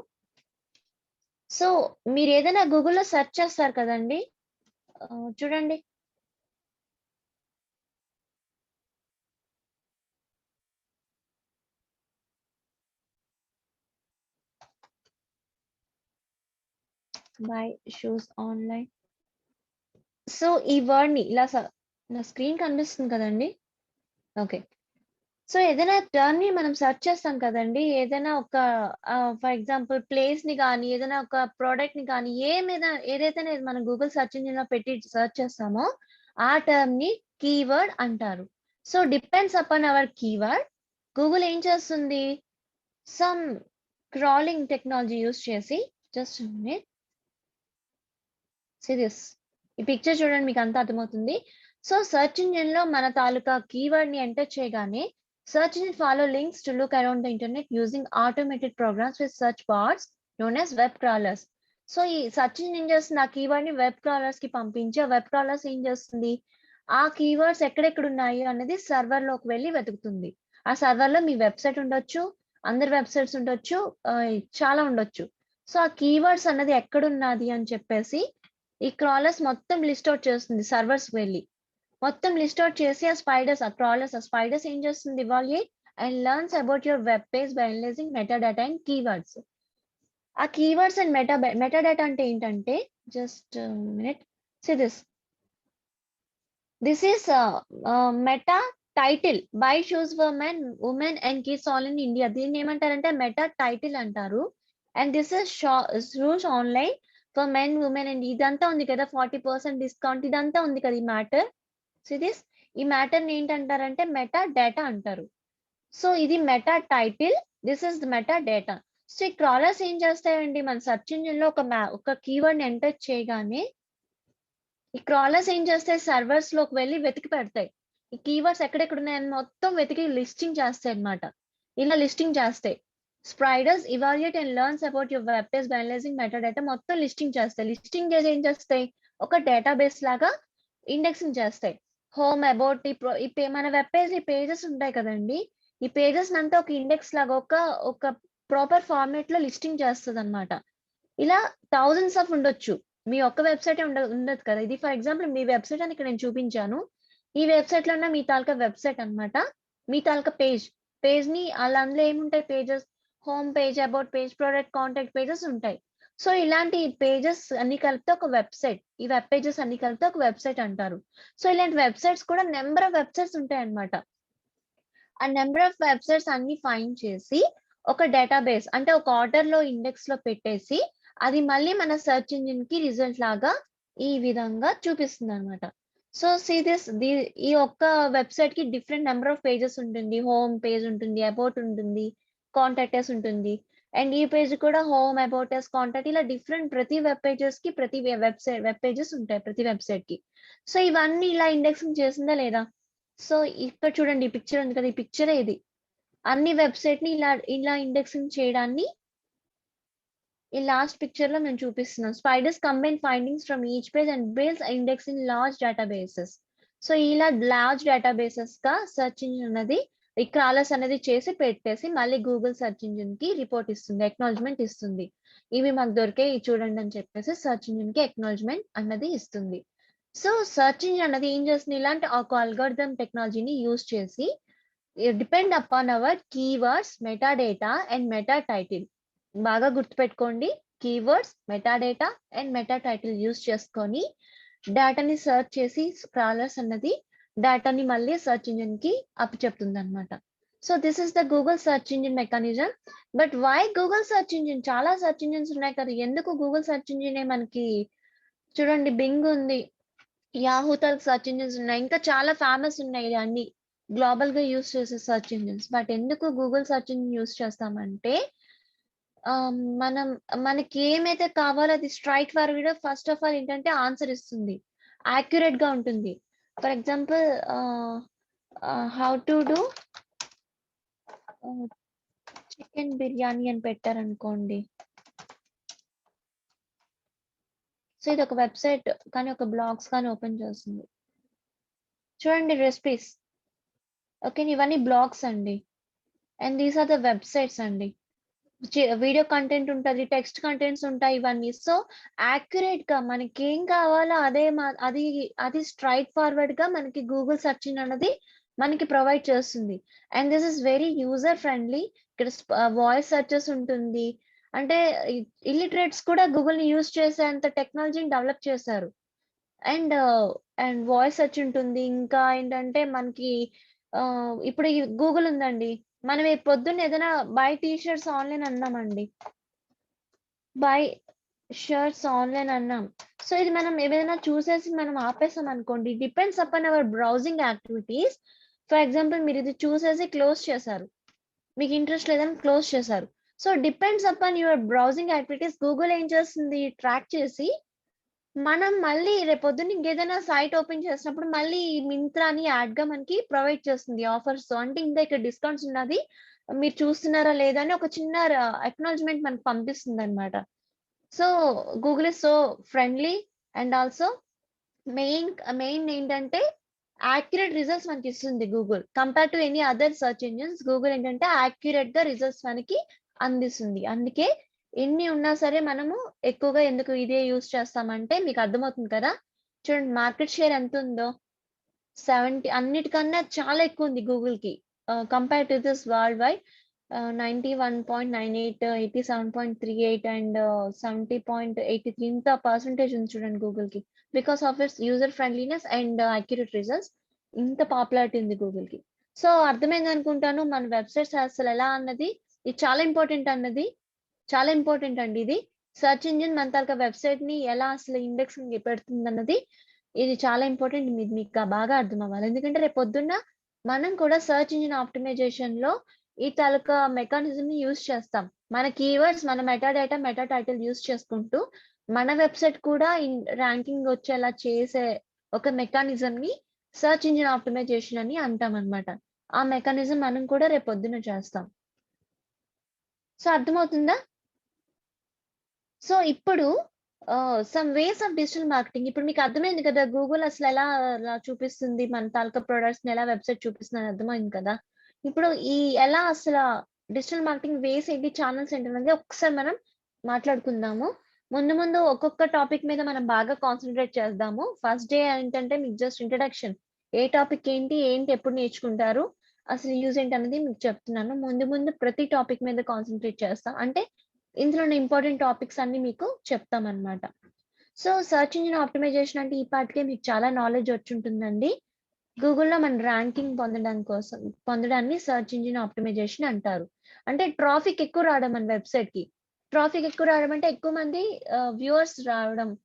సో మీరు ఏదైనా గూగుల్లో సెర్చ్ చేస్తారు కదండి, చూడండి. By shoes online. సో ఈ వర్డ్ ని ఇలా నా స్క్రీన్ కనిపిస్తుంది కదండి. ఓకే. సో ఏదైనా టర్మ్ ని మనం సెర్చ్ చేస్తాం కదండి. ఏదైనా ఒక ఫర్ ఎగ్జాంపుల్ ప్లేస్ ని కానీ, ఏదైనా ఒక ప్రోడక్ట్ ని కానీ, ఏదైతే మనం గూగుల్ సెర్చ్ ఇంజిన్ లో పెట్టి సెర్చ్ చేస్తామో ఆ టర్మ్ ని కీవర్డ్ అంటారు. So depends upon hour keyword Google ఏం చేస్తుంది, సమ్ క్రాలింగ్ టెక్నాలజీ యూస్ చేసి జస్ట్ సీరియస్ ఈ పిక్చర్ చూడండి, మీకు అంతా అర్థమవుతుంది. సో సెర్చ్ ఇంజిన్ లో మన తాలూకా కీవర్డ్ ని ఎంటర్ చేయగానే search engine follow links to look around the internet using automated programs with search bars known as web crawlers. So ఈ సెర్చ్ ఇంజిన్ ఏం చేస్తుంది, ఆ కీవర్డ్ ని వెబ్ క్రాలర్స్ కి పంపించి ఆ వెబ్ క్రాలర్స్ ఏం చేస్తుంది, ఆ కీవర్డ్స్ ఎక్కడెక్కడ ఉన్నాయి అనేది సర్వర్ లోకి వెళ్ళి వెతుకుతుంది. ఆ సర్వర్ లో మీ వెబ్సైట్ ఉండొచ్చు, అందరి వెబ్సైట్స్ ఉండొచ్చు, చాలా ఉండొచ్చు. సో ఆ కీవర్డ్స్ అన్నది ఎక్కడున్నది అని చెప్పేసి ఈ క్రాలర్స్ మొత్తం లిస్ట్ అవుట్ చేస్తుంది సర్వర్స్ వెళ్ళి. మొత్తం లిస్ట్ అవుట్ చేసి ఆ స్పైడర్స్ ఏం చేస్తుంది, evaluate and learns about your web page by analyzing metadata and keywords. ఆ కీవర్డ్స్ అండ్ మెటాడేటా అంటే ఏంటంటే just minute see this is meta title buy shoes for men women and kids all in India. దీన్ని ఏమంటారంటే మెటా టైటిల్ అంటారు. And this is shoes online for men women and ఇదంతా ఉంది కదా 40% డిస్కౌంట్ ఇదంతా ఉంది కదా ఈ మ్యాటర్. సో ఈ మ్యాటర్ ని ఏంటంటారంటే మెటా డేటా అంటారు. సో ఇది meta title, this is the meta data. So ఈ క్రాలర్స్ ఏం చేస్తాయండి, మన సెర్చ్ ఇంజిన్ లో ఒక కీవర్డ్ ని ఎంటర్ చేయగానే ఈ క్రాలర్స్ ఏం చేస్తాయి, సర్వర్స్ లోకి వెళ్ళి వెతికి పెడతాయి. ఈ కీవర్డ్స్ ఎక్కడెక్కడ ఉన్నాయని మొత్తం వెతికి లిస్టింగ్ చేస్తాయి అన్నమాట. ఇలా లిస్టింగ్ చేస్తాయి. Spiders evaluate and learns about your web page by analysing meta data. మొత్తం లిస్టింగ్ చేస్తాయి. లిస్టింగ్ చేసి ఏం చేస్తాయి, ఒక డేటాబేస్ లాగా ఇండెక్సింగ్ చేస్తాయి. హోమ్ అబౌట్ మన వెబ్ పేజ్ ఈ పేజెస్ ఉంటాయి కదండి, ఈ పేజెస్ అంతా ఒక ఇండెక్స్ లాగా ఒక ప్రాపర్ ఫార్మేట్ లో లిస్టింగ్ చేస్తుంది అనమాట. ఇలా థౌజండ్స్ ఆఫ్ ఉండొచ్చు, మీ ఒక్క వెబ్సైట్ ఉండదు కదా. ఇది ఫర్ ఎగ్జాంపుల్ మీ వెబ్సైట్ అని ఇక్కడ నేను చూపించాను. ఈ వెబ్సైట్ లో ఉన్న మీ తాలూకా వెబ్సైట్ అన్నమాట, మీ తాలూకా పేజ్ ని అలా అందులో ఏముంటాయి, pages, home page, about page, product, contact pages ఉంటాయి. సో ఇలాంటి పేజెస్ అన్ని కలిపితే ఒక వెబ్సైట్, ఈ వెబ్ పేజెస్ అన్ని కలిపితే ఒక వెబ్సైట్ అంటారు. సో ఇలాంటి వెబ్సైట్స్ కూడా నెంబర్ ఆఫ్ వెబ్సైట్స్ ఉంటాయి అన్నమాట. ఆ నెంబర్ ఆఫ్ వెబ్సైట్స్ అన్ని ఫైండ్ చేసి ఒక డేటాబేస్ అంటే ఒక ఆర్డర్ లో ఇండెక్స్ లో పెట్టేసి అది మళ్ళీ మన సెర్చ్ ఇంజిన్ కి రిజల్ట్ లాగా ఈ విధంగా చూపిస్తుంది అనమాట. సో ఈ ఒక్క వెబ్సైట్ కి డిఫరెంట్ నెంబర్ ఆఫ్ పేజెస్ ఉంటుంది. హోమ్ పేజ్ ఉంటుంది, అబౌట్ ఉంటుంది, కాంటాక్టర్స్ ఉంటుంది. అండ్ ఈ పేజ్ కూడా హోమ్, అబౌటర్స్, కాంటాక్ట్ ఇలా డిఫరెంట్ ప్రతి వెబ్ పేజెస్ కి ప్రతి వెబ్ పేజెస్ ఉంటాయి ప్రతి వెబ్సైట్ కి. సో ఇవన్నీ ఇలా ఇండెక్సింగ్ చేసిందా లేదా. సో ఇక్కడ చూడండి, ఈ పిక్చర్ ఉంది కదా, ఈ పిక్చరే ఇది. అన్ని వెబ్సైట్ ని ఇలా ఇండెక్సింగ్ చేయడాన్ని ఈ లాస్ట్ పిక్చర్ లో మేము చూపిస్తున్నాం. Spiders combine findings from each page and builds index in large databases. So ఇలా లార్జ్ డేటాబేసెస్ గా సెర్చ్ ఇంజిన్ అనేది ఈ క్రాలర్స్ అనేది చేసి పెట్టేసి మళ్ళీ గూగుల్ సెర్చ్ ఇంజిన్ కి రిపోర్ట్ ఇస్తుంది, ఎక్నాలజ్మెంట్ ఇస్తుంది. ఇవి మాకు దొరికాయి చూడండి అని చెప్పేసి సెర్చ్ ఇంజిన్ కి ఎక్నాలజ్మెంట్ అన్నది ఇస్తుంది. సో సెర్చ్ ఇంజిన్ అనేది ఏం చేస్తుంది, ఇలాంటి ఒక అల్గోరిథం టెక్నాలజీని యూజ్ చేసి depend upon our keywords, metadata and meta title. బాగా గుర్తుపెట్టుకోండి, keywords, metadata and meta title use చేసుకొని డేటాని సర్చ్ చేసి క్రాలర్స్ అన్నది డేటాని మళ్ళీ సర్చ్ ఇంజిన్ కి చెప్తుంది అనమాట. So this is the Google search engine mechanism. But why Google search engine, చాలా సర్చ్ ఇంజిన్స్ ఉన్నాయి కదా, ఎందుకు గూగుల్ సర్చ్ ఇంజిన్ మనకి చూడండి, బింగ్ ఉంది, యాహూ తరకు సర్చ్ ఇంజిన్స్ ఉన్నాయి, ఇంకా చాలా ఫేమస్ ఉన్నాయి అన్ని గ్లోబల్ గా యూస్ చేసే సర్చ్ ఇంజిన్స్. బట్ ఎందుకు గూగుల్ సర్చ్ ఇంజిన్ యూస్ చేస్తామంటే మనకి ఏమైతే కావాలో అది straight forward first of all ఏంటంటే ఆన్సర్ ఇస్తుంది, యాక్యురేట్ గా ఉంటుంది. For example how to do chicken biryani అని పెట్టారనుకోండి. సో ఇది ఒక వెబ్సైట్ కానీ ఒక బ్లాగ్స్ కానీ ఓపెన్ చేస్తుంది చూడండి, రెసిపీస్. ఓకే, ఇవన్నీ బ్లాగ్స్ అండి. And these are the websites అండి. వీడియో కంటెంట్ ఉంటుంది, టెక్స్ట్ కంటెంట్స్ ఉంటాయి, ఇవన్నీ. సో యాక్యురేట్ గా మనకి ఏం కావాలో అదే అది స్ట్రైట్ ఫార్వర్డ్ గా మనకి గూగుల్ సెర్చ్ అన్నది మనకి ప్రొవైడ్ చేస్తుంది. And this is very user friendly. ఇక్కడ వాయిస్ సెర్చెస్ ఉంటుంది, అంటే ఇల్లిటరేట్స్ కూడా గూగుల్ ని యూజ్ చేసేంత టెక్నాలజీని డెవలప్ చేశారు. అండ్ వాయిస్ సెర్చ్ ఉంటుంది. ఇంకా ఏంటంటే మనకి ఇప్పుడు గూగుల్ ఉందండి, మనం పొద్దున్న ఏదైనా బై టీ షర్ట్స్ ఆన్లైన్ అన్నామండి, బై షర్ట్స్ ఆన్లైన్ అన్నాం. సో ఇది మనం ఏదైనా చూసేసి మనం ఆపేసాం అనుకోండి, depends upon our browsing activities. For example మీరు ఇది చూసేసి క్లోజ్ చేశారు, మీకు ఇంట్రెస్ట్ లేదని క్లోజ్ చేశారు. So depends upon your browsing activities Google ఏం చేస్తుంది, ట్రాక్ చేసి మనం మళ్ళీ రేపొద్దున ఇంకేదైనా సైట్ ఓపెన్ చేసినప్పుడు మళ్ళీ మింత్రా అని యాడ్ గా మనకి ప్రొవైడ్ చేస్తుంది ఆఫర్స్. అంటే ఇంకా ఇక్కడ డిస్కౌంట్స్ ఉన్నది, మీరు చూస్తున్నారా లేదా అని ఒక చిన్న అక్నాలజ్మెంట్ మనకి పంపిస్తుంది అనమాట. So Google is so friendly. And also main ఏంటంటే యాక్యురేట్ రిజల్ట్స్ మనకి ఇస్తుంది Google. Compare to any other search engines Google ఏంటంటే యాక్యురేట్ గా రిజల్ట్స్ మనకి అందిస్తుంది. అందుకే ఎన్ని ఉన్నా సరే మనము ఎక్కువగా ఎందుకు ఇదే యూజ్ చేస్తామంటే మీకు అర్థమవుతుంది కదా. చూడండి మార్కెట్ షేర్ ఎంత ఉందో, 70, అన్నిటికన్నా చాలా ఎక్కువ ఉంది గూగుల్ కి compare to this world wide. 91.98, 87.38 అండ్ 70.83 ఇంత పర్సెంటేజ్ ఉంది చూడండి గూగుల్‌కి. Because of its user friendliness and accurate results ఇంత పాపులారిటీ ఉంది గూగుల్‌కి. సో అర్థమైంది అనుకుంటాను మన వెబ్‌సైట్స్ అసలు ఎలా అన్నది. ఇది చాలా ఇంపార్టెంట్ అండి ఇది. సెర్చ్ ఇంజిన్ మన తాలూకా వెబ్‌సైట్‌ని ఎలా అసలు ఇండెక్సింగ్ పెడుతుందన్నది ఇది చాలా ఇంపార్టెంట్. మీకు బాగా అర్థం అవ్వాలి. ఎందుకంటే రేపు పొద్దున్న మనం కూడా సెర్చ్ ఇంజిన్ ఆప్టిమైజేషన్‌లో ఈ తాలూకా మెకానిజంని యూజ్ చేస్తాం. మన కీవర్డ్స్, మన meta data, meta title use చేసుకుంటూ మన వెబ్‌సైట్ కూడా ర్యాంకింగ్ వచ్చేలా చేసే ఒక మెకానిజంని సెర్చ్ ఇంజిన్ ఆప్టిమైజేషన్ అని అంటామన్నమాట. ఆ మెకానిజం మనం కూడా రేపు పొద్దున్న చేస్తాం. సో అర్థమవుతుందా? సో ఇప్పుడు some ways of digital marketing ఇప్పుడు మీకు అర్థమైంది కదా! గూగుల్ అసలు ఎలా చూపిస్తుంది మన తాలూకా ప్రొడక్ట్స్‌ని ఎలా వెబ్‌సైట్ చూపిస్తుంది అని అర్థమైంది కదా! ఇప్పుడు ఎలా అసల డిజిటల్ మార్కెటింగ్ వేస్ ఏంటి, ఛానెల్స్ ఏంటనేది ఒకసారి మనం మాట్లాడుకుందాము. ముందు ఒక్కొక్క టాపిక్ మీద మనం బాగా కాన్సంట్రేట్ చేద్దాము. ఫస్ట్ డే ఏంటంటే మీకు జస్ట్ ఇంట్రడక్షన్. ఏ టాపిక్ ఏంటి ఎప్పుడు నేర్చుకుంటారు, అసలు యూజ్ ఏంటనేది మీకు చెప్తున్నాను. ముందు ప్రతి టాపిక్ మీద కాన్సంట్రేట్ చేస్తాం. అంటే ఇందులోని ఇంపార్టెంట్ టాపిక్స్ అన్ని మీకు చెప్తామన్నమాట. సో సెర్చ్ ఇంజిన్ ఆప్టిమైజేషన్ అంటే ఈ పాటికే మీకు చాలా నాలెడ్జ్ వచ్చుంటుందండి. గూగుల్‌లో మన ర్యాంకింగ్ పొందడాన్ని సెర్చ్ ఇంజిన్ ఆప్టిమైజేషన్ అంటారు. అంటే ట్రాఫిక్ ఎక్కువ రావడం మన వెబ్‌సైట్‌కి. ట్రాఫిక్ ఎక్కువ రావడం అంటే ఎక్కువ మంది వ్యూవర్స్ రావడం.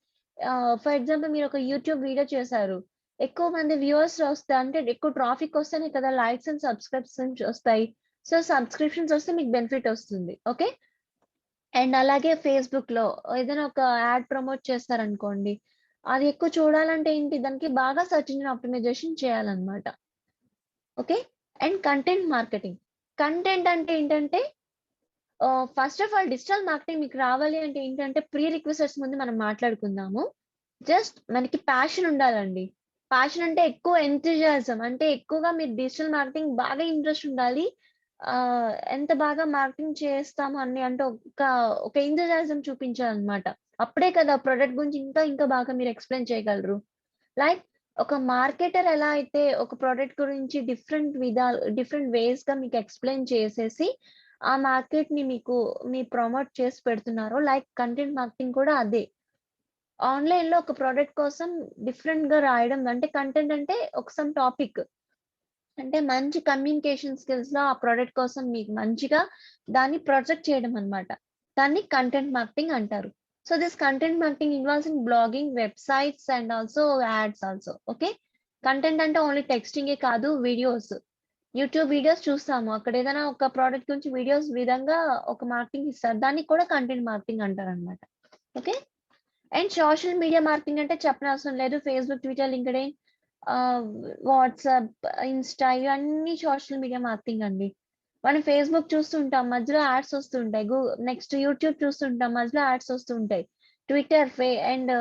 ఫర్ ఎగ్జాంపుల్ మీరు ఒక యూట్యూబ్ వీడియో చేశారు. ఎక్కువ మంది వ్యూవర్స్ వస్తే అంటే ఎక్కువ ట్రాఫిక్ వస్తేనే కదా లైక్స్ అండ్ సబ్స్క్రిప్షన్స్ వస్తాయి. సో సబ్స్క్రిప్షన్స్ వస్తే మీకు బెనిఫిట్ వస్తుంది. ఓకే. అండ్ అలాగే ఫేస్‌బుక్‌లో ఏదైనా ఒక యాడ్ ప్రమోట్ చేస్తారనుకోండి. అది ఎక్కువ చూడాలంటే ఏంటి దానికి బాగా సెర్చ్ ఇంజిన్ ఆప్టిమైజేషన్ చేయాలన్నమాట. Okay. And content marketing. Content అంటే ఏంటంటే first of all digital marketing మీకు రావాలి అంటే ఏంటంటే ప్రీ రిక్విజిట్స్ ముందు మనం మాట్లాడుకుందాము. జస్ట్ మనకి ప్యాషన్ ఉండాలండి. ప్యాషన్ అంటే ఎక్కువ ఎంథూసియాజం అంటే ఎక్కువగా మీరు డిజిటల్ మార్కెటింగ్ బాగా ఇంట్రెస్ట్ ఉండాలి. ఎంత బాగా మార్కెటింగ్ చేస్తాము అని అంటే ఒక ఎంథూసియాజం చూపించాలన్నమాట. అప్పుడే కదా ప్రొడక్ట్ గురించి ఇంకా బాగా మీరు ఎక్స్‌ప్లెయిన్ చేయగలరు. లైక్ ఒక మార్కెటర్ ఎలా అయితే ఒక ప్రొడక్ట్ గురించి డిఫరెంట్ వేస్‌గా మీకు ఎక్స్‌ప్లెయిన్ చేసేసి ఆ మార్కెట్‌ని మీరు ప్రమోట్ చేసి పెడుతున్నారో లైక్ కంటెంట్ మార్కెటింగ్ కూడా అదే. ఆన్‌లైన్‌లో ఒక ప్రొడక్ట్ కోసం డిఫరెంట్‌గా రాయడం అంటే కంటెంట్ అంటే ఒక సమ్ టాపిక్. అంటే మంచి కమ్యూనికేషన్ స్కిల్స్‌లో ఆ ప్రొడక్ట్ కోసం మీకు మంచిగా దాన్ని ప్రొజెక్ట్ చేయడం అన్నమాట. దాన్ని కంటెంట్ మార్కెటింగ్ అంటారు. So this content marketing involves in blogging, websites and also ads also. Okay. Content అంటే ఓన్లీ టెక్స్టింగే కాదు వీడియోస్. యూట్యూబ్ వీడియోస్ చూస్తాము. అక్కడ ఏదైనా ఒక ప్రొడక్ట్ గురించి వీడియోస్ విధంగా ఒక మార్కెటింగ్ ఇస్తారు. దాన్ని కూడా కంటెంట్ మార్కెటింగ్ అంటారన్నమాట. Okay. And social media marketing అంటే చెప్పనవసరం లేదు. Facebook, Twitter, LinkedIn, WhatsApp, Insta ఇవన్నీ సోషల్ మీడియా మార్కెటింగ్ అండి. మనం ఫేస్‌బుక్ చూస్తుంటాం. మధ్యలో యాడ్స్ వస్తుంటాయి. నెక్స్ట్ యూట్యూబ్ చూస్తుంటాం. మధ్యలో యాడ్స్ వస్తుంటాయి. ట్విట్టర్ అండ్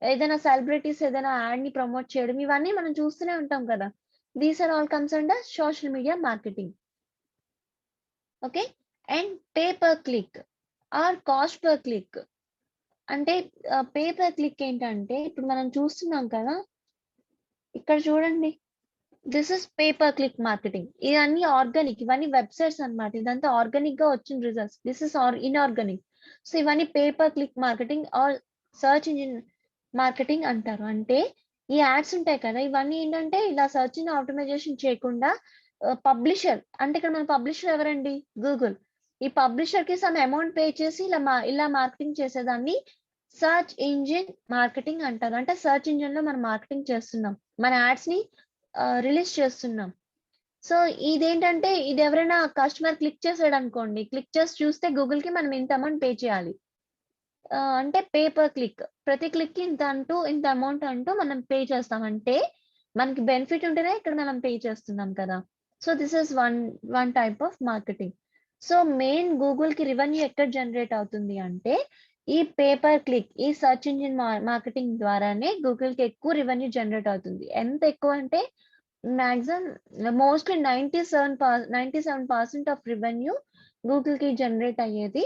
ఏదైనా సెలబ్రిటీస్ ఏదైనా యాడ్‌ని ప్రమోట్ చేయడం ఇవన్నీ మనం చూస్తూనే ఉంటాం కదా! These are all comes under social media marketing. Okay. And pay per click or cost per click. అంటే పే పర్ క్లిక్ ఏంటంటే ఇప్పుడు మనం చూస్తున్నాం కదా! ఇక్కడ చూడండి. This is pay per click marketing. ఇవన్నీ ఆర్గానిక్. ఇవన్నీ వెబ్‌సైట్స్ అన్నమాట. ఇదంతా ఆర్గానిక్‌గా వచ్చిన results. This is inorganic. So ఇవన్నీ pay per click marketing or search engine marketing అంటారు. అంటే ఈ యాడ్స్ ఉంటాయి కదా! ఇవన్నీ ఏంటంటే ఇలా సెర్చ్ ఇంజిన్ ఆప్టిమైజేషన్ చేయకుండా పబ్లిషర్ అంటే ఇక్కడ మన పబ్లిషర్ ఎవరండి? గూగుల్. ఈ పబ్లిషర్‌కి సమ్ అమౌంట్ పే చేసి ఇలా మార్కెటింగ్ చేసేదాన్ని సెర్చ్ ఇంజిన్ మార్కెటింగ్ అంటారు. అంటే సెర్చ్ ఇంజిన్‌లో మనం మార్కెటింగ్ చేస్తున్నాం. మన యాడ్స్‌ని రిలీజ్ చేస్తున్నాం. సో ఇదేంటంటే ఇది ఎవరైనా కస్టమర్ క్లిక్ చేసాడనుకోండి. క్లిక్ చేసి చూస్తే గూగుల్‌కి మనం ఇంత అమౌంట్ పే చేయాలి. అంటే పే పర్ క్లిక్. ప్రతి క్లిక్‌కి ఇంత అమౌంట్ అంటూ మనం పే చేస్తాం. అంటే మనకి బెనిఫిట్ ఉంటేనే ఇక్కడ మనం పే చేస్తున్నాం కదా! So this is one type of marketing. So main గూగుల్‌కి రెవెన్యూ ఎక్కడ జనరేట్ అవుతుంది అంటే ఈ పే పర్ క్లిక్, ఈ సెర్చ్ ఇంజిన్ మార్కెటింగ్ ద్వారానే గూగుల్‌కి ఎక్కువ రెవెన్యూ జనరేట్ అవుతుంది. ఎంత ఎక్కువ అంటే మాక్సిమం మోస్ట్‌లీ 97% ఆఫ్ రెవెన్యూ గూగుల్‌కి జనరేట్ అయ్యేది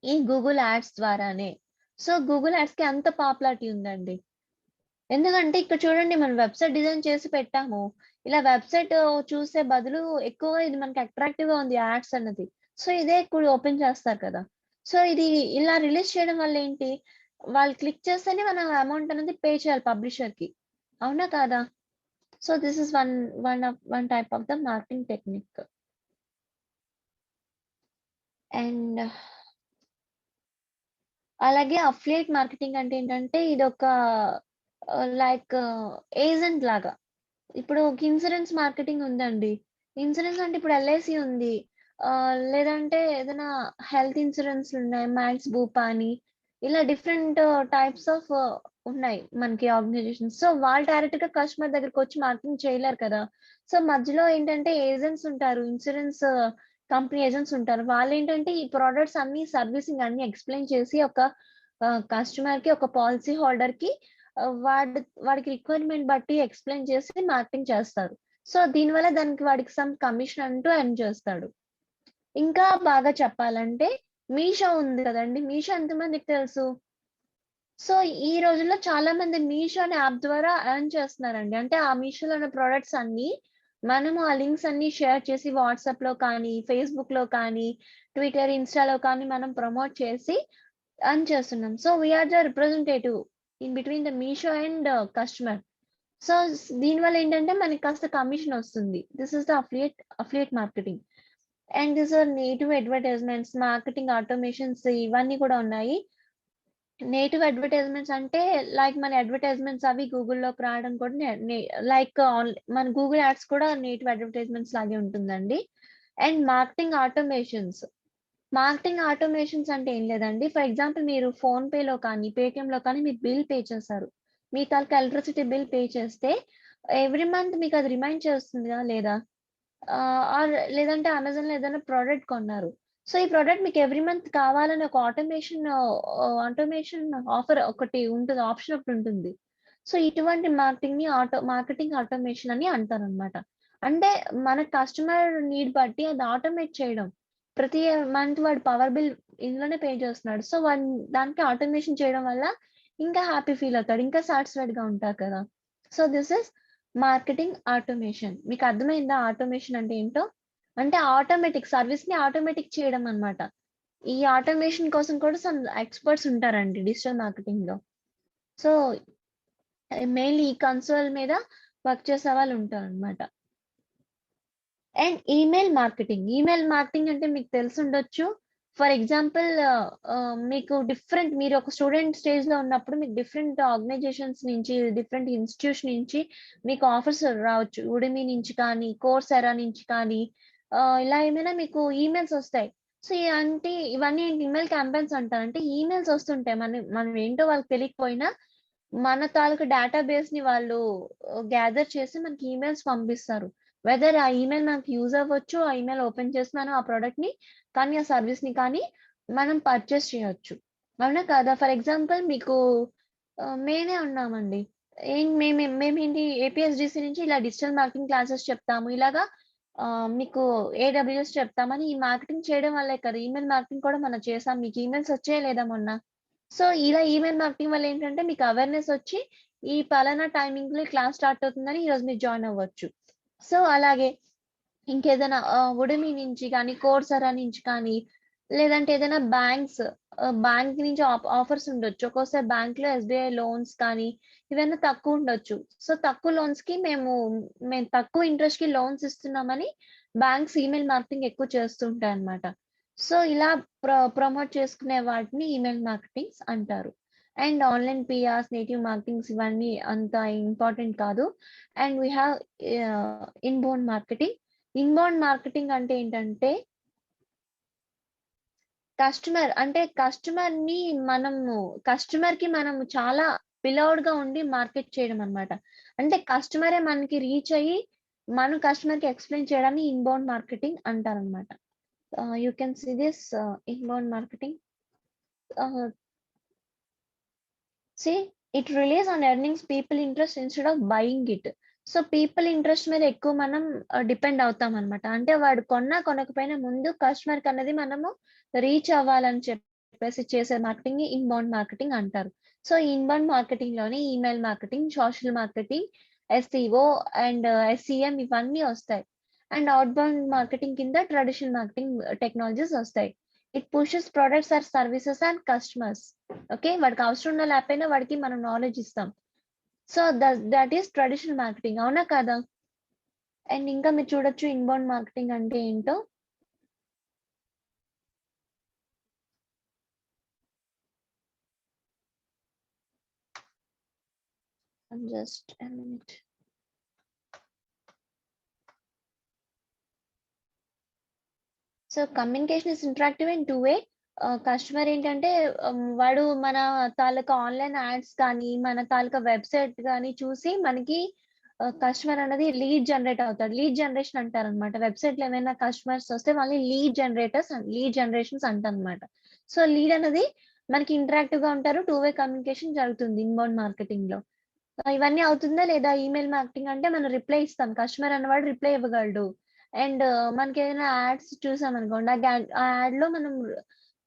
ఈ గూగుల్ యాడ్స్ ద్వారానే. సో గూగుల్ యాడ్స్‌కి అంత పాపులారిటీ ఉందండి. ఎందుకంటే ఇక్కడ చూడండి మనం వెబ్‌సైట్ డిజైన్ చేసి పెట్టాము. ఇలా వెబ్‌సైట్ చూసే బదులు ఎక్కువగా ఇది మనకి అట్రాక్టివ్‌గా ఉంది యాడ్స్ అన్నది. సో, ఇదే ఎక్కువ ఓపెన్ చేస్తారు కదా! సో, ఇది ఇలా రిలీజ్ చేయడం వల్ల ఏంటి, వాళ్ళు క్లిక్ చేస్తేనే మనం అమౌంట్ అనేది పే చేయాలి పబ్లిషర్‌కి. అవునా కాదా? So, this is one type of the marketing technique. And అలాగే అఫిలియేట్ మార్కెటింగ్ అంటే ఏంటంటే ఇదొక లైక్ ఏజెంట్ లాగా. ఇప్పుడు ఒక ఇన్సూరెన్స్ మార్కెటింగ్ ఉందండి. ఇన్సూరెన్స్ అంటే ఇప్పుడు ఎల్ఐసి ఉంది. లేదంటే ఏదైనా హెల్త్ ఇన్సూరెన్స్‌లున్నాయి. మ్యాక్స్, బూపా అని ఇలా డిఫరెంట్ టైప్స్ ఆఫ్ ఉన్నాయి మనకి ఆర్గనైజేషన్స్. సో, వాళ్ళు డైరెక్ట్‌గా కస్టమర్ దగ్గరకొచ్చి మార్కెటింగ్ చేయలేరు కదా! సో, మధ్యలో ఏంటంటే ఏజెంట్స్ ఉంటారు. ఇన్సూరెన్స్ కంపెనీ ఏజెంట్స్ ఉంటారు. వాళ్ళేంటంటే ఈ ప్రొడక్ట్స్ అన్నీ సర్వీసింగ్ అన్నీ ఎక్స్‌ప్లెయిన్ చేసి ఒక కస్టమర్‌కి, ఒక పాలిసీ హోల్డర్‌కి వాడికి రిక్వైర్మెంట్ బట్టి ఎక్స్‌ప్లెయిన్ చేసి మార్కెటింగ్ చేస్తారు. సో, దీనివల్ల వాడికి సమ్ కమిషన్ అంటూ ఎర్న్ చేస్తాడు. ఇంకా బాగా చెప్పాలంటే మీషో ఉంది కదండీ! మీషో ఎంతమందికి తెలుసు? సో, ఈ రోజుల్లో చాలా మంది మీషో అనే యాప్ ద్వారా ఎర్న్ చేస్తున్నారండి. అంటే ఆ మీషోలో ఉన్న ప్రొడక్ట్స్ అన్నీ మనము ఆ లింక్స్ అన్నీ షేర్ చేసి వాట్సాప్‌లో కానీ, ఫేస్‌బుక్‌లో కానీ, ట్విట్టర్, ఇన్‌స్టాలో కానీ మనం ప్రమోట్ చేసి ఎర్న్ చేస్తున్నాం. So, we are the representative in between the Meesho and customer. So, దీనివల్ల ఏంటంటే మనకి కాస్త కమిషన్ వస్తుంది. This is the affiliate marketing. And these are native advertisements, marketing automations ఇవన్నీ కూడా ఉన్నాయి. నేటివ్ అడ్వర్టైజ్‌మెంట్స్ అంటే లైక్ మన అడ్వర్టైజ్‌మెంట్స్ అవి గూగుల్‌లోకి రావడం కూడా నే నే లైక్ మన గూగుల్ యాడ్స్ కూడా నేటివ్ అడ్వర్టైజ్‌మెంట్స్ లాగే ఉంటుందండి. అండ్ మార్కెటింగ్ ఆటోమేషన్స్ అంటే ఏం లేదండి. ఫర్ ఎగ్జాంపుల్ మీరు ఫోన్‌పేలో కానీ, పేటీఎంలో కానీ మీరు బిల్ పే చేశారు. మీ తాలూకా ఎలక్ట్రిసిటీ బిల్ పే చేస్తే ఎవ్రీ మంత్ మీకు అది రిమైండ్ చేస్తుందా లేదా? ఆర్ లేదంటే అమెజాన్‌లో ఏదైనా ప్రొడక్ట్ కొన్నారు. సో, ఈ ప్రొడక్ట్ మీకు ఎవ్రీ మంత్ కావాలని ఒక ఆటోమేషన్ ఆఫర్ ఒకటి ఉంటది. ఆప్షన్ ఒకటుంటుంది. సో, ఇటువంటి మార్కెటింగ్ ఆటోమేషన్ అని అంటారనమాట. అంటే మన కస్టమర్ నీడ్ బట్టి అది ఆటోమేట్ చేయడం. ప్రతి మంత్ వాడు పవర్ బిల్ ఇందులోనే పే చేస్తున్నాడు. సో, దానికి ఆటోమేషన్ చేయడం వల్ల ఇంకా హ్యాపీ ఫీల్ అవుతాడు. ఇంకా సాటిస్ఫైడ్‌గా ఉంటారు కదా! So, this is marketing automation. మీకు అర్థమైందా ఆటోమేషన్ అంటే ఏంటో? అంటే సర్విస్‌ని ఆటోమేటిక్ చేయడం అన్నమాట. ఈ ఆటోమేషన్ కోసం కూడా సమ్ ఎక్స్‌పర్ట్స్ ఉంటారండి డిజిటల్ మార్కెటింగ్‌లో. సో, మెయిన్‌లీ ఈ కన్సోల్ మీద వర్క్ చేసే వాళ్ళు ఉంటారన్నమాట. అండ్ ఈమెయిల్ మార్కెటింగ్ అంటే మీకు తెలిసుండొచ్చు. ఫర్ ఎగ్జాంపుల్ మీరు ఒక స్టూడెంట్ స్టేజ్‌లో ఉన్నప్పుడు మీకు డిఫరెంట్ ఆర్గనైజేషన్స్ నుంచి, డిఫరెంట్ ఇన్‌స్టిట్యూషన్ నుంచి మీకు ఆఫర్స్ రావచ్చు. ఉడిమి నుంచి కానీ, కోర్సెరా నుంచి కానీ ఇలా ఏమైనా మీకు ఈమెయిల్స్ ఒస్తాయి. సో, ఇవన్నీ ఈమెయిల్ క్యాంపెయిన్స్ అంటారు. అంటే ఈమెయిల్స్ ఒస్తుంటాయి. మనం ఏంటో వాళ్ళకి తెలియకపోయినా మన తాలూకు డేటాబేస్‌ని వాళ్ళు గ్యాదర్ చేసి మనకి ఈమెయిల్స్ పంపిస్తారు. వెదర్ ఆ ఈమెయిల్ మనకి యూజ్ అవ్వచ్చు. ఆ ఈమెయిల్ ఓపెన్ చేసి మనం ఆ ప్రొడక్ట్‌ని కానీ, ఆ సర్వీస్‌ని కానీ మనం పర్చేస్ చేయొచ్చు. అవునా కాదా? ఫర్ ఎగ్జాంపుల్ మీకు మేమే ఉన్నామండి. మేమేంటి ఏపీఎస్‌డీసీ నుంచి ఇలా డిజిటల్ మార్కెటింగ్ క్లాసెస్ చెప్తాము. ఇలాగా మీకు ఏడబ్ల్యూఎస్ చెప్తామని ఈ మార్కెటింగ్ చేయడం వల్లే కదా! ఈమెయిల్ మార్కెటింగ్ కూడా మనం చేసాం. మీకు ఈమెయిల్స్ వచ్చాయా లేదా మొన్న? సో, ఇలా ఈమెయిల్ మార్కెటింగ్ వల్ల ఏంటంటే మీకు అవేర్‌నెస్ వచ్చి ఈ పలానా టైమింగ్‌లో క్లాస్ స్టార్ట్ అవుతుందని ఈరోజు మీరు జాయిన్ అవ్వచ్చు. సో, అలాగే ఇంకేదైనా ఉడిమి నుంచి కానీ, కోర్సెరా నుంచి కానీ, లేదంటే ఏదైనా బ్యాంక్ నుంచి ఆఫర్స్ ఉండొచ్చు. ఒక్కోసారి బ్యాంక్‌లో ఎస్‌బీఐ లోన్స్ కానీ, ఇవన్నీ తక్కువుండొచ్చు. సో, తక్కువ లోన్స్‌కి మేము తక్కువ ఇంట్రెస్ట్‌కి లోన్స్ ఇస్తున్నామని బ్యాంక్స్ ఈమెయిల్ మార్కెటింగ్ ఎక్కువ చేస్తూ ఉంటాయన్నమాట. సో, ఇలా ప్రమోట్ చేసుకునే వాటిని ఈమెయిల్ మార్కెటింగ్స్ అంటారు. And online PRs, native marketings ఇవన్నీ అంత ఇంపార్టెంట్ కాదు. And we have inbound marketing. Inbound marketing అంటే ఏంటంటే కస్టమర్‌కి మనము చాలా బిలౌడ్‌గా ఉండి మార్కెట్ చేయడం అన్నమాట. అంటే కస్టమరే మనకి రీచ్ అయ్యి, మనం కస్టమర్‌కి ఎక్స్‌ప్లెయిన్ చేయడాన్ని ఇన్‌బౌండ్ మార్కెటింగ్ అంటారన్నమాట. You can see this inbound marketing. Uh, See, it relies on earnings people interest instead of buying it. So, people interest మీద ఎక్కువ మనం డిపెండ్ అవుతామనమాట. అంటే వాడు కొనకపోయినా ముందు కస్టమర్‌కనేది మనము రీచ్ అవ్వాలని చెప్పేసి చేసే మార్కెటింగ్‌ని ఇన్‌బౌండ్ మార్కెటింగ్ అంటారు. సో, ఇన్‌బౌండ్ మార్కెటింగ్‌లోని email marketing, social marketing SEO and SEM ఇవన్నీ వస్తాయి. అండ్ అవుట్ బౌండ్ మార్కెటింగ్ కింద ట్రెడిషనల్ మార్కెటింగ్ టెక్నాలజీస్ వస్తాయి. It pushes products or services and customers. Okay, వాడికి అవసరం ఉన్న లేకపోయినా వాడికి మనం నాలెడ్జ్ ఇస్తాం. So that is traditional marketing, అవునా కదా? అండ్ ఇంకా మీరు చూడొచ్చు ఇన్బౌండ్ మార్కెటింగ్ అంటే ఏంటో. Just a minute. So communication is interactive in 2 way. Customer ఏంటంటే వాడు మన తాలూకా ఆన్లైన్ యాడ్స్ కానీ మన తాలూకా వెబ్సైట్ కానీ చూసి మనకి కస్టమర్ అనేది లీడ్ జనరేట్ అవుతాడు. లీడ్ జనరేషన్ అంటారు అనమాట. వెబ్సైట్ లో ఏమైనా కస్టమర్స్ వస్తే వాళ్ళని లీడ్ జనరేషన్స్ అంటారనమాట. సో లీడ్ అనేది మనకి ఇంటరాక్టివ్ గా ఉంటారు. 2 వే కమ్యూనికేషన్ జరుగుతుంది ఇన్బౌండ్ మార్కెటింగ్ లో. ఇవన్నీ అవుతుందా లేదా? ఈమెయిల్ మార్కెటింగ్ అంటే మనం రిప్లై ఇస్తాం, కస్టమర్ అన్నవాడు రిప్లై ఇవ్వగలడు. అండ్ మనకి ఏదైనా యాడ్స్ చూసాం అనుకోండి, ఆ యాడ్ లో మనం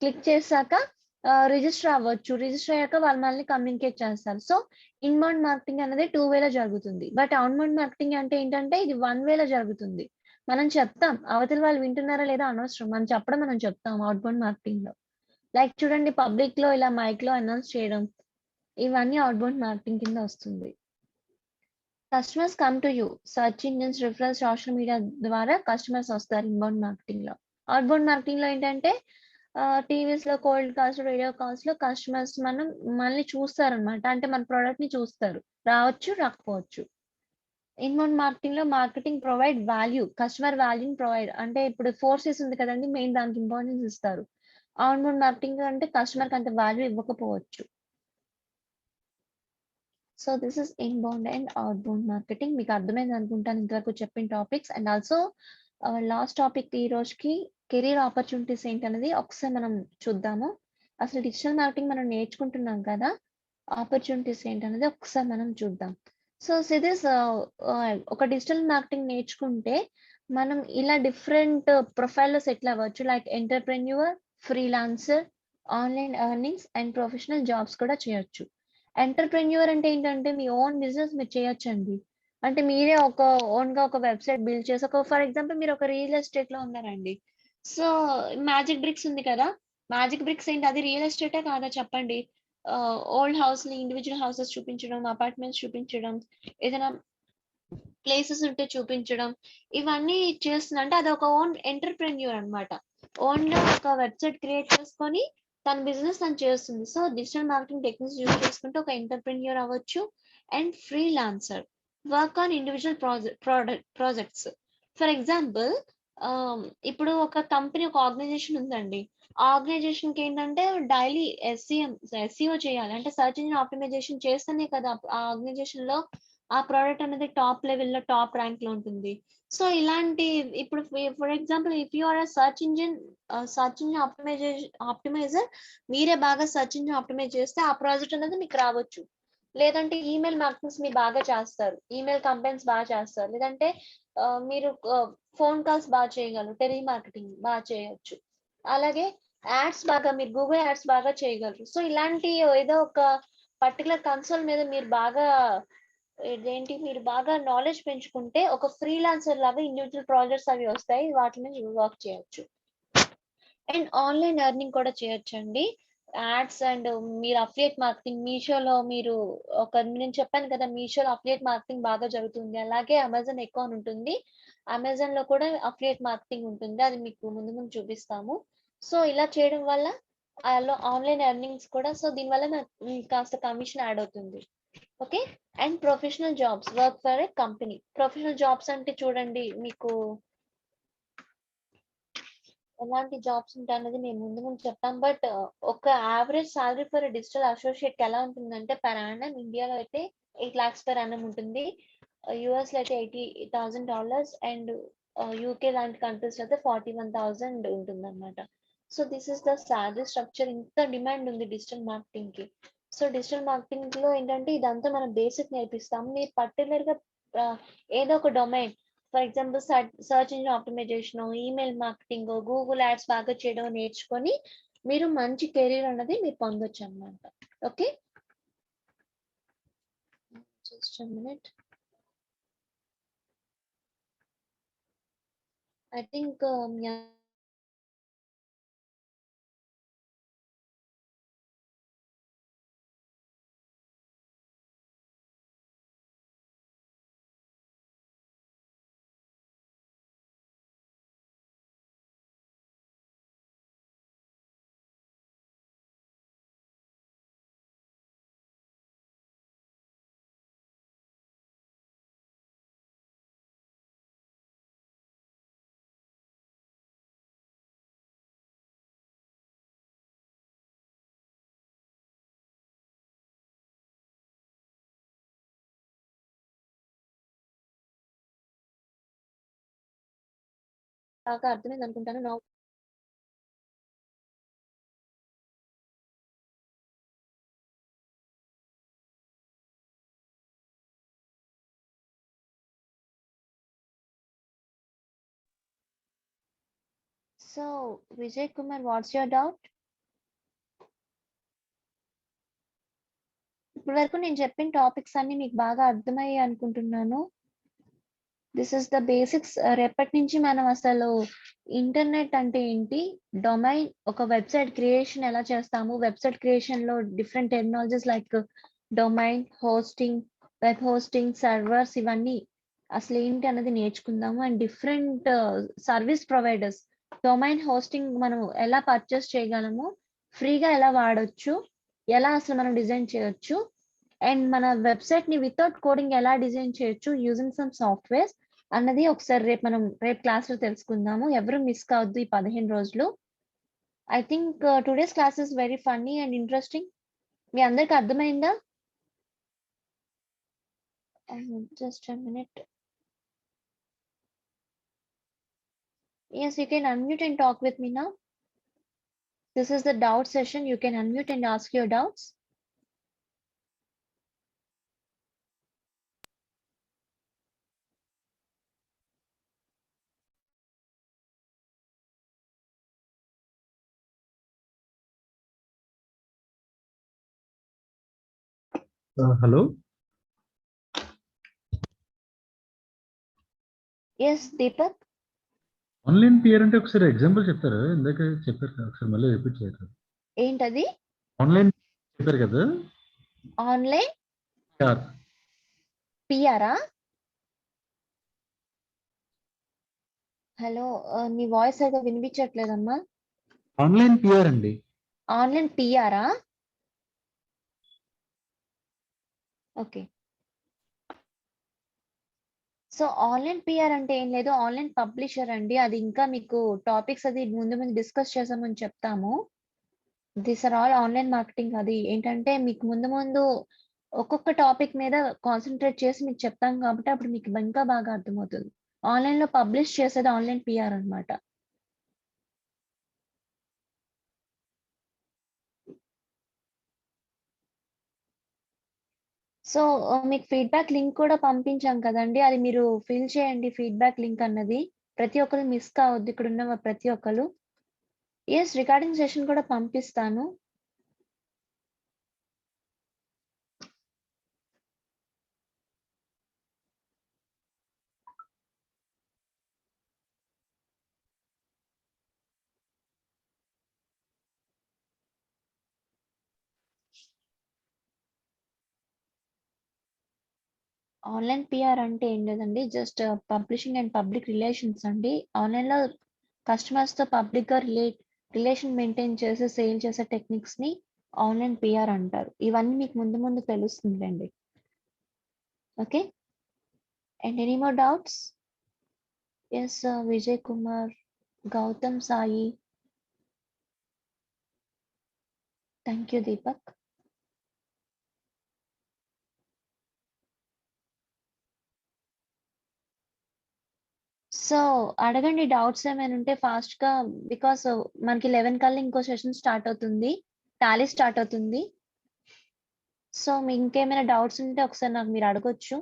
క్లిక్ చేశాక రిజిస్టర్ అవ్వచ్చు. రిజిస్టర్ అయ్యాక వాళ్ళు మనల్ని కమ్యూనికేట్ చేస్తారు. సో ఇన్బౌండ్ మార్కెటింగ్ అనేది 2 వేలో జరుగుతుంది. బట్ అవుట్బౌండ్ మార్కెటింగ్ అంటే ఏంటంటే ఇది 1 వేలో జరుగుతుంది. మనం చెప్తాం, అవతల వాళ్ళు వింటున్నారా లేదా అనవసరం, మనం చెప్పడం మనం చెప్తాం అవుట్బౌండ్ మార్కెటింగ్ లో. లైక్ చూడండి, పబ్లిక్ లో ఇలా మైక్ లో అనౌన్స్ చేయడం, ఇవన్నీ అవుట్బౌండ్ మార్కెటింగ్ కింద వస్తుంది. Customers come to you, search engines, referrals, social media ద్వారా కస్టమర్స్ వస్తారు ఇన్బౌండ్ మార్కెటింగ్ లో. అవుట్బౌండ్ మార్కెటింగ్ లో ఏంటంటే టీవీస్ లో, కోల్డ్ కాల్స్, రేడియో కాల్స్ లో కస్టమర్స్ మనల్ని చూస్తారనమాట. అంటే మన ప్రోడక్ట్ ని చూస్తారు, రావచ్చు రాకపోవచ్చు. ఇన్బౌండ్ మార్కెటింగ్ లో మార్కెటింగ్ ప్రొవైడ్ వాల్యూ, కస్టమర్ వాల్యూని ప్రొవైడ్. అంటే ఇప్పుడు 4 Cs ఉంది కదండి, మెయిన్ దానికి ఇంపార్టెన్స్ ఇస్తారు. అవుట్బౌండ్ మార్కెటింగ్ అంటే కస్టమర్ కి అంత వాల్యూ ఇవ్వకపోవచ్చు. So this is inbound and outbound marketing. మీకు అర్థమైంది అనుకుంటాను ఇంతవరకు చెప్పిన topics. And also last topic ఈ రోజుకి కెరీర్ ఆపర్చునిటీస్ ఏంటనేది ఒకసారి మనం చూద్దాము. అసలు డిజిటల్ మార్కెటింగ్ మనం నేర్చుకుంటున్నాం కదా, ఆపర్చునిటీస్ ఏంటనేది ఒకసారి మనం చూద్దాం. సో సిదిస్ ఒక డిజిటల్ మార్కెటింగ్ నేర్చుకుంటే మనం ఇలా డిఫరెంట్ ప్రొఫైల్లో సెటిల్ అవ్వచ్చు. Like entrepreneur, freelancer, online earnings and professional jobs కూడా చేయొచ్చు. ఎంటర్ప్రెన్యూర్ అంటే ఏంటంటే మీ ఓన్ బిజినెస్ మీరు చేయొచ్చండి. అంటే మీరే ఓన్ గా ఒక వెబ్సైట్ బిల్డ్ చేసి, ఫర్ ఎగ్జాంపుల్ మీరు ఒక రియల్ ఎస్టేట్ లో ఉన్నారండి. సో మ్యాజిక్ బ్రిక్స్ ఉంది కదా, మ్యాజిక్ బ్రిక్స్ ఏంటి, అది రియల్ ఎస్టేటే కాదా చెప్పండి? ఓల్డ్ హౌస్ ని, ఇండివిజువల్ హౌసెస్ చూపించడం, అపార్ట్మెంట్స్ చూపించడం, ఏదైనా ప్లేసెస్ ఉంటే చూపించడం, ఇవన్నీ చేస్తున్నా అంటే అది ఒక ఓన్ ఎంటర్ప్రెన్యూర్ అనమాట. ఓన్ గా ఒక వెబ్సైట్ క్రియేట్ చేసుకొని తన బిజినెస్ తను చేస్తుంది. So digital marketing techniques use చేసుకుంటే ఒక ఎంటర్ప్రెన్యూర్ అవ్వచ్చు. And freelancer, work on individual projects. For example ఇప్పుడు ఒక కంపెనీ, ఒక ఆర్గనైజేషన్ ఉందండి. ఆ ఆర్గనైజేషన్ కి ఏంటంటే డైలీ SEO చేయాలి. అంటే సర్చ్ ఇంజిన్ ఆప్టిమైజేషన్ చేస్తేనే కదా ఆ ఆర్గనైజేషన్ లో ఆ ప్రోడక్ట్ అనేది టాప్ లెవెల్లో, టాప్ ర్యాంక్ లో ఉంటుంది. సో ఇలాంటి ఇప్పుడు for example if you are search engine optimizer, మీరే బాగా సర్చ్ ఇంజిన్ ఆప్టిమైజ్ చేస్తే ఆ ప్రాజెక్ట్ అనేది మీకు రావచ్చు. లేదంటే ఈమెయిల్ మార్కెటింగ్స్ మీరు బాగా చేస్తారు, ఈమెయిల్ కంపెనీస్ బాగా చేస్తారు, లేదంటే మీరు ఫోన్ కాల్స్ బాగా చేయగలరు, టెలిమార్కెటింగ్ బాగా చేయొచ్చు. అలాగే యాడ్స్ బాగా, మీరు గూగుల్ యాడ్స్ బాగా చేయగలరు. సో ఇలాంటి ఏదో ఒక పర్టికులర్ కన్సోల్ మీద మీరు బాగా నాలెడ్జ్ పెంచుకుంటే ఒక ఫ్రీలాన్సర్ లాగా ఇండివిజువల్ ప్రాజెక్ట్స్ అవి వస్తాయి, వాటి మీద వర్క్ చేయొచ్చు. అండ్ ఆన్లైన్ ఎర్నింగ్ కూడా చేయొచ్చండి. యాడ్స్ అండ్ మీరు అఫిలియేట్ మార్కెటింగ్, మీషోలో మీరు నేను చెప్పాను కదా, మీషోలో అఫిలియేట్ మార్కెటింగ్ బాగా జరుగుతుంది. అలాగే అమెజాన్ ఎక్కువ అని ఉంటుంది. అమెజాన్ లో కూడా అఫిలియేట్ మార్కెటింగ్ ఉంటుంది, అది మీకు ముందు ముందు చూపిస్తాము. సో ఇలా చేయడం వల్ల ఆన్లైన్ ఎర్నింగ్స్ కూడా, సో దీనివల్ల నాకు కాస్త కమిషన్ యాడ్ అవుతుంది. Okay. And professional jobs, work for a company. Professional jobs అంటే చూడండి, మీకు ఎలాంటి జాబ్స్ ఉంటాయి అనేది నేను ముందు చెప్తాను. బట్ ఒక average salary for digital associate ఎలా ఉంటుందంటే పర్ యానం ఇండియాలో అయితే 8 lakhs per annum ఉంటుంది. US లో అయితే $80,000 అండ్ UK లాంటి కంట్రీస్ లో అయితే 41,000 ఉంటుంది అనమాట. So this is the salary structure. ఇంత డిమాండ్ ఉంది డిజిటల్ మార్కెటింగ్ కి. సో డిజిటల్ మార్కెటింగ్ లో ఏంటంటే ఇదంతా మనం బేసిక్ నేర్పిస్తాము. మీరు పర్టికులర్ గా ఏదో ఒక domain, for example search engine optimization, email marketing, Google ads బాగా చేయడం నేర్చుకొని మీరు మంచి కెరీర్ అన్నది మీరు పొందొచ్చు అన్నమాట. Okay, just a minute. I think yeah. బాగా అర్థమైంది అనుకుంటాను. Now so Vijay Kumar, what's your doubt? ఇప్పటి వరకు నేను చెప్పిన టాపిక్స్ అన్ని మీకు బాగా అర్థమయ్యాయి అనుకుంటున్నాను. This is the basics. రేపటి నుంచి మనం అసలు ఇంటర్నెట్ అంటే ఏంటి, డొమైన్, ఒక వెబ్సైట్ క్రియేషన్ ఎలా చేస్తాము, వెబ్సైట్ క్రియేషన్ లో different technologies like domain, hosting, web hosting, servers, ఇవన్నీ అసలు ఏంటి అన్నది నేర్చుకుందాము. And different service providers, domain hosting మనం ఎలా పర్చేస్ చేయగలము, ఫ్రీగా ఎలా వాడొచ్చు, ఎలా అసలు మనం డిజైన్ చేయొచ్చు, అండ్ మన వెబ్సైట్ ని వితౌట్ కోడింగ్ ఎలా డిజైన్ చేయొచ్చు యూజింగ్ సమ్ సాఫ్ట్వేర్స్ అన్నది ఒకసారి రేపు క్లాస్ లో తెలుసుకుందాము. ఎవరు మిస్ కావద్దు ఈ 15 రోజులు. I think today's class is very funny and interesting. మీ అందరికి అర్థమైందా? Just a minute. Yes, you can unmute and talk with me now. This is the doubt session. You can unmute and ask your doubts. Hello Yes, Deepak. Online PR అంటే ఒకసారి ఎగ్జాంపుల్ చెప్తారా? ఇందాక చెప్పారు కదా, ఒకసారి మళ్ళీ రిపీట్ చేయాలి. ఏంటది? ఆన్లైన్ చెప్పారు కదా, ఆన్లైన్ పిఆర్. పిఆరా? హలో, నీ వాయిస్ అయితే వినిపించట్లేదమ్మా. ఆన్లైన్ పిఆర్ అండి. ఆన్లైన్ పిఆరా? ఓకే. సో ఆన్లైన్ పిఆర్ అంటే ఏం లేదు, ఆన్లైన్ పబ్లిషర్ అండి. అది ఇంకా మీకు టాపిక్స్ అది ముందు ముందు డిస్కస్ చేసామని చెప్తాము. This are all online marketing. అది ఏంటంటే మీకు ముందు ముందు ఒక్కొక్క టాపిక్ మీద కాన్సన్ట్రేట్ చేసి మీకు చెప్తాం కాబట్టి అప్పుడు మీకు ఇంకా బాగా అర్థమవుతుంది. ఆన్లైన్ లో పబ్లిష్ చేసేది ఆన్లైన్ పిఆర్ అన్నమాట. సో మీకు ఫీడ్‌బ్యాక్ లింక్ కూడా పంపించాం కదండీ! అది మీరు ఫిల్ చేయండి, ఫీడ్‌బ్యాక్ లింక్ అన్నది. ప్రతి ఒక్కరు మిస్ కావద్దు, ఇక్కడున్న ప్రతి ఒక్కళ్ళు. యెస్, రికార్డింగ్ సెషన్ కూడా పంపిస్తాను. ఆన్లైన్ పిఆర్ అంటే ఏం లేదండి, just publishing and public relations అండి. ఆన్లైన్‌లో కస్టమర్స్‌తో పబ్లిక్‌గా రిలేషన్ మెయింటైన్ చేసి సేల్ చేసే టెక్నిక్స్‌ని ఆన్లైన్ పిఆర్ అంటారు. ఇవన్నీ మీకు ముందు ముందు తెలుస్తుందిలెండి. Okay. And any more doubts? Yes, Vijay Kumar, Gautam Sai. Thank you Deepak. So అడగండి డౌట్స్ ఏమైనా ఉంటే ఫాస్ట్‌గా. బికాస్ మనకి 11 కల్లా ఇంకో సెషన్ స్టార్ట్ అవుతుంది. టాలీ స్టార్ట్ అవుతుంది. సో మీకు ఇంకేమైనా డౌట్స్ ఉంటే ఒకసారి నాకు మీరు అడగొచ్చు.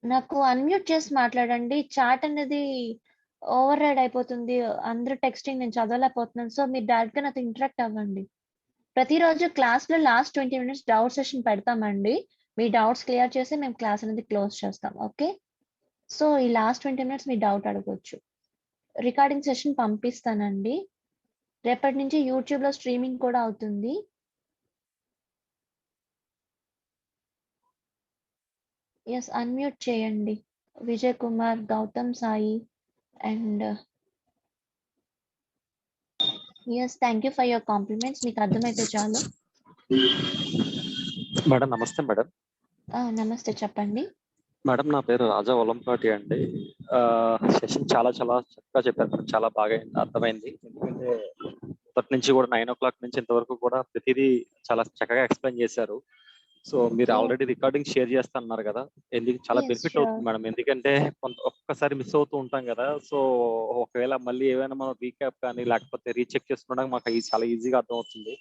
నాకు అన్‌మ్యూట్ చేసి మాట్లాడండి. చాట్ అనేది ఓవర్ రైడ్ అయిపోతుంది. అందరూ టెక్స్టింగ్ నేను చదవలేకపోతున్నాను. సో మీరు డైరెక్ట్‌గా నాతో ఇంటరాక్ట్ అవ్వండి. ప్రతిరోజు క్లాస్‌లో లాస్ట్ 20 మినిట్స్ డౌట్ సెషన్ పెడతామండి. మీ డౌట్స్ క్లియర్ చేసి మేము క్లాస్ అనేది క్లోజ్ చేస్తాం. ఓకే. సో ఈ లాస్ట్ 20 మినిట్స్ మీ డౌట్ అడగొచ్చు. రికార్డింగ్ సెషన్ పంపిస్తానండి. రేపటి నుంచి యూట్యూబ్‌లో స్ట్రీమింగ్ కూడా అవుతుంది. యెస్, అన్‌మ్యూట్ చేయండి. Vijay Kumar, Gautam Sai and yes, thank you for your compliments. మీకు అర్థమైతే చాలు. మేడం నమస్తే మేడం. నమస్తే, చెప్పండి. మేడం నా పేరు రాజా ఒలంపాటి అండి. సెషన్ చాలా చక్కగా చెప్పారు మేడం. చాలా బాగా అర్థమైంది. ఎందుకంటే మొదటి నుంచి కూడా 9:00 నుంచి ఇంతవరకు కూడా ప్రతిదీ చాలా చక్కగా ఎక్స్ప్లెయిన్ చేశారు. సో మీరు Okay. ఆల్రెడీ రికార్డింగ్ షేర్ చేస్తున్నారు కదా, ఎందుకు చాలా Yes, బెనిఫిట్ sure. అవుతుంది మేడం. ఎందుకంటే ఒక్కసారి మిస్ అవుతూ ఉంటాం కదా. సో ఒకవేళ మళ్ళీ ఏమైనా మనం రీక్యాప్ కానీ లేకపోతే రీచెక్ చేసుకోవడానికి మాకు చాలా ఈజీగా అర్థం అవుతుంది.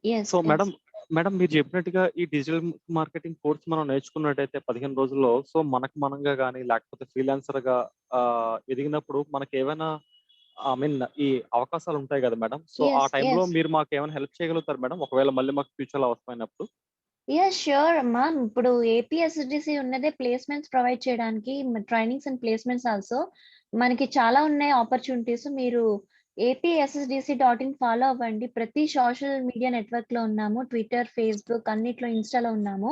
Yes, so yes. మేడం మీరు చెప్పినట్టుగా ఈ డిజిటల్ మార్కెటింగ్ కోర్స్ మనం నేర్చుకున్నట్టయితే 15 రోజుల్లో సో మనకు మనంగా కానీ లేకపోతే ఫ్రీలాన్సర్ గా ఎదిగినప్పుడు మనకి ఏమైనా ఈ అవకాశాలు ఉంటాయి కదా మేడం. సో ఆ Yes, టైంలో yes. మీరు మాకు ఏమైనా హెల్ప్ చేయగలుగుతారు మేడం, ఒకవేళ మళ్ళీ మాకు ఫ్యూచర్ లో అవసరమైనప్పుడు? యెస్, ష్యూర్ అమ్మా. ఇప్పుడు ఏపీఎస్‌డిసి ఉన్నదే ప్లేస్‌మెంట్స్ ప్రొవైడ్ చేయడానికి, ట్రైనింగ్స్ అండ్ ప్లేస్‌మెంట్స్ ఆల్సో. మనకి చాలా ఉన్నాయి ఆపర్చునిటీస్. మీరు apssdc.in ఫాలో అవ్వండి. ప్రతి సోషల్ మీడియా నెట్వర్క్‌లో ఉన్నాము. ట్విట్టర్, ఫేస్‌బుక్ అన్నిట్లో, ఇన్‌స్టాలో ఉన్నాము.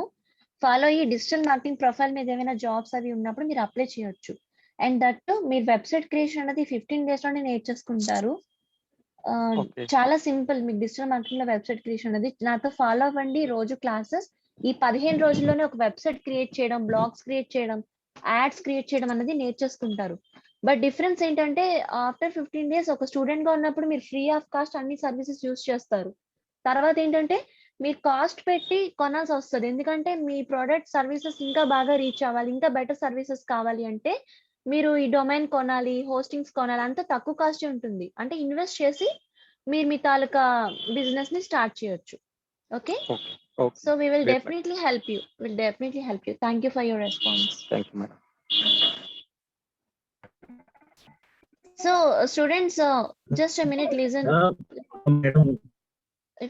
ఫాలో అయ్యి డిజిటల్ మార్కెటింగ్ ప్రొఫైల్ మీద ఏమైనా జాబ్స్ అవి ఉన్నప్పుడు మీరు అప్లై చేయొచ్చు. అండ్ దట్ టూ మీరు వెబ్‌సైట్ క్రియేషన్ అనేది 15 డేస్‌లోనే నేర్చేసుకుంటారు. ఓకే. చాలా సింపుల్. మీకు డిజిటల్ మార్కెటింగ్‌లో వెబ్‌సైట్ క్రియేషన్ అనేది నాతో ఫాలో అవ్వండి. రోజు క్లాసెస్. ఈ 15 రోజుల్లోనే ఒక వెబ్‌సైట్ క్రియేట్ చేయడం, బ్లాగ్స్ క్రియేట్ చేయడం, యాడ్స్ క్రియేట్ చేయడం అనేది నేర్చేసుకుంటారు. బట్ డిఫరెన్స్ ఏంటంటే ఆఫ్టర్ 15 డేస్ ఒక స్టూడెంట్‌గా ఉన్నప్పుడు మీరు ఫ్రీ ఆఫ్ కాస్ట్ అన్ని సర్వీసెస్ యూజ్ చేస్తారు. తర్వాత ఏంటంటే మీరు కాస్ట్ పెట్టి కొనాల్సొస్తది. ఎందుకంటే మీ ప్రొడక్ట్, సర్వీసెస్ ఇంకా బాగా రీచ్ అవ్వాలి. ఇంకా బెటర్ సర్వీసెస్ కావాలి అంటే మీరు ఈ డొమైన్ కొనాలి, హోస్టింగ్స్ కొనాలి. అంతా తక్కువ కాస్టే ఉంటుంది. అంటే ఇన్వెస్ట్ చేసి మీరు మీ తాలూకా బిజినెస్‌ని స్టార్ట్ చేయొచ్చు. Okay. Okay. Okay. So we will Great, definitely help you. Will definitely help you. Thank you for your response. Thank you madam. So students just a minute listen. Madam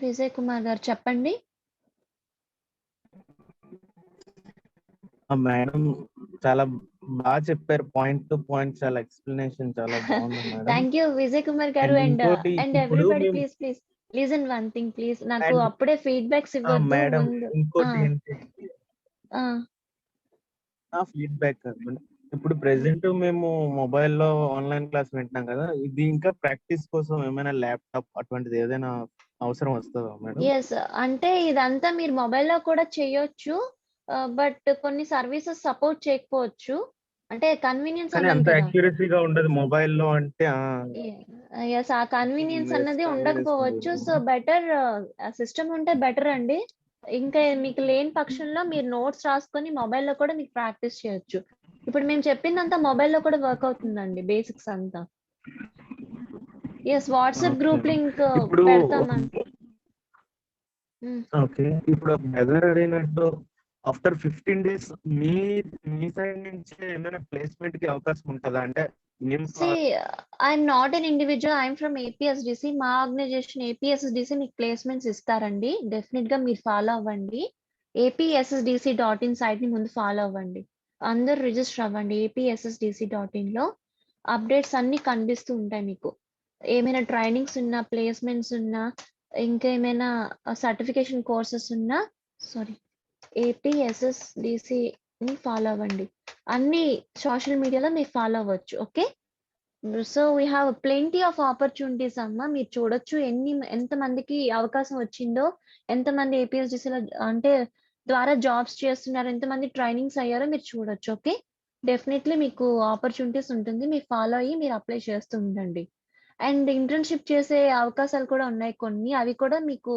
Vijay Kumar garu చెప్పండి. మేడం చాలా బాగా చెప్పారు. పాయింట్ టు పాయింట్ చాలా ఎక్స్ప్లెనేషన్ చాలా బాగుంది madam. Thank you Vijay Kumar garu. And and ఇంకోటి అండ్ ఇప్పుడు ఎవ్రీబడి మేము- please listen one thing please. నాకు And- అప్పుడే ఫీడ్‌బ్యాక్స్ ఇవ్వద్దు మేడం ముందు. ఇంకోటి ఆ. ఏంటి ఆ. ఫీడ్బ్యాక్ ఇప్పుడు ప్రెసెంట్ మేము మొబైల్లో ఆన్లైన్ క్లాస్ వింటున్నాం కదా, ఇది ఇంకా ప్రాక్టీస్ కోసం ఏమైనా ల్యాప్టాప్ అటువంటిది ఏదైనా అవసరం వస్తుందా మేడం? యెస్, అంటే ఇదంతా మీరు మొబైల్‌లో కూడా చేయొచ్చు. బట్ కొన్ని సర్వీసెస్ సపోర్ట్ చేయకపోవచ్చు. అంటే కన్వీనియన్స్ కానీ అన్నాను అంత కదా. యాక్యురసీగా ఉండదు మొబైల్లో అంటే. యెస్, ఆ కన్వీనియన్స్ Yes, అన్నది convenience ఉండకపోవచ్చు. ఉంటుంది. సో బెటర్ సిస్టమ్ ఉంటే బెటర్ అండి. ఇంకా మీకు లేని పక్షంలో మీరు నోట్స్ రాసుకొని మొబైల్‌లో కూడా మీకు ప్రాక్టీస్ చేయొచ్చు. ఇప్పుడు మేము చెప్పిందంతా మొబైల్‌లో కూడా వర్క్ అవుతుందండి, బేసిక్స్ అంతా. Yes, WhatsApp Okay. Group link ఇప్పుడు పెడతామండి. ఓకే, ఇప్పుడు బ్రదర్ అడిగినట్టు ఆఫ్టర్ 15 డేస్ మీ సైడ్ నుంచి ఏమైనా ప్లేస్మెంట్ కి అవకాశం ఉంటుందా? అంటే మేము See, I'm not an individual. I'm from APSDC. మా ఆర్గనైజేషన్ APSDC మీకు ప్లేస్మెంట్స్ ఇస్తారండి. డెఫినెట్ గా మీరు ఫాలో అవ్వండి. apssdc.in సైట్ ని ముందు ఫాలో అవ్వండి. అందరూ రిజిస్టర్ అవ్వండి. apssdc.in లో అప్డేట్స్ అన్ని కనిపిస్తూ ఉంటాయి మీకు. ఏమైనా ట్రైనింగ్స్ ఉన్నా, ప్లేస్మెంట్స్ ఉన్నా, ఇంకేమైనా సర్టిఫికేషన్ కోర్సెస్ ఉన్నా, సారీ, APSSDC ని ఫాలో అవ్వండి. అన్ని సోషల్ మీడియాలో మీరు ఫాలో అవ్వచ్చు. Okay. So we have plenty of opportunities అమ్మా. మీరు చూడొచ్చు ఎంత మందికి అవకాశం వచ్చిందో, ఎంతమంది ఏపీఎస్డిసిలో అంటే ద్వారా జాబ్స్ చేస్తున్నారు, ఎంతమంది ట్రైనింగ్స్ అయ్యారో మీరు చూడొచ్చు. ఓకే. డెఫినెట్లీ మీకు ఆపర్చునిటీస్ ఉంటుంది. మీరు ఫాలో అయ్యి మీరు అప్లై చేస్తూ ఉండండి. అండ్ ఇంటర్న్‌షిప్ చేసే అవకాశాలు కూడా ఉన్నాయి కొన్ని. అవి కూడా మీకు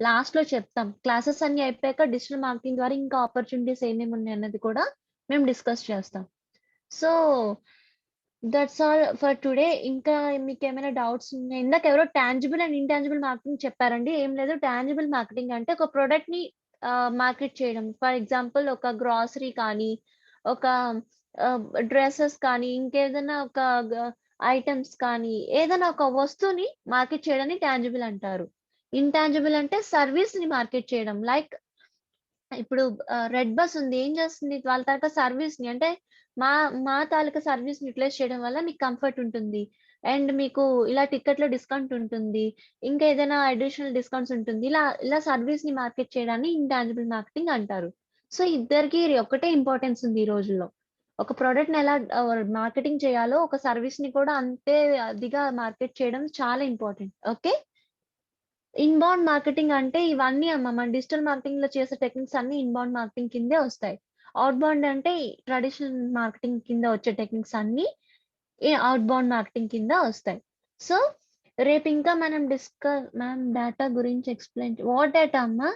లాస్ట్‌లో చెప్తాం. క్లాసెస్ అన్ని అయిపోయాక డిజిటల్ మార్కెటింగ్ ద్వారా ఇంకా ఆపర్చునిటీస్ ఏమేమి ఉన్నాయి అన్నది కూడా మేము డిస్కస్ చేస్తాం. So that's all for today. ఇంకా మీకేమైనా డౌట్స్ ఉన్నాయా? ఇందాక ఎవరో టాంజిబుల్ అండ్ ఇంటాంజిబుల్ మార్కెటింగ్ చెప్పారండి. ఏం లేదు, టాంజిబుల్ మార్కెటింగ్ అంటే ఒక ప్రొడక్ట్‌ని మార్కెట్ చేయడం. ఫర్ ఎగ్జాంపుల్ ఒక గ్రాసరీ కానీ, ఒక డ్రెసెస్ కానీ, ఇంకేదైనా ఒక ఐటెమ్స్ కానీ, ఏదైనా ఒక వస్తువుని మార్కెట్ చేయడాన్ని టాంజిబుల్ అంటారు. ఇంటాంజిబుల్ అంటే సర్వీస్‌ని మార్కెట్ చేయడం. లైక్ ఇప్పుడు రెడ్ బస్ ఉంది. ఏం చేస్తుంది? వాళ్ళ తాలూకా సర్వీస్‌ని అంటే మా మా తాలూకా సర్వీస్‌ని యుటిలైజ్ చేయడం వల్ల మీకు కంఫర్ట్ ఉంటుంది. అండ్ మీకు ఇలా టికెట్‌లో డిస్కౌంట్ ఉంటుంది. ఇంకా ఏదైనా అడిషనల్ డిస్కౌంట్స్ ఉంటుంది. ఇలా సర్వీస్‌ని మార్కెట్ చేయడాన్ని ఇంటాంజిబుల్ మార్కెటింగ్ అంటారు. సో, ఇద్దరికీ ఒకటే ఇంపార్టెన్స్ ఉంది ఈ రోజుల్లో. ఒక ప్రొడక్ట్‌ని ఎలా మార్కెటింగ్ చేయాలో, ఒక సర్వీస్‌ని కూడా అంతే అదిగా మార్కెట్ చేయడం చాలా ఇంపార్టెంట్. ఓకే. ఇన్‌బౌండ్ మార్కెటింగ్ అంటే ఇవన్నీ అమ్మ. మన డిజిటల్ మార్కెటింగ్‌లో చేసే టెక్నిక్స్ అన్నీ ఇన్‌బౌండ్ మార్కెటింగ్ కిందే వస్తాయి. ఔట్‌బౌండ్ అంటే ట్రెడిషనల్ మార్కెటింగ్ కింద వచ్చే టెక్నిక్స్ అన్నీ ఔట్‌బౌండ్ మార్కెటింగ్ కింద వస్తాయి. సో, రేపు ఇంకా మనం మ్యామ్ డేటా గురించి ఎక్స్‌ప్లెయిన్ వాట్ డేటా అమ్మా?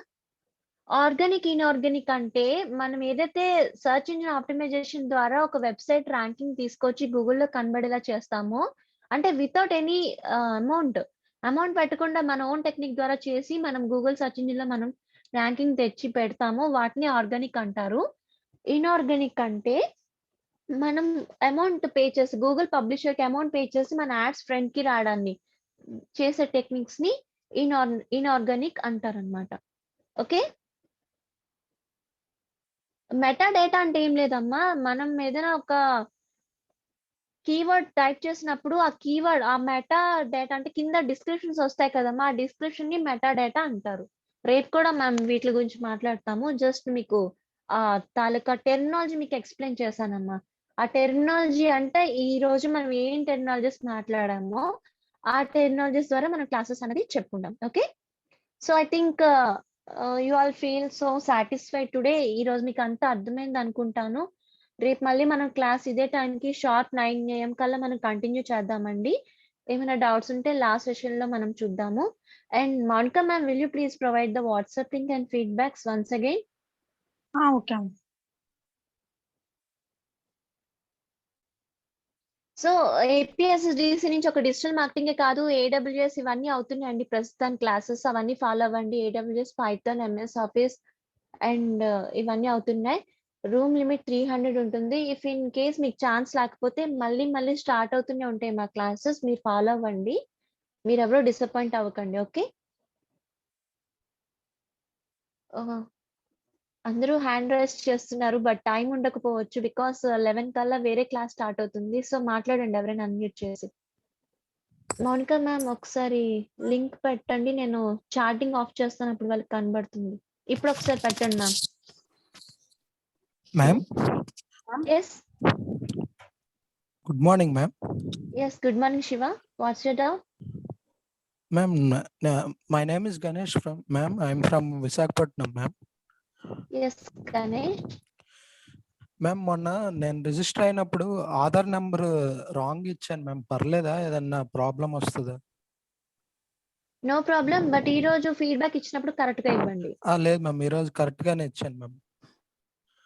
ఆర్గానిక్, ఇనార్గానిక్ అంటే మనం ఏదైతే సెర్చ్ ఇంజిన్ ఆప్టిమైజేషన్ ద్వారా ఒక వెబ్‌సైట్ ర్యాంకింగ్ తీసుకొచ్చి గూగుల్‌లో కనబడేలా చేస్తామో, అంటే వితౌట్ ఎనీ అమౌంట్ పెట్టకుండా మన ఓన్ టెక్నిక్ ద్వారా చేసి మనం గూగుల్ సెర్చ్ ఇంజిన్‌లో మనం ర్యాంకింగ్ తెచ్చి పెడతామో వాటిని ఆర్గానిక్ అంటారు. ఇనార్గానిక్ అంటే మనం అమౌంట్ పే చేసి గూగుల్ పబ్లిషర్‌కి అమౌంట్ పే చేసి మన యాడ్స్ ఫ్రంట్‌కి రావడాన్ని చేసే టెక్నిక్స్‌ని ఇనార్గానిక్ అంటారనమాట. ఓకే. మెటా డేటా అంటే ఏం లేదమ్మా. మనం ఏదైనా ఒక కీవర్డ్ టైప్ చేసినప్పుడు ఆ మెటా డేటా అంటే కింద డిస్క్రిప్షన్స్ వస్తాయి కదమ్మా! ఆ డిస్క్రిప్షన్‌ని మెటా డేటా అంటారు. రేపు కూడా మనం వీట్లి గురించి మాట్లాడతాము. జస్ట్ మీకు తాలూకా టెర్మినాలజీ మీకు ఎక్స్‌ప్లెయిన్ చేశానమ్మా. ఆ టెర్మినాలజీ అంటే ఈరోజు మనం ఏం టెర్మినాలజీస్ మాట్లాడామో, ఆ టెర్మినాలజీస్ ద్వారా మనం క్లాసెస్ అనేది చెప్పుకుందాం. Okay. So, I think you all feel so satisfied today. ఈరోజు మీకు అంతా అర్థమైందనుకుంటాను. రేపు మళ్ళీ మనం క్లాస్ ఇదే టైంకి షార్ప్ 9 AM కల్లా మనం కంటిన్యూ చేద్దామండి. ఏమైనా డౌట్స్ ఉంటే లాస్ట్ సెషన్‌లో మనం చూద్దాము. And Mounika ma'am will you please provide the WhatsApp link and feedbacks once again? Okay అమ్మ. సో, ఏపీఎస్‌డిసి నుంచి ఒక డిజిటల్ మార్కెటింగే కాదు, ఏడబ్ల్యూఎస్ ఇవన్నీ అవుతున్నాయండి ప్రస్తుతానికి క్లాసెస్. అవన్నీ ఫాలో అవ్వండి. AWS, Python, MS office and ఇవన్నీ అవుతున్నాయి. రూమ్ లిమిట్ 300 ఉంటుంది. ఇఫ్ ఇన్ కేస్ మీకు ఛాన్స్ లేకపోతే మళ్ళీ స్టార్ట్ అవుతూనే ఉంటాయి మా క్లాసెస్. మీరు ఫాలో అవ్వండి. మీరెవరు డిసప్పాయింట్ అవ్వకండి. ఓకే. అందరూ హ్యాండ్ రైజ్ చేస్తున్నారు. బట్ టైమ్ ఉండకపోవచ్చు. బికాస్ 11 కల్లా వేరే క్లాస్ స్టార్ట్ అవుతుంది. సో, మాట్లాడండి ఎవరైనా అన్‌మ్యూట్ చేసి. మౌనిక మ్యామ్ ఒకసారి లింక్ పెట్టండి. నేను చాటింగ్ ఆఫ్ చేస్తాను. అప్పుడు వాళ్ళకి కనబడుతుంది. ఇప్పుడు ఒకసారి పెట్టండి ma'am. Ma'am yes. Good morning ma'am. Yes. Good morning Shiva. What's your doubt? Ma'am my name is Ganesh I'm from Visakhapatnam ma'am. Yes Ganesh. Ma'am మొన్న నేను రిజిస్టర్ అయినప్పుడు ఆధార్ నెంబర్ రాంగ్ ఇచ్చాను మ్యామ్. పర్లేదా? ఏదన్నా ప్రాబ్లం వస్తుందా? No problem. బట్ ఈ రోజు ఫీడ్‌బ్యాక్ ఇచ్చినప్పుడు కరెక్ట్‌గా ఇవ్వండి. లేదు మ్యామ్, ఈరోజు కరెక్ట్ గానే ఇచ్చాను మ్యామ్.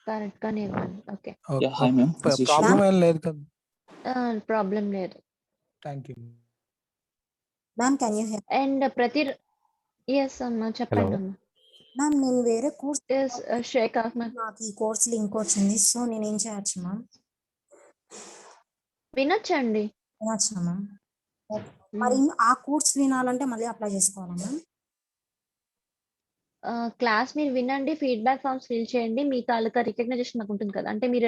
కరెక్ట్‌గానే ఇవ్వండి. Okay. Hi ma'am. This is problem Shiva. ఏం లేదు కదా? ప్రాబ్లమ్ లేదు. Thank you. Ma'am can you here? And yes అమ్మా. చెప్పండి అమ్మా. మ్యామ్ నేను వేరే కోర్స్ యెస్. షేక్ అహ్మద్. నాకు ఈ కోర్స్ లింక్ వచ్చింది. సో నేనేం చేయొచ్చు మ్యామ్? వినొచ్చండి. వినొచ్చా మ్యామ్? మరి ఆ కోర్స్ వినాలంటే మళ్ళీ అప్లై చేసుకోవాలా మ్యామ్? క్లాస్ మీరు వినండి. ఫీడ్‌బ్యాక్ ఫార్మ్స్ ఫిల్ చేయండి. మీ తాలూకా రికగ్నైజేషన్ మాకుంటుంది కదా! అంటే మీరు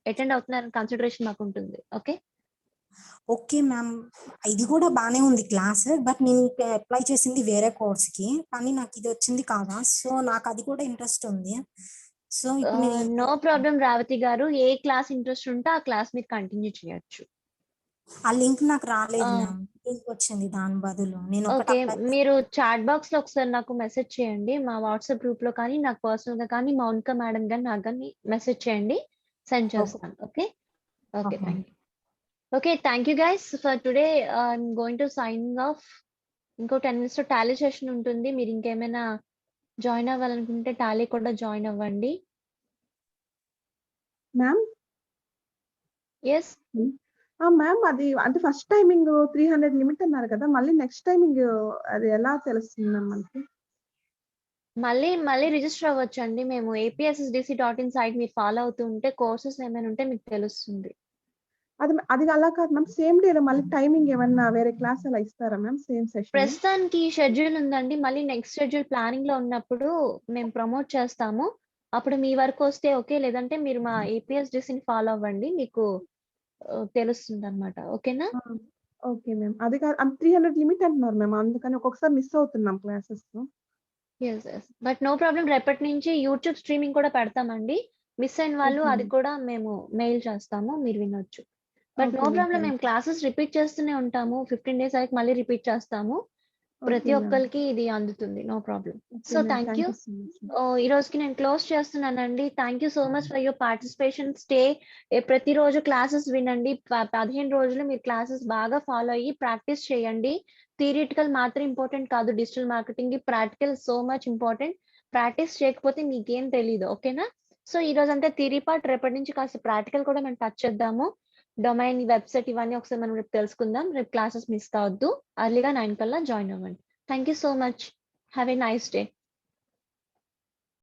అటెండ్ అవుతున్నారని కన్సిడరేషన్ మాకుంటుంది. ఓకే. Okay ma'am. ఇది కూడా బానే ఉంది క్లాస్. బట్ నేను అప్లై చేసింది వేరే కోర్స్‌కి. కానీ నాకు ఇది వచ్చింది కాదా? సో నాకు అది కూడా ఇంట్రెస్ట్ ఉంది. సో ఇప్పుడు నేను నో ప్రాబ్లమ్ రావతి గారు. ఏ క్లాస్ ఇంట్రెస్ట్ ఉంటే ఆ క్లాస్ మీరు కంటిన్యూ చేయొచ్చు. ఆ లింక్ నాకు రాలేదు ఆ! మ్యామ్. లింక్ వచ్చింది దాని బదులు. నేను ఒకటి ఓకే. అప్లై మీరు చాట్ బాక్స్‌లో ఒకసారి నాకు మెసేజ్ చేయండి. మా వాట్సాప్ గ్రూప్‌లో కానీ, నాకు పర్సనల్‌గా కానీ, మౌనిక మేడం గాని, నాకు గాని మెసేజ్ చేయండి. సెండ్ చేస్తాను. Okay. Okay. Okay. Thank you. Okay. Thank you guys for today. I'm going to signing off. ఇంకో 10 మినిట్స్‌లో టాలీ సెషన్ ఉంటుంది. మీరు ఇంకేమైనా జాయిన్ అవ్వాలనుకుంటే టాలీ కూడా జాయిన్ అవ్వండి. మ్యామ్? యెస్. మ్యామ్ అది అంటే ఫస్ట్ టైమింగ్ 300 లిమిట్ అన్నారు కదా! మళ్ళీ నెక్స్ట్ టైమింగ్ అది ఎలా తెలుస్తుంది మ్యామ్ మనకి? మళ్ళీ రిజిస్టర్ అవ్వొచ్చండి. మేము apssdc.in సైట్ మీరు ఫాలో అవుతూ ఉంటే కోర్సెస్ ఏమైనా ఉంటే మీకు తెలుస్తుంది. అది అలా కాదు మ్యామ్. సేమ్ డే మళ్ళీ టైమింగ్ ఏమన్నా వేరే క్లాస్ అలా ఇస్తారా మ్యామ్? Same session? ప్రస్తుతానికి షెడ్యూల్ ఉందండి. మళ్ళీ నెక్స్ట్ షెడ్యూల్ ప్లానింగ్ లో ఉన్నప్పుడు మేము ప్రమోట్ చేస్తాము. అప్పుడు మీ వరకు వస్తే ఓకే, లేదంటే మీరు మా APSDCని ఫాలో అవ్వండి, మీకు తెలుస్తుంది అనమాట. ఓకేనా? Okay ma'am. అది కాదు 300 లిమిట్ అంటున్నారు మ్యామ్. అందుకని ఒక్కొక్కసారి మిస్ అవుతున్నాం క్లాసెస్. But no problem. రేపటి నుంచి యూట్యూబ్ స్ట్రీమింగ్ కూడా పెడతామండి. మిస్ అయిన వాళ్ళు ఓకే అది మ్యామ్. కూడా మేము మెయిల్ చేస్తాము, మీరు వినొచ్చు. But okay no ma'am. Problem. Thank మేము క్లాసెస్ రిపీట్ చేస్తూనే ఉంటాము. 15 days వరకు మళ్ళీ రిపీట్ చేస్తాము. ప్రతి ఓకే మ్యామ్. ఒక్కరికి ఇది అందుతుంది. No problem. Okay so ma'am. Thank thank you. You so much. ఈ రోజుకి నేను క్లోజ్ చేస్తున్నానండి. Thank you so much for your participation. Stay ప్రతిరోజు క్లాసెస్ వినండి. 15 రోజులు మీరు క్లాసెస్ బాగా ఫాలో అయ్యి ప్రాక్టీస్ చేయండి. థియరిటికల్ మాత్రం ఇంపార్టెంట్ కాదు డిజిటల్ మార్కెటింగ్ కి, practical so much important. Practice చేయకపోతే మీకేం తెలీదు. ఓకేనా? సో ఈ రోజు అంటే థియరీ పార్ట్, రేపటి నుంచి కాస్త ప్రాక్టికల్ కూడా మనం టచ్ చేద్దాము. డొమైన్, వెబ్సైట్ ఇవన్నీ ఒకసారి మనం రేపు తెలుసుకుందాం. రేపు క్లాసెస్ మిస్ కావద్దు. అర్లీగా 9 కల్లా జాయిన్ అవ్వండి. Thank you so much. Have a nice day.